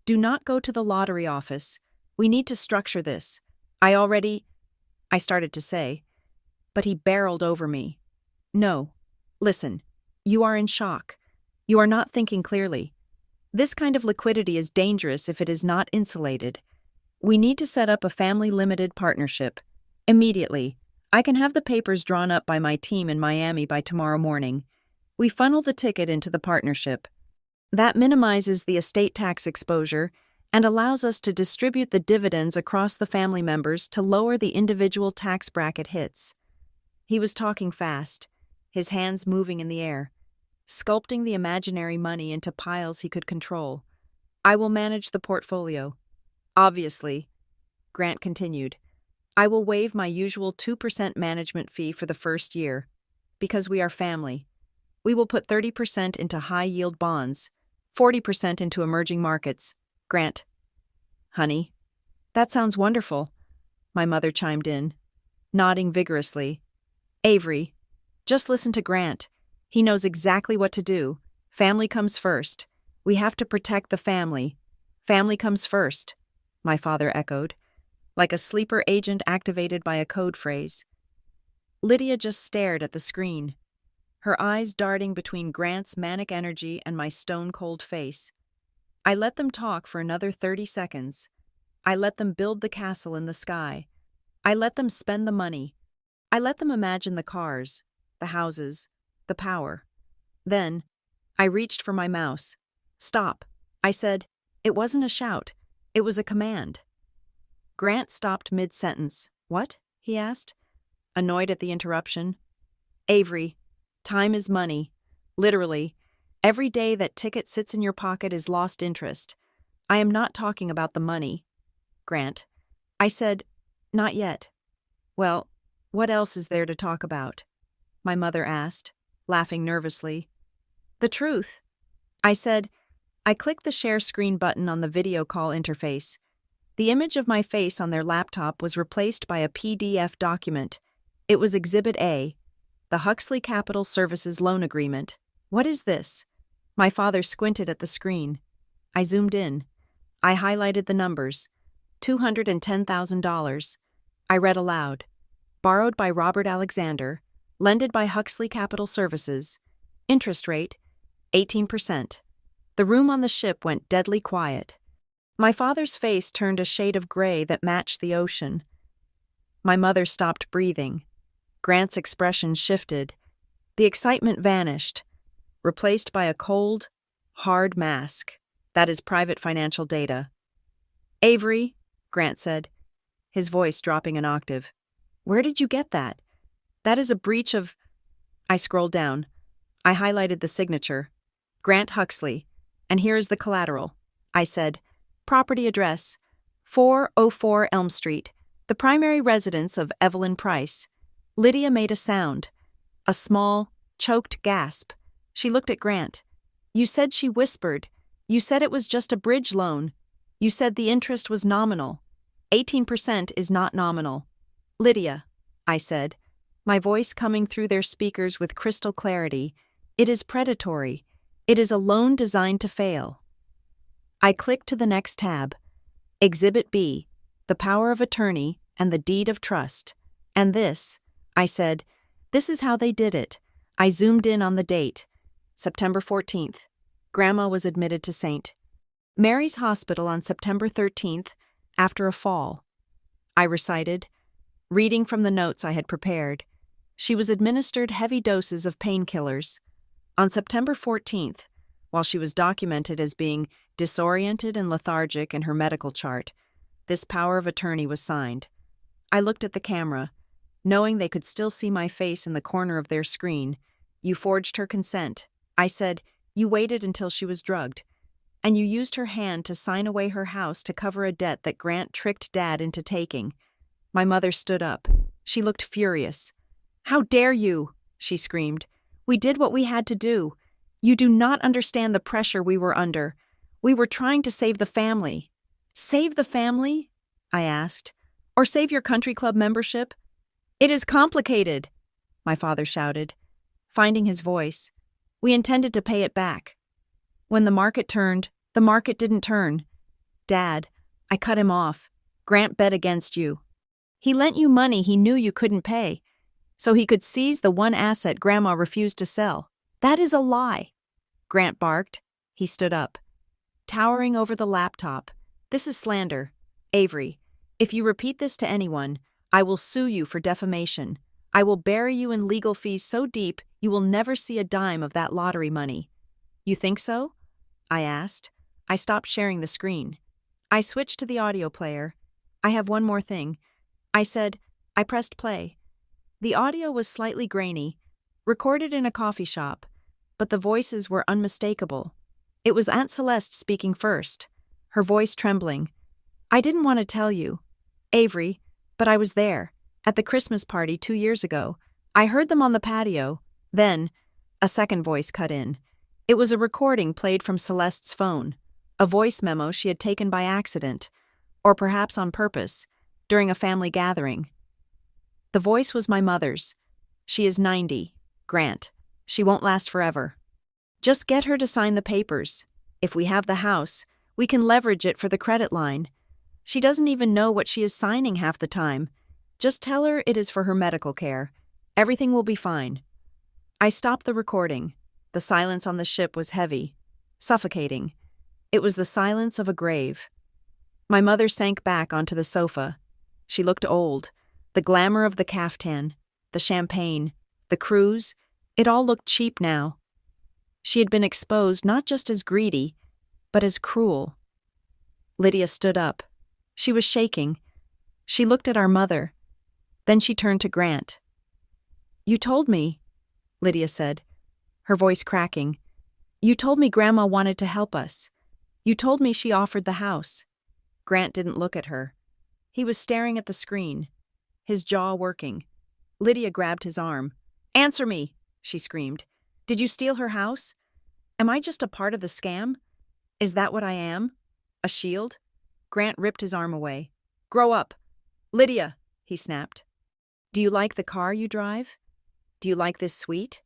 Do not go to the lottery office. We need to structure this. I started to say, but he barreled over me. No, listen, you are in shock. You are not thinking clearly. This kind of liquidity is dangerous if it is not insulated. We need to set up a family-limited partnership. Immediately. I can have the papers drawn up by my team in Miami by tomorrow morning. We funnel the ticket into the partnership. That minimizes the estate tax exposure and allows us to distribute the dividends across the family members to lower the individual tax bracket hits. He was talking fast, his hands moving in the air, sculpting the imaginary money into piles he could control. I will manage the portfolio. Obviously, Grant continued, I will waive my usual 2% management fee for the first year, because we are family. We will put 30% into high-yield bonds, 40% into emerging markets. Grant. Honey, that sounds wonderful, my mother chimed in, nodding vigorously. Avery, just listen to Grant. He knows exactly what to do. Family comes first. We have to protect the family. Family comes first, my father echoed, like a sleeper agent activated by a code phrase. Lydia just stared at the screen, her eyes darting between Grant's manic energy and my stone-cold face. I let them talk for another 30 seconds. I let them build the castle in the sky. I let them spend the money. I let them imagine the cars, the houses, the power. Then, I reached for my mouse. Stop, I said. It wasn't a shout. It was a command. Grant stopped mid-sentence. What? He asked, annoyed at the interruption. Avery, time is money. Literally. Every day that ticket sits in your pocket is lost interest. I am not talking about the money. Grant. I said, not yet. Well, what else is there to talk about? My mother asked, laughing nervously. The truth. I said. I clicked the share screen button on the video call interface. The image of my face on their laptop was replaced by a PDF document. It was Exhibit A, the Huxley Capital Services Loan Agreement. What is this? My father squinted at the screen. I zoomed in. I highlighted the numbers. $210,000. I read aloud. Borrowed by Robert Alexander. Lended by Huxley Capital Services. Interest rate, 18%. The room on the ship went deadly quiet. My father's face turned a shade of gray that matched the ocean. My mother stopped breathing. Grant's expression shifted. The excitement vanished, replaced by a cold, hard mask. That is private financial data. Avery, Grant said, his voice dropping an octave. Where did you get that? That is a breach of... I scrolled down. I highlighted the signature. Grant Huxley. And here is the collateral. I said, property address, 404 Elm Street, the primary residence of Evelyn Price. Lydia made a sound. A small, choked gasp. She looked at Grant. You said, she whispered. You said it was just a bridge loan. You said the interest was nominal. 18% is not nominal. Lydia, I said, my voice coming through their speakers with crystal clarity, it is predatory. It is a loan designed to fail. I clicked to the next tab. Exhibit B, the power of attorney and the deed of trust. And this, I said, this is how they did it. I zoomed in on the date. September 14th. Grandma was admitted to St. Mary's Hospital on September 13th after a fall. I recited, reading from the notes I had prepared. She was administered heavy doses of painkillers. On September 14th, while she was documented as being disoriented and lethargic in her medical chart, this power of attorney was signed. I looked at the camera, knowing they could still see my face in the corner of their screen. You forged her consent. I said, You waited until she was drugged. And you used her hand to sign away her house to cover a debt that Grant tricked Dad into taking. My mother stood up. She looked furious. "How dare you?" she screamed. "We did what we had to do. You do not understand the pressure we were under. We were trying to save the family." "Save the family?" I asked. "Or save your country club membership?" "It is complicated," my father shouted. Finding his voice, "We intended to pay it back. When the market turned, the market didn't turn. Dad, I cut him off. Grant bet against you. He lent you money he knew you couldn't pay, so he could seize the one asset Grandma refused to sell. That is a lie." Grant barked. He stood up, towering over the laptop. "This is slander. Avery, if you repeat this to anyone, I will sue you for defamation. I will bury you in legal fees so deep you will never see a dime of that lottery money." "You think so?" I asked. I stopped sharing the screen. I switched to the audio player. "I have one more thing," I said. I pressed play. The audio was slightly grainy, recorded in a coffee shop, but the voices were unmistakable. It was Aunt Celeste speaking first, her voice trembling. "I didn't want to tell you, Avery, but I was there, at the Christmas party 2 years ago. I heard them on the patio. Then," a second voice cut in. It was a recording played from Celeste's phone, a voice memo she had taken by accident, or perhaps on purpose, during a family gathering. The voice was my mother's. "She is 90, Grant. She won't last forever. Just get her to sign the papers. If we have the house, we can leverage it for the credit line. She doesn't even know what she is signing half the time. Just tell her it is for her medical care. Everything will be fine." I stopped the recording. The silence on the ship was heavy, suffocating. It was the silence of a grave. My mother sank back onto the sofa. She looked old. The glamour of the caftan, the champagne, the cruise, it all looked cheap now. She had been exposed not just as greedy, but as cruel. Lydia stood up. She was shaking. She looked at our mother. Then she turned to Grant. "You told me," Lydia said, her voice cracking. "You told me Grandma wanted to help us. You told me she offered the house." Grant didn't look at her. He was staring at the screen, his jaw working. Lydia grabbed his arm. "Answer me," she screamed. "Did you steal her house? Am I just a part of the scam? Is that what I am? A shield?" Grant ripped his arm away. "Grow up. Lydia," he snapped. "Do you like the car you drive? Do you like this suite?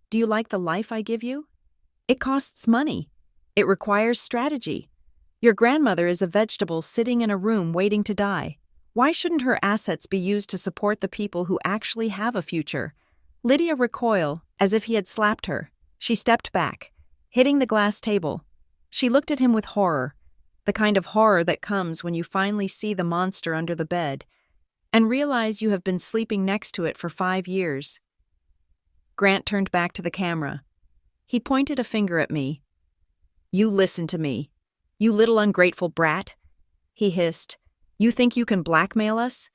Do you like the life I give you? It costs money. It requires strategy. Your grandmother is a vegetable sitting in a room waiting to die. Why shouldn't her assets be used to support the people who actually have a future?" Lydia recoiled, as if he had slapped her. She stepped back, hitting the glass table. She looked at him with horror, the kind of horror that comes when you finally see the monster under the bed, and realize you have been sleeping next to it for 5 years. Grant turned back to the camera. He pointed a finger at me. "You listen to me, you little ungrateful brat," he hissed. "You think you can blackmail us?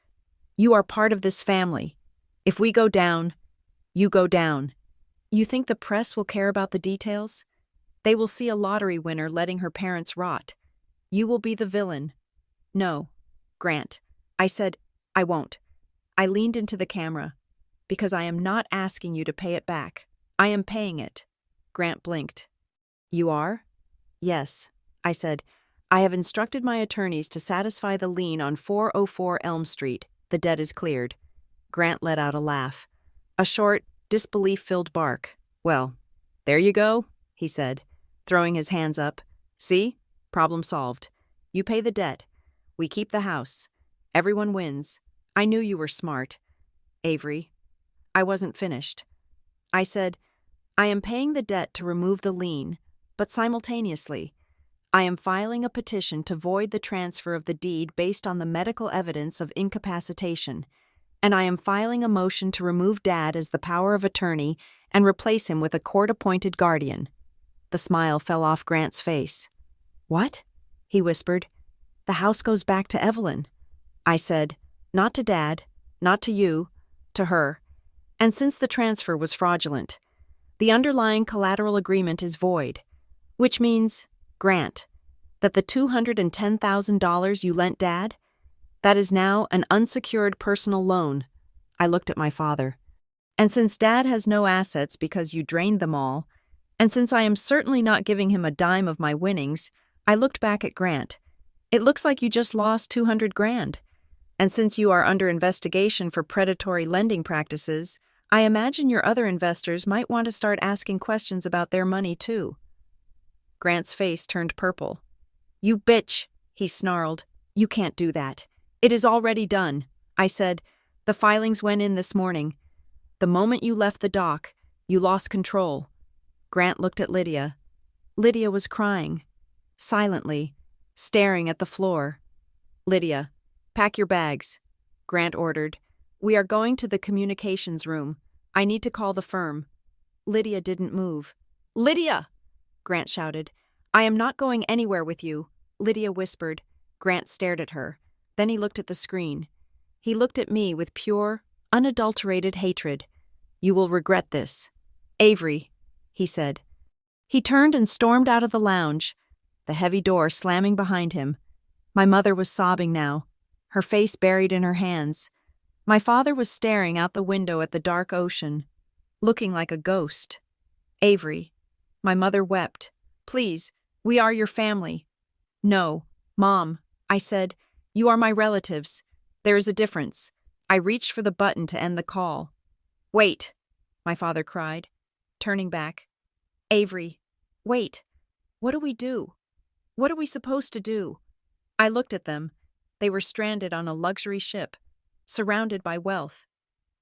You are part of this family. If we go down, you go down. You think the press will care about the details? They will see a lottery winner letting her parents rot. You will be the villain." "No, Grant," I said. "I won't." I leaned into the camera. "Because I am not asking you to pay it back. I am paying it." Grant blinked. "You are?" "Yes," I said. "I have instructed my attorneys to satisfy the lien on 404 Elm Street. The debt is cleared." Grant let out a laugh. A short, disbelief-filled bark. "Well, there you go," he said, throwing his hands up. "See? Problem solved. You pay the debt. We keep the house. Everyone wins. I knew you were smart. Avery." I wasn't finished. I said, "I am paying the debt to remove the lien, but simultaneously, I am filing a petition to void the transfer of the deed based on the medical evidence of incapacitation, and I am filing a motion to remove Dad as the power of attorney and replace him with a court-appointed guardian." The smile fell off Grant's face. "What?" he whispered. "The house goes back to Evelyn." I said, "Not to Dad, not to you, to her. And since the transfer was fraudulent, The underlying collateral agreement is void, which means, Grant, that the $210,000 you lent Dad, that is now an unsecured personal loan. I looked at my father. And since Dad has no assets because you drained them all, and since I am certainly not giving him a dime of my winnings, I looked back at Grant. It looks like you just lost $200,000. And since you are under investigation for predatory lending practices, I imagine your other investors might want to start asking questions about their money too. Grant's face turned purple. You bitch, he snarled. You can't do that. It is already done. I said, the filings went in this morning. The moment you left the dock, you lost control. Grant looked at Lydia. Lydia was crying, silently, staring at the floor. Lydia, pack your bags, Grant ordered. We are going to the communications room. I need to call the firm. Lydia didn't move. Lydia! Grant shouted. I am not going anywhere with you, Lydia whispered. Grant stared at her. Then he looked at the screen. He looked at me with pure, unadulterated hatred. You will regret this. Avery, he said. He turned and stormed out of the lounge, the heavy door slamming behind him. My mother was sobbing now, her face buried in her hands. My father was staring out the window at the dark ocean, looking like a ghost. Avery, my mother wept. Please, we are your family. No, Mom, I said, you are my relatives. There is a difference. I reached for the button to end the call. Wait, my father cried, turning back. Avery, wait. What do we do? What are we supposed to do? I looked at them. They were stranded on a luxury ship, surrounded by wealth,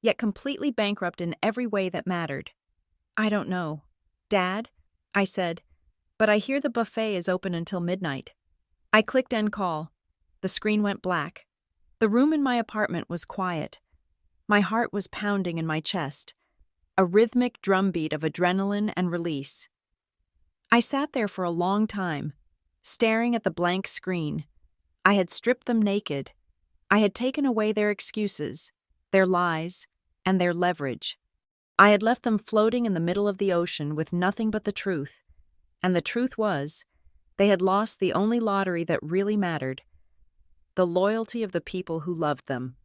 yet completely bankrupt in every way that mattered. I don't know. Dad, I said, but I hear the buffet is open until midnight. I clicked end call. The screen went black. The room in my apartment was quiet. My heart was pounding in my chest, a rhythmic drumbeat of adrenaline and release. I sat there for a long time, staring at the blank screen. I had stripped them naked. I had taken away their excuses, their lies, and their leverage. I had left them floating in the middle of the ocean with nothing but the truth. And the truth was, they had lost the only lottery that really mattered, the loyalty of the people who loved them.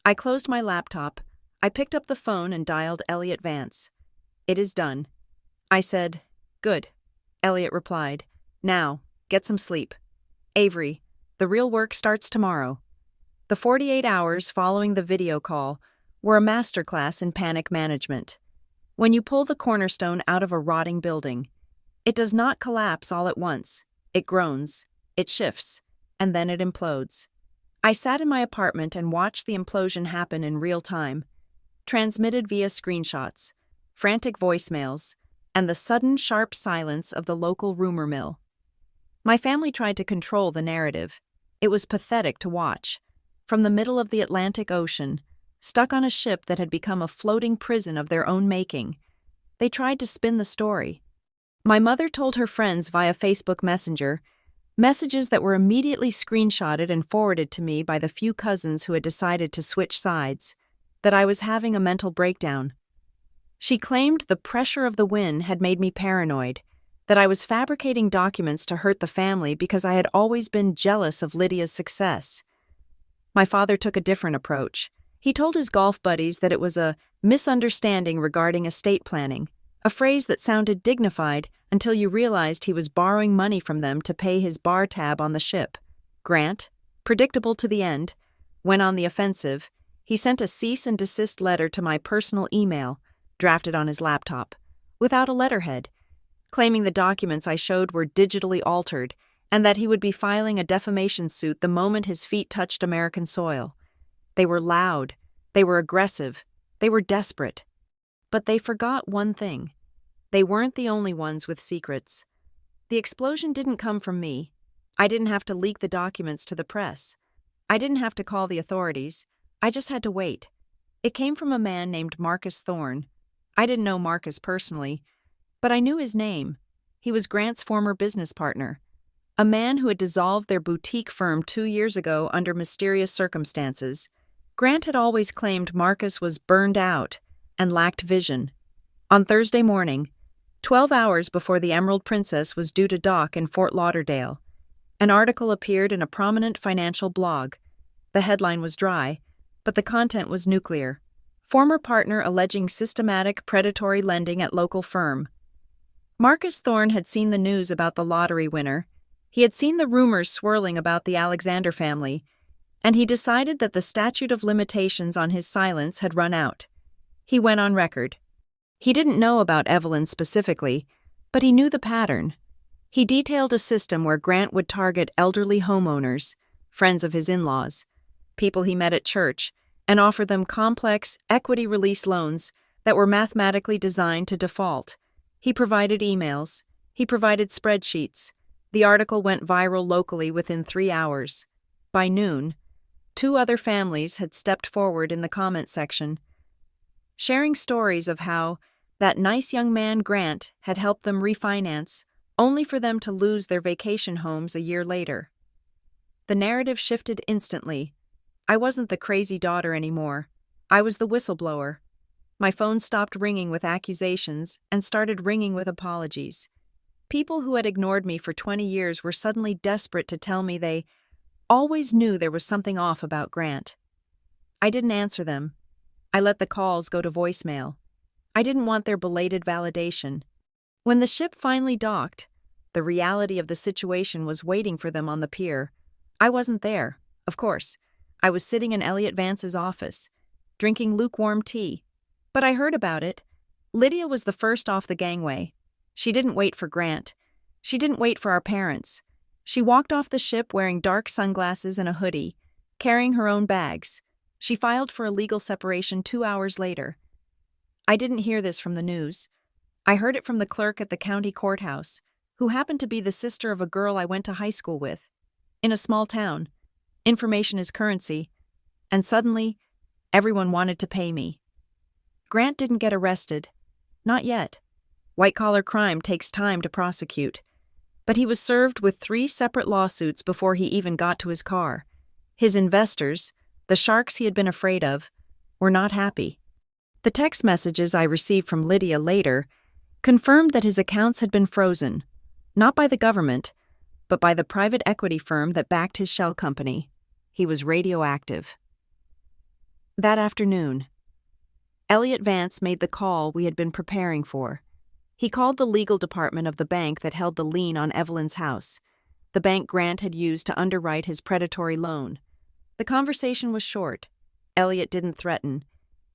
I closed my laptop. I picked up the phone and dialed Elliot Vance. It is done. I said, Good. Elliot replied, Now, get some sleep. Avery, the real work starts tomorrow. The 48 hours following the video call were a masterclass in panic management. When you pull the cornerstone out of a rotting building, it does not collapse all at once. It groans, it shifts, and then it implodes. I sat in my apartment and watched the implosion happen in real time, transmitted via screenshots, frantic voicemails, and the sudden sharp silence of the local rumor mill. My family tried to control the narrative. It was pathetic to watch. From the middle of the Atlantic Ocean, stuck on a ship that had become a floating prison of their own making, they tried to spin the story. My mother told her friends via Facebook Messenger, messages that were immediately screenshotted and forwarded to me by the few cousins who had decided to switch sides, that I was having a mental breakdown. She claimed the pressure of the win had made me paranoid, that I was fabricating documents to hurt the family because I had always been jealous of Lydia's success. My father took a different approach. He told his golf buddies that it was a misunderstanding regarding estate planning, a phrase that sounded dignified until you realized he was borrowing money from them to pay his bar tab on the ship. Grant, predictable to the end, went on the offensive. He sent a cease and desist letter to my personal email, drafted on his laptop, without a letterhead, claiming the documents I showed were digitally altered and that he would be filing a defamation suit the moment his feet touched American soil. They were loud, they were aggressive, they were desperate. But they forgot one thing. They weren't the only ones with secrets. The explosion didn't come from me. I didn't have to leak the documents to the press. I didn't have to call the authorities. I just had to wait. It came from a man named Marcus Thorne. I didn't know Marcus personally, but I knew his name. He was Grant's former business partner, a man who had dissolved their boutique firm 2 years ago under mysterious circumstances. Grant had always claimed Marcus was burned out and lacked vision. On Thursday morning, 12 hours before the Emerald Princess was due to dock in Fort Lauderdale, an article appeared in a prominent financial blog. The headline was dry, but the content was nuclear. Former partner alleging systematic predatory lending at local firm. Marcus Thorne had seen the news about the lottery winner. He had seen the rumors swirling about the Alexander family, and he decided that the statute of limitations on his silence had run out. He went on record. He didn't know about Evelyn specifically, but he knew the pattern. He detailed a system where Grant would target elderly homeowners, friends of his in-laws, people he met at church, and offer them complex, equity-release loans that were mathematically designed to default. He provided emails. He provided spreadsheets. The article went viral locally within 3 hours. By noon, 2 other families had stepped forward in the comment section, sharing stories of how that nice young man Grant had helped them refinance, only for them to lose their vacation homes a year later. The narrative shifted instantly. I wasn't the crazy daughter anymore. I was the whistleblower. My phone stopped ringing with accusations and started ringing with apologies. People who had ignored me for 20 years were suddenly desperate to tell me they always knew there was something off about Grant. I didn't answer them. I let the calls go to voicemail. I didn't want their belated validation. When the ship finally docked, the reality of the situation was waiting for them on the pier. I wasn't there, of course. I was sitting in Elliot Vance's office, drinking lukewarm tea. But I heard about it. Lydia was the first off the gangway. She didn't wait for Grant. She didn't wait for our parents. She walked off the ship wearing dark sunglasses and a hoodie, carrying her own bags. She filed for a legal separation 2 hours later. I didn't hear this from the news. I heard it from the clerk at the county courthouse, who happened to be the sister of a girl I went to high school with. In a small town, information is currency, and suddenly, everyone wanted to pay me. Grant didn't get arrested. Not yet. White-collar crime takes time to prosecute. But he was served with 3 separate lawsuits before he even got to his car. His investors, the sharks he had been afraid of, were not happy. The text messages I received from Lydia later confirmed that his accounts had been frozen, not by the government, but by the private equity firm that backed his shell company. He was radioactive. That afternoon, Elliot Vance made the call we had been preparing for. He called the legal department of the bank that held the lien on Evelyn's house, the bank Grant had used to underwrite his predatory loan. The conversation was short. Elliot didn't threaten.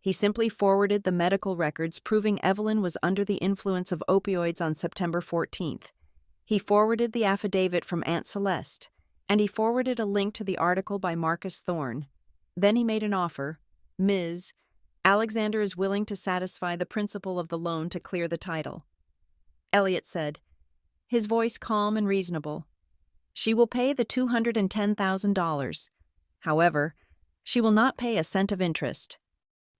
He simply forwarded the medical records proving Evelyn was under the influence of opioids on September 14th. He forwarded the affidavit from Aunt Celeste, and he forwarded a link to the article by Marcus Thorne. Then he made an offer. Ms. Alexander is willing to satisfy the principal of the loan to clear the title. Elliot said, his voice calm and reasonable. She will pay the $210,000. However, she will not pay a cent of interest.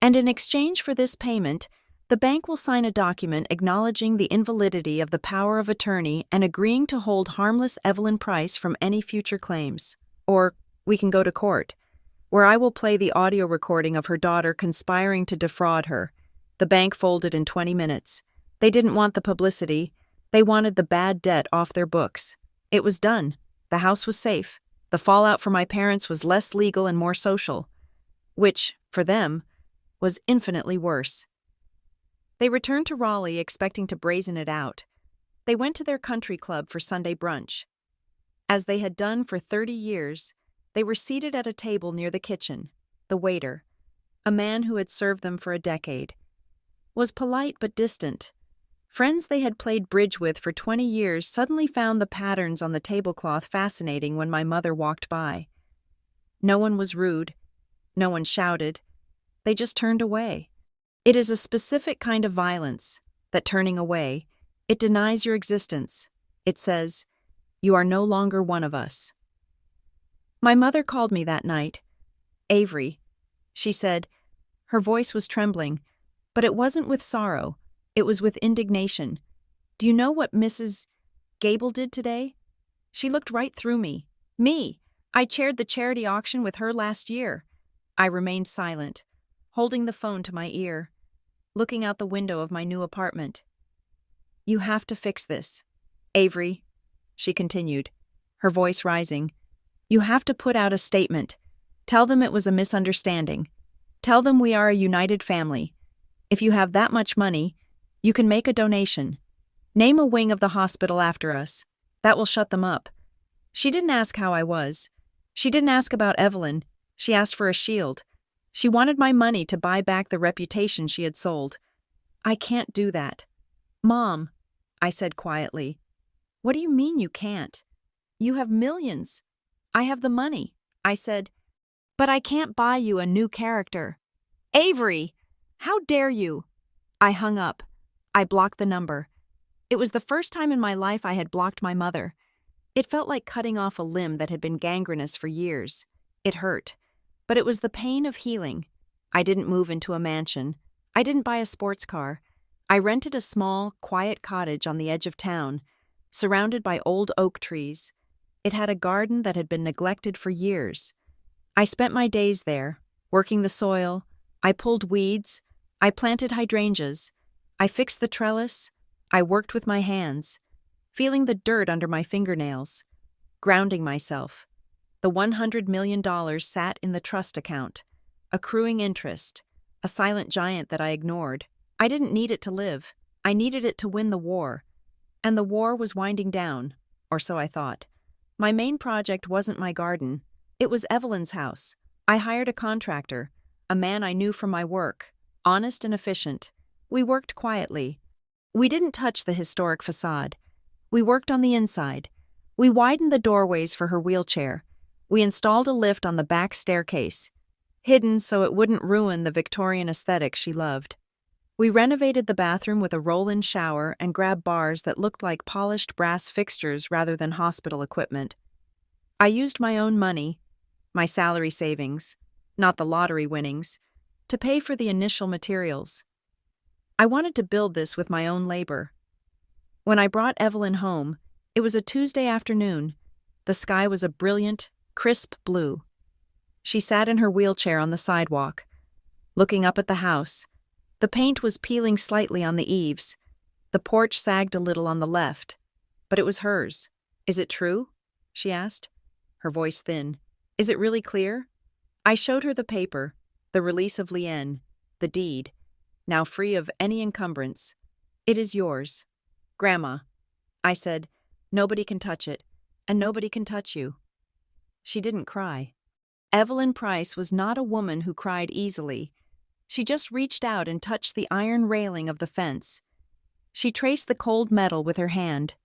And in exchange for this payment, the bank will sign a document acknowledging the invalidity of the power of attorney and agreeing to hold harmless Evelyn Price from any future claims. Or we can go to court, where I will play the audio recording of her daughter conspiring to defraud her. The bank folded in 20 minutes. They didn't want the publicity. They wanted the bad debt off their books. It was done. The house was safe. The fallout for my parents was less legal and more social, which, for them, was infinitely worse. They returned to Raleigh expecting to brazen it out. They went to their country club for Sunday brunch. As they had done for 30 years, they were seated at a table near the kitchen. The waiter, a man who had served them for a decade, was polite but distant. Friends they had played bridge with for 20 years suddenly found the patterns on the tablecloth fascinating when my mother walked by. No one was rude. No one shouted. They just turned away. It is a specific kind of violence, that turning away, it denies your existence. It says, you are no longer one of us. My mother called me that night. Avery, she said. Her voice was trembling, but it wasn't with sorrow. It was with indignation. Do you know what Mrs. Gable did today? She looked right through me. Me! I chaired the charity auction with her last year. I remained silent, holding the phone to my ear. looking out the window of my new apartment. "You have to fix this. Avery," she continued, her voice rising. "You have to put out a statement. Tell them it was a misunderstanding. Tell them we are a united family. If you have that much money, you can make a donation. Name a wing of the hospital after us. That will shut them up." She didn't ask how I was. She didn't ask about Evelyn. She asked for a shield. She wanted my money to buy back the reputation she had sold. "I can't do that." "Mom," I said quietly. "What do you mean you can't? You have millions." "I have the money," I said. "But I can't buy you a new character." "Avery! How dare you!" I hung up. I blocked the number. It was the first time in my life I had blocked my mother. It felt like cutting off a limb that had been gangrenous for years. It hurt. But it was the pain of healing. I didn't move into a mansion. I didn't buy a sports car. I rented a small, quiet cottage on the edge of town, surrounded by old oak trees. It had a garden that had been neglected for years. I spent my days there, working the soil. I pulled weeds. I planted hydrangeas. I fixed the trellis. I worked with my hands, feeling the dirt under my fingernails, grounding myself. The $100 million sat in the trust account, accruing interest, a silent giant that I ignored. I didn't need it to live. I needed it to win the war. And the war was winding down, or so I thought. My main project wasn't my garden. It was Evelyn's house. I hired a contractor, a man I knew from my work, honest and efficient. We worked quietly. We didn't touch the historic facade. We worked on the inside. We widened the doorways for her wheelchair. We installed a lift on the back staircase, hidden so it wouldn't ruin the Victorian aesthetic she loved. We renovated the bathroom with a roll-in shower and grab bars that looked like polished brass fixtures rather than hospital equipment. I used my own money, my salary savings, not the lottery winnings, to pay for the initial materials. I wanted to build this with my own labor. When I brought Evelyn home, it was a Tuesday afternoon. The sky was a brilliant, crisp blue. She sat in her wheelchair on the sidewalk, looking up at the house. The paint was peeling slightly on the eaves. The porch sagged a little on the left, but it was hers. "Is it true?" she asked, her voice thin. "Is it really clear?" I showed her the paper, the release of Lienne, the deed, now free of any encumbrance. "It is yours. Grandma," I said, "nobody can touch it, and nobody can touch you." She didn't cry. Evelyn Price was not a woman who cried easily. She just reached out and touched the iron railing of the fence. She traced the cold metal with her hand.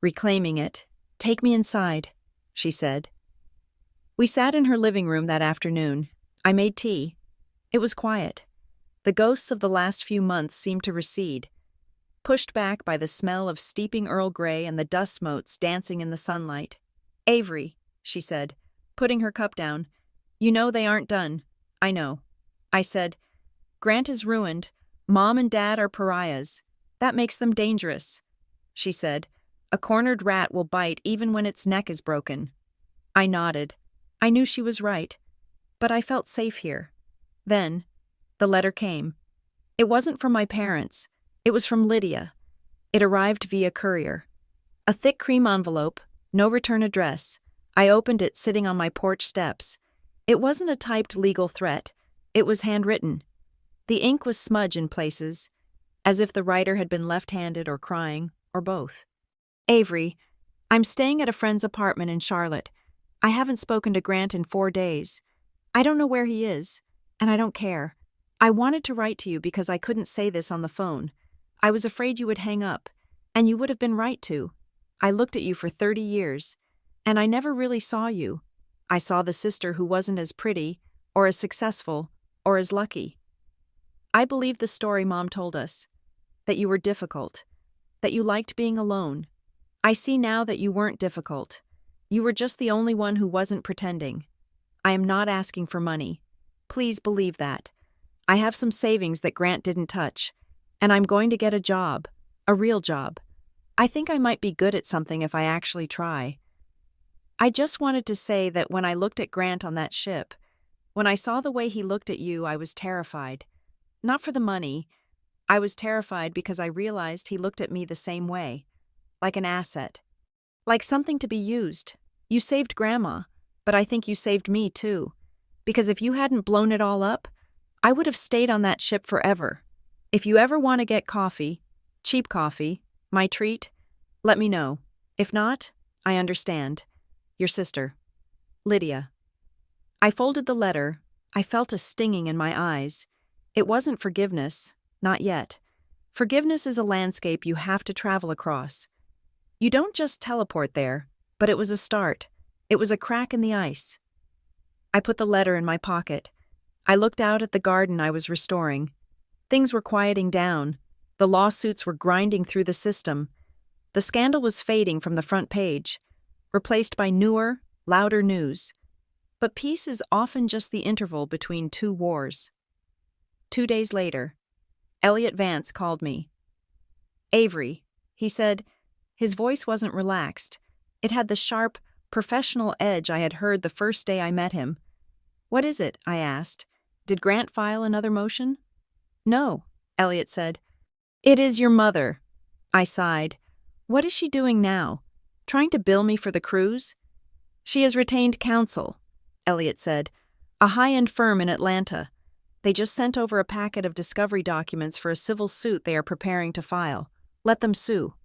Reclaiming it, "Take me inside," she said. We sat in her living room that afternoon. I made tea. It was quiet. The ghosts of the last few months seemed to recede, pushed back by the smell of steeping Earl Grey and the dust motes dancing in the sunlight. "Avery," she said, putting her cup down, "you know they aren't done." "I know." I said, "Grant is ruined. Mom and Dad are pariahs. That makes them dangerous." She said, "A cornered rat will bite even when its neck is broken." I nodded. I knew she was right. But I felt safe here. Then, the letter came. It wasn't from my parents. It was from Lydia. It arrived via courier. A thick cream envelope, no return address. I opened it sitting on my porch steps. It wasn't a typed legal threat. It was handwritten. The ink was smudged in places, as if the writer had been left-handed or crying, or both. "Avery, I'm staying at a friend's apartment in Charlotte. I haven't spoken to Grant in 4 days. I don't know where he is, and I don't care. I wanted to write to you because I couldn't say this on the phone. I was afraid you would hang up, and you would have been right to. I looked at you for 30 years, and I never really saw you. I saw the sister who wasn't as pretty, or as successful, or as lucky. I believed the story Mom told us, that you were difficult, that you liked being alone. I see now that you weren't difficult. You were just the only one who wasn't pretending. I am not asking for money. Please believe that. I have some savings that Grant didn't touch, and I'm going to get a job, a real job. I think I might be good at something if I actually try. I just wanted to say that when I looked at Grant on that ship, when I saw the way he looked at you, I was terrified. Not for the money. I was terrified because I realized he looked at me the same way. Like an asset. Like something to be used. You saved Grandma, but I think you saved me too. Because if you hadn't blown it all up, I would have stayed on that ship forever. If you ever want to get coffee, cheap coffee, my treat, let me know. If not, I understand. Your sister, Lydia. I folded the letter. I felt a stinging in my eyes. It wasn't forgiveness, not yet. Forgiveness is a landscape you have to travel across. You don't just teleport there, but it was a start. It was a crack in the ice. I put the letter in my pocket. I looked out at the garden I was restoring. Things were quieting down. The lawsuits were grinding through the system. The scandal was fading from the front page, replaced by newer, louder news. But peace is often just the interval between two wars. 2 days later, Elliot Vance called me. Avery, he said. His voice wasn't relaxed. It had the sharp, professional edge I had heard the first day I met him. What is it? I asked. Did Grant file another motion? No, Elliot said. It is your mother. I sighed. What is she doing now? Trying to bill me for the cruise? She has retained counsel, Elliot said. A high-end firm in Atlanta. They just sent over a packet of discovery documents for a civil suit they are preparing to file. Let them sue.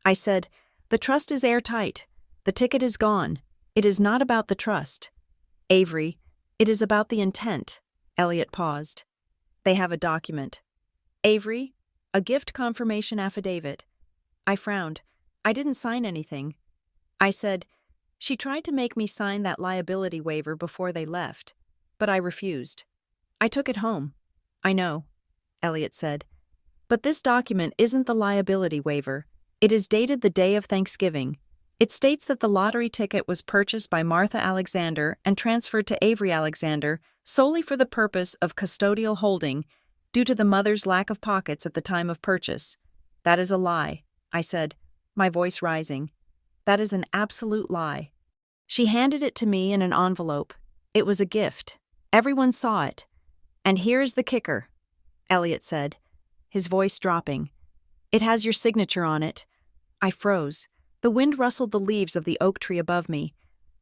I said, the trust is airtight. The ticket is gone. It is not about the trust. Avery, it is about the intent. Elliot paused. They have a document. Avery, a gift confirmation affidavit. I frowned. I didn't sign anything. I said, she tried to make me sign that liability waiver before they left, but I refused. I took it home. I know, Elliot said. But this document isn't the liability waiver. It is dated the day of Thanksgiving. It states that the lottery ticket was purchased by Martha Alexander and transferred to Avery Alexander solely for the purpose of custodial holding due to the mother's lack of pockets at the time of purchase. That is a lie, I said, my voice rising. That is an absolute lie. She handed it to me in an envelope. It was a gift. Everyone saw it. And here is the kicker, Elliot said, his voice dropping. It has your signature on it. I froze. The wind rustled the leaves of the oak tree above me,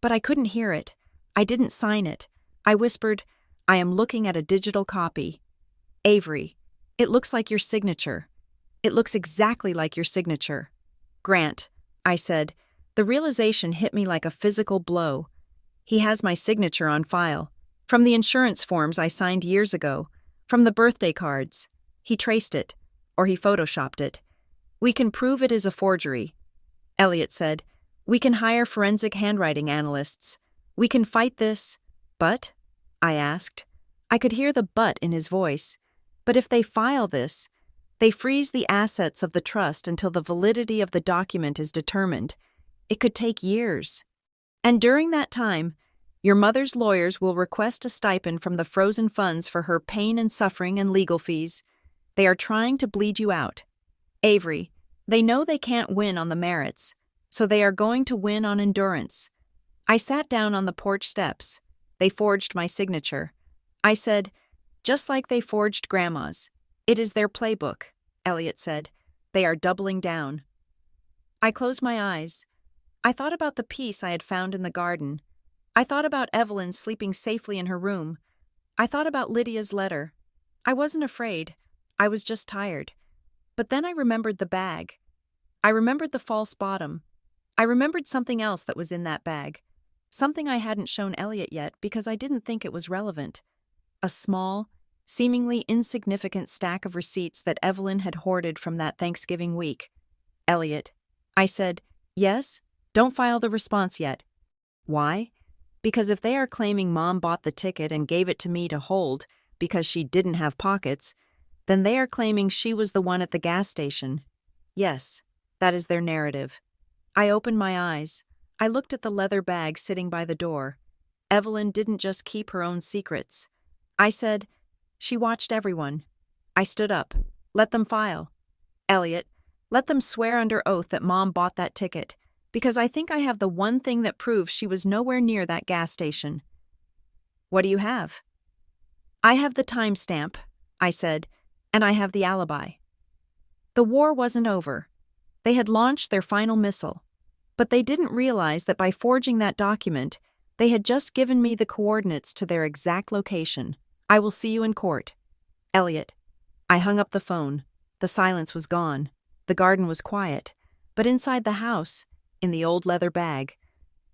but I couldn't hear it. I didn't sign it. I whispered, I am looking at a digital copy. Avery, it looks like your signature. It looks exactly like your signature. Grant, I said. The realization hit me like a physical blow. He has my signature on file. From the insurance forms I signed years ago. From the birthday cards. He traced it. Or he photoshopped it. We can prove it is a forgery. Elliot said, we can hire forensic handwriting analysts. We can fight this. But? I asked. I could hear the but in his voice. But if they file this, they freeze the assets of the trust until the validity of the document is determined. It could take years. And during that time, your mother's lawyers will request a stipend from the frozen funds for her pain and suffering and legal fees. They are trying to bleed you out. Avery, they know they can't win on the merits, so they are going to win on endurance. I sat down on the porch steps. They forged my signature. I said, just like they forged Grandma's. It is their playbook, Elliot said. They are doubling down. I closed my eyes. I thought about the peace I had found in the garden. I thought about Evelyn sleeping safely in her room. I thought about Lydia's letter. I wasn't afraid. I was just tired. But then I remembered the bag. I remembered the false bottom. I remembered something else that was in that bag. Something I hadn't shown Elliot yet because I didn't think it was relevant. A small, seemingly insignificant stack of receipts that Evelyn had hoarded from that Thanksgiving week. Elliot, I said, yes, don't file the response yet. Why? Because if they are claiming Mom bought the ticket and gave it to me to hold because she didn't have pockets, then they are claiming she was the one at the gas station. Yes, that is their narrative. I opened my eyes. I looked at the leather bag sitting by the door. Evelyn didn't just keep her own secrets. I said, she watched everyone. I stood up. Let them file. Elliot, let them swear under oath that Mom bought that ticket, because I think I have the one thing that proves she was nowhere near that gas station. What do you have? I have the timestamp, I said. And I have the alibi. The war wasn't over. They had launched their final missile. But they didn't realize that by forging that document, they had just given me the coordinates to their exact location. I will see you in court. Elliot. I hung up the phone. The silence was gone. The garden was quiet. But inside the house, in the old leather bag,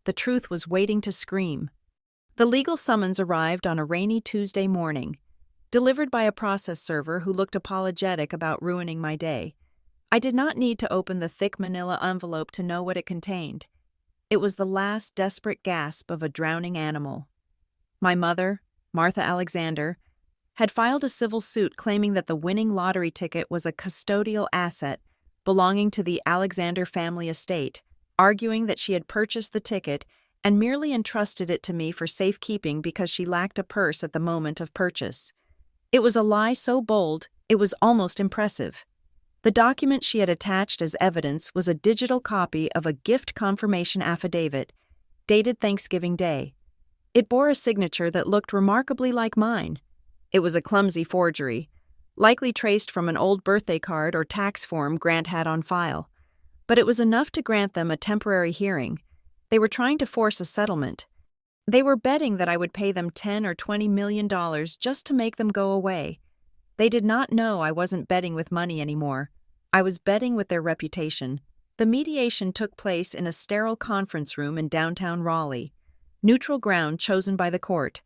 the truth was waiting to scream. The legal summons arrived on a rainy Tuesday morning, delivered by a process server who looked apologetic about ruining my day. I did not need to open the thick manila envelope to know what it contained. It was the last desperate gasp of a drowning animal. My mother, Martha Alexander, had filed a civil suit claiming that the winning lottery ticket was a custodial asset belonging to the Alexander family estate, arguing that she had purchased the ticket and merely entrusted it to me for safekeeping because she lacked a purse at the moment of purchase. It was a lie so bold, it was almost impressive. The document she had attached as evidence was a digital copy of a gift confirmation affidavit, dated Thanksgiving Day. It bore a signature that looked remarkably like mine. It was a clumsy forgery, likely traced from an old birthday card or tax form Grant had on file. But it was enough to grant them a temporary hearing. They were trying to force a settlement. They were betting that I would pay them $10 or $20 million just to make them go away. They did not know I wasn't betting with money anymore. I was betting with their reputation. The mediation took place in a sterile conference room in downtown Raleigh. Neutral ground chosen by the court.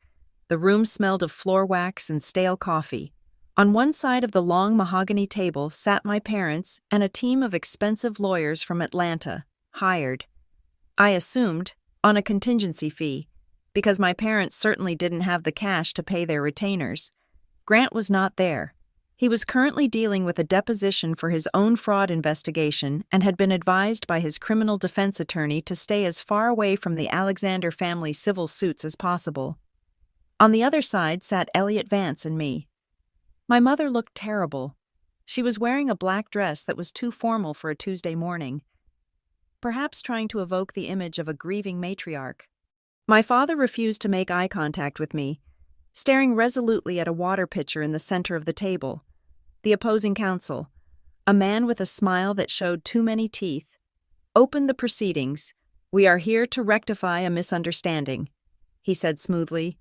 The room smelled of floor wax and stale coffee. On one side of the long mahogany table sat my parents and a team of expensive lawyers from Atlanta, hired, I assumed, on a contingency fee, because my parents certainly didn't have the cash to pay their retainers. Grant was not there. He was currently dealing with a deposition for his own fraud investigation and had been advised by his criminal defense attorney to stay as far away from the Alexander family civil suits as possible. On the other side sat Elliot Vance and me. My mother looked terrible. She was wearing a black dress that was too formal for a Tuesday morning, perhaps trying to evoke the image of a grieving matriarch. My father refused to make eye contact with me, staring resolutely at a water pitcher in the center of the table. The opposing counsel, a man with a smile that showed too many teeth, opened the proceedings. "We are here to rectify a misunderstanding," he said smoothly.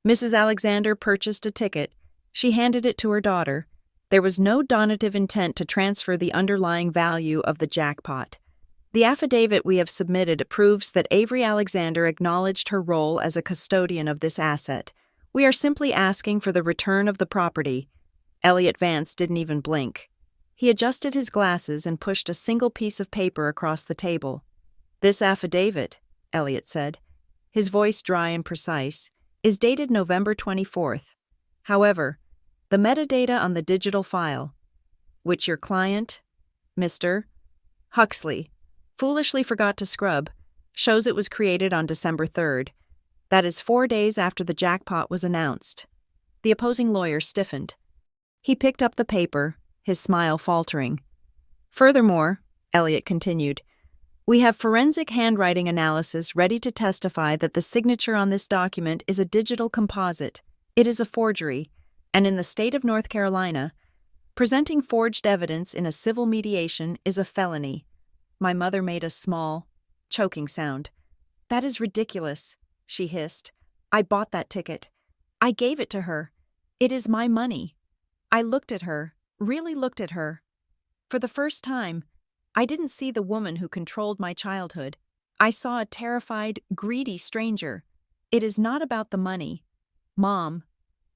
Mrs. Alexander purchased a ticket. She handed it to her daughter. There was no donative intent to transfer the underlying value of the jackpot. The affidavit we have submitted proves that Avery Alexander acknowledged her role as a custodian of this asset. We are simply asking for the return of the property. Elliot Vance didn't even blink. He adjusted his glasses and pushed a single piece of paper across the table. "This affidavit," Elliot said, his voice dry and precise, "is dated November 24th. However, the metadata on the digital file, which your client, Mr. Huxley, foolishly forgot to scrub, shows it was created on December 3rd. That is 4 days after the jackpot was announced." The opposing lawyer stiffened. He picked up the paper, his smile faltering. "Furthermore," Elliot continued, "we have forensic handwriting analysis ready to testify that the signature on this document is a digital composite. It is a forgery, and in the state of North Carolina, presenting forged evidence in a civil mediation is a felony." My mother made a small, choking sound. "That is ridiculous," she hissed. "I bought that ticket. I gave it to her. It is my money." I looked at her, really looked at her. For the first time, I didn't see the woman who controlled my childhood. I saw a terrified, greedy stranger. "It is not about the money, Mom,"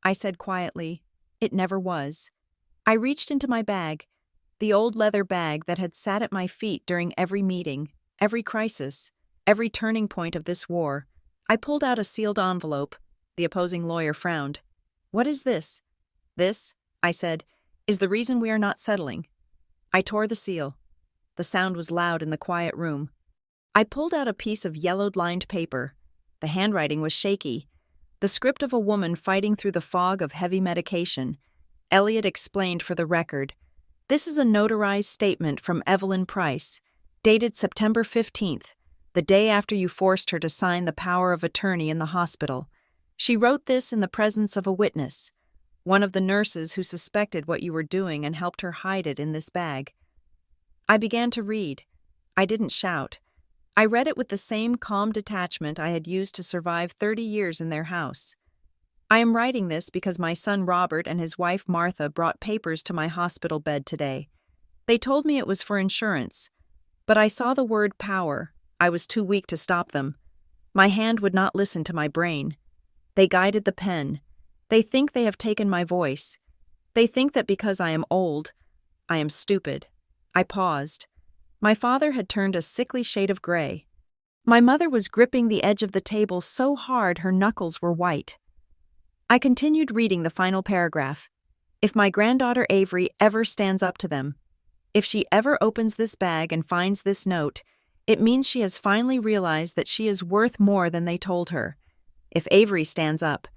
I said quietly. "It never was." I reached into my bag, the old leather bag that had sat at my feet during every meeting, every crisis, every turning point of this war. I pulled out a sealed envelope. The opposing lawyer frowned. "What is this?" "This," I said, "is the reason we are not settling." I tore the seal. The sound was loud in the quiet room. I pulled out a piece of yellowed-lined paper. The handwriting was shaky. The script of a woman fighting through the fog of heavy medication. Elliot explained for the record. "This is a notarized statement from Evelyn Price, dated September 15th, the day after you forced her to sign the power of attorney in the hospital. She wrote this in the presence of a witness. one of the nurses who suspected what you were doing and helped her hide it in this bag." I began to read. I didn't shout. I read it with the same calm detachment I had used to survive 30 years in their house. "I am writing this because my son Robert and his wife Martha brought papers to my hospital bed today. They told me it was for insurance, but I saw the word power. I was too weak to stop them. My hand would not listen to my brain. They guided the pen. They think they have taken my voice. They think that because I am old, I am stupid." I paused. My father had turned a sickly shade of gray. My mother was gripping the edge of the table so hard her knuckles were white. I continued reading the final paragraph. "If my granddaughter Avery ever stands up to them, if she ever opens this bag and finds this note, it means she has finally realized that she is worth more than they told her. If Avery stands up,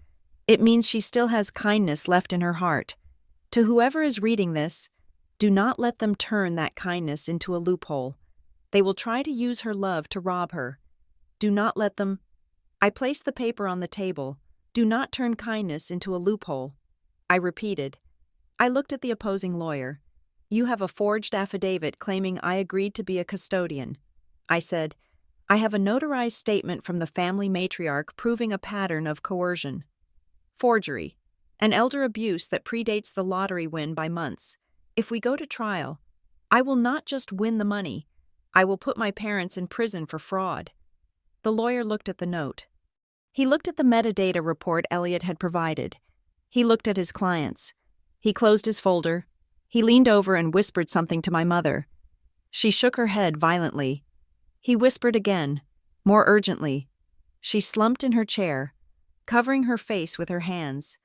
it means she still has kindness left in her heart. To whoever is reading this, do not let them turn that kindness into a loophole. They will try to use her love to rob her. Do not let them—" I placed the paper on the table. "Do not turn kindness into a loophole." I repeated. I looked at the opposing lawyer. "You have a forged affidavit claiming I agreed to be a custodian." I said, "I have a notarized statement from the family matriarch proving a pattern of coercion. Forgery. An elder abuse that predates the lottery win by months. If we go to trial, I will not just win the money, I will put my parents in prison for fraud." The lawyer looked at the note. He looked at the metadata report Elliot had provided. He looked at his clients. He closed his folder. He leaned over and whispered something to my mother. She shook her head violently. He whispered again, more urgently. She slumped in her chair, covering her face with her hands.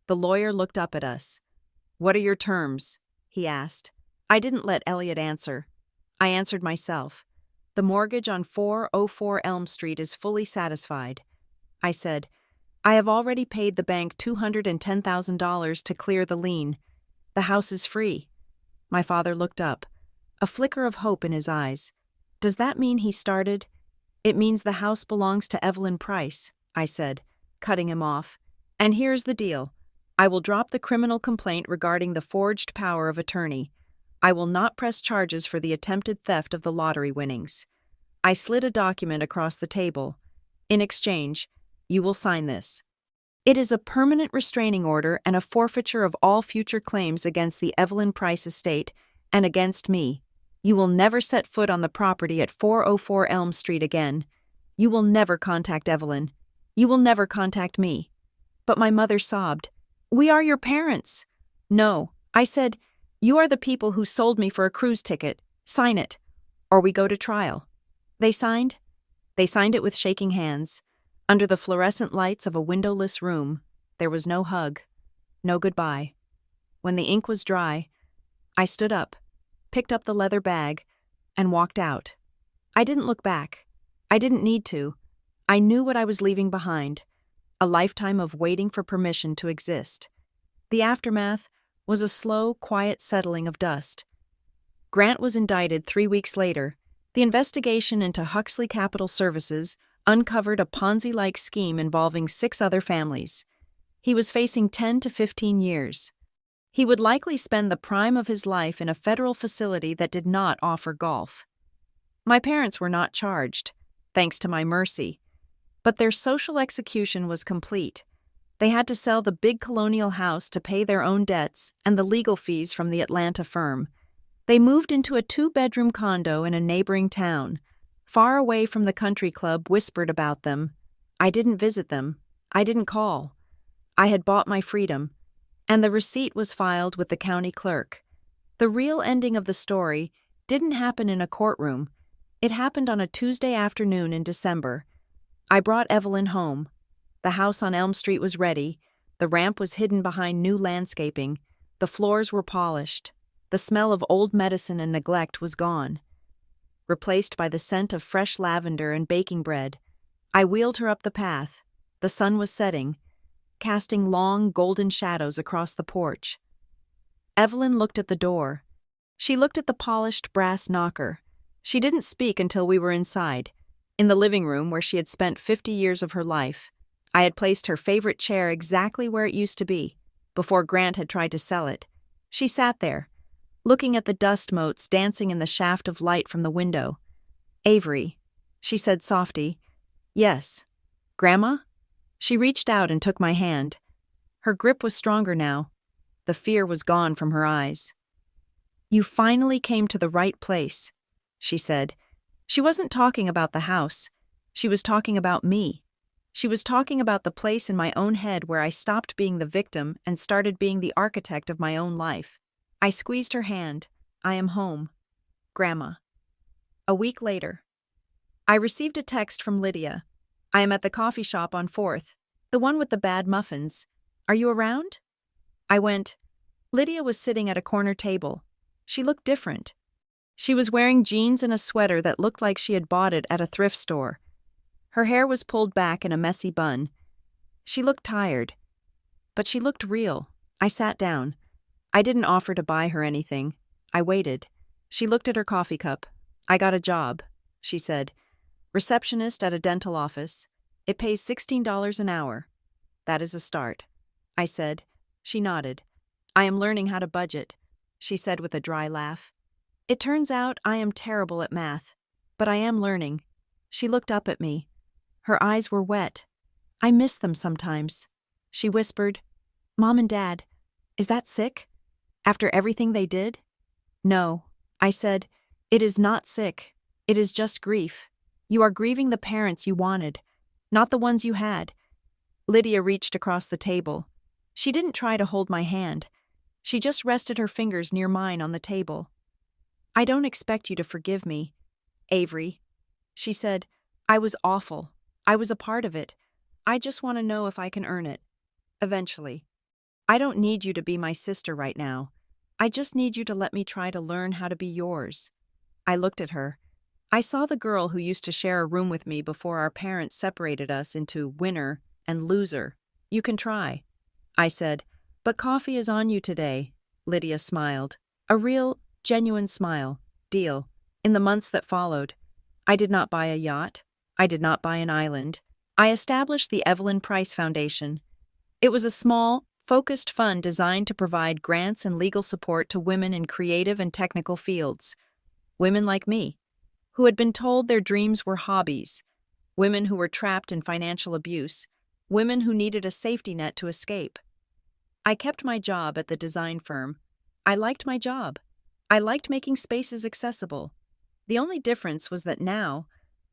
The lawyer looked up at us. "What are your terms?" he asked. I didn't let Elliot answer. I answered myself. "The mortgage on 404 Elm Street is fully satisfied." I said, "I have already paid the bank $210,000 to clear the lien. The house is free." My father looked up, a flicker of hope in his eyes. "Does that mean he started?" "It means the house belongs to Evelyn Price," I said, cutting him off. "And here's the deal. I will drop the criminal complaint regarding the forged power of attorney. I will not press charges for the attempted theft of the lottery winnings." I slid a document across the table. "In exchange, you will sign this. It is a permanent restraining order and a forfeiture of all future claims against the Evelyn Price estate and against me. You will never set foot on the property at 404 Elm Street again. You will never contact Evelyn. You will never contact me." But my mother sobbed. "We are your parents." "No," I said, "you are the people who sold me for a cruise ticket. Sign it, or we go to trial." They signed. They signed it with shaking hands. Under the fluorescent lights of a windowless room, there was no hug, no goodbye. When the ink was dry, I stood up, picked up the leather bag, and walked out. I didn't look back. I didn't need to. I knew what I was leaving behind, a lifetime of waiting for permission to exist. The aftermath was a slow, quiet settling of dust. Grant was indicted 3 weeks later. The investigation into Huxley Capital Services uncovered a Ponzi-like scheme involving 6 other families. He was facing 10 to 15 years. He would likely spend the prime of his life in a federal facility that did not offer golf. My parents were not charged, thanks to my mercy, but their social execution was complete. They had to sell the big colonial house to pay their own debts and the legal fees from the Atlanta firm. They moved into a 2-bedroom condo in a neighboring town. Far away from the country club whispered about them. I didn't visit them. I didn't call. I had bought my freedom, and the receipt was filed with the county clerk. The real ending of the story didn't happen in a courtroom. It happened on a Tuesday afternoon in December. I brought Evelyn home. The house on Elm Street was ready. The ramp was hidden behind new landscaping. The floors were polished. The smell of old medicine and neglect was gone, replaced by the scent of fresh lavender and baking bread. I wheeled her up the path. The sun was setting, casting long, golden shadows across the porch. Evelyn looked at the door. She looked at the polished brass knocker. She didn't speak until we were inside, in the living room where she had spent 50 years of her life. I had placed her favorite chair exactly where it used to be, before Grant had tried to sell it. She sat there, looking at the dust motes dancing in the shaft of light from the window. "Avery," she said softly. "Yes." "Grandma?" She reached out and took my hand. Her grip was stronger now. The fear was gone from her eyes. "You finally came to the right place," she said. She wasn't talking about the house. She was talking about me. She was talking about the place in my own head where I stopped being the victim and started being the architect of my own life. I squeezed her hand. "I am home, Grandma." A week later, I received a text from Lydia. "I am at the coffee shop on 4th, the one with the bad muffins. Are you around?" I went. Lydia was sitting at a corner table. She looked different. She was wearing jeans and a sweater that looked like she had bought it at a thrift store. Her hair was pulled back in a messy bun. She looked tired, but she looked real. I sat down. I didn't offer to buy her anything. I waited. She looked at her coffee cup. "I got a job," she said. "Receptionist at a dental office. It pays $16 an hour. That is a start." I said. She nodded. "I am learning how to budget," she said with a dry laugh. "It turns out I am terrible at math, but I am learning." She looked up at me. Her eyes were wet. "I miss them sometimes." She whispered, "Mom and Dad, is that sick? After everything they did?" "No," I said. "It is not sick. It is just grief. You are grieving the parents you wanted, not the ones you had." Lydia reached across the table. She didn't try to hold my hand. She just rested her fingers near mine on the table. "I don't expect you to forgive me, Avery," she said. "I was awful. I was a part of it. I just want to know if I can earn it. Eventually. I don't need you to be my sister right now. I just need you to let me try to learn how to be yours." I looked at her. I saw the girl who used to share a room with me before our parents separated us into winner and loser. "You can try," I said. "But coffee is on you today." Lydia smiled. A real, genuine smile. Deal. In the months that followed, I did not buy a yacht. I did not buy an island. I established the Evelyn Price Foundation. It was a small, focused fund designed to provide grants and legal support to women in creative and technical fields. Women like me, who had been told their dreams were hobbies. Women who were trapped in financial abuse. Women who needed a safety net to escape. I kept my job at the design firm. I liked my job. I liked making spaces accessible. The only difference was that now,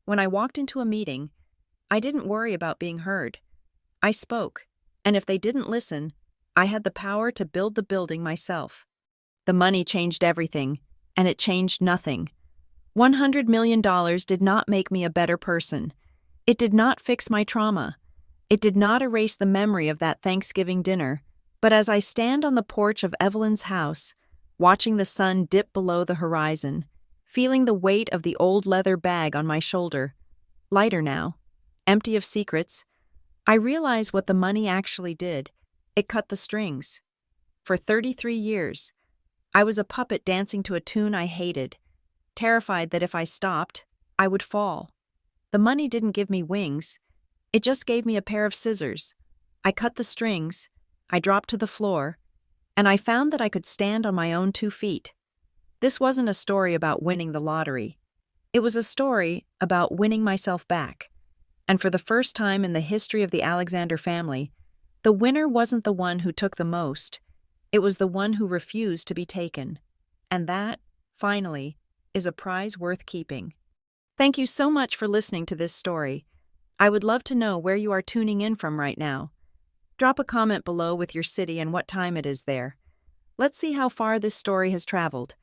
when I walked into a meeting, I didn't worry about being heard. I spoke, and if they didn't listen, I had the power to build the building myself. The money changed everything, and it changed nothing. $100 million did not make me a better person. It did not fix my trauma. It did not erase the memory of that Thanksgiving dinner. But as I stand on the porch of Evelyn's house, watching the sun dip below the horizon, feeling the weight of the old leather bag on my shoulder, lighter now, empty of secrets, I realize what the money actually did. It cut the strings. For 33 years, I was a puppet dancing to a tune I hated, terrified that if I stopped, I would fall. The money didn't give me wings. It just gave me a pair of scissors. I cut the strings, I dropped to the floor, and I found that I could stand on my own 2 feet. This wasn't a story about winning the lottery. It was a story about winning myself back. And for the first time in the history of the Alexander family, the winner wasn't the one who took the most. It was the one who refused to be taken. And that, finally, is a prize worth keeping. Thank you so much for listening to this story. I would love to know where you are tuning in from right now. Drop a comment below with your city and what time it is there. Let's see how far this story has traveled.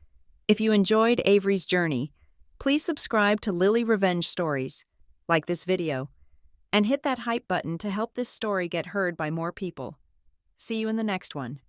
If you enjoyed Avery's journey, please subscribe to Lily Revenge Stories, like this video, and hit that hype button to help this story get heard by more people. See you in the next one.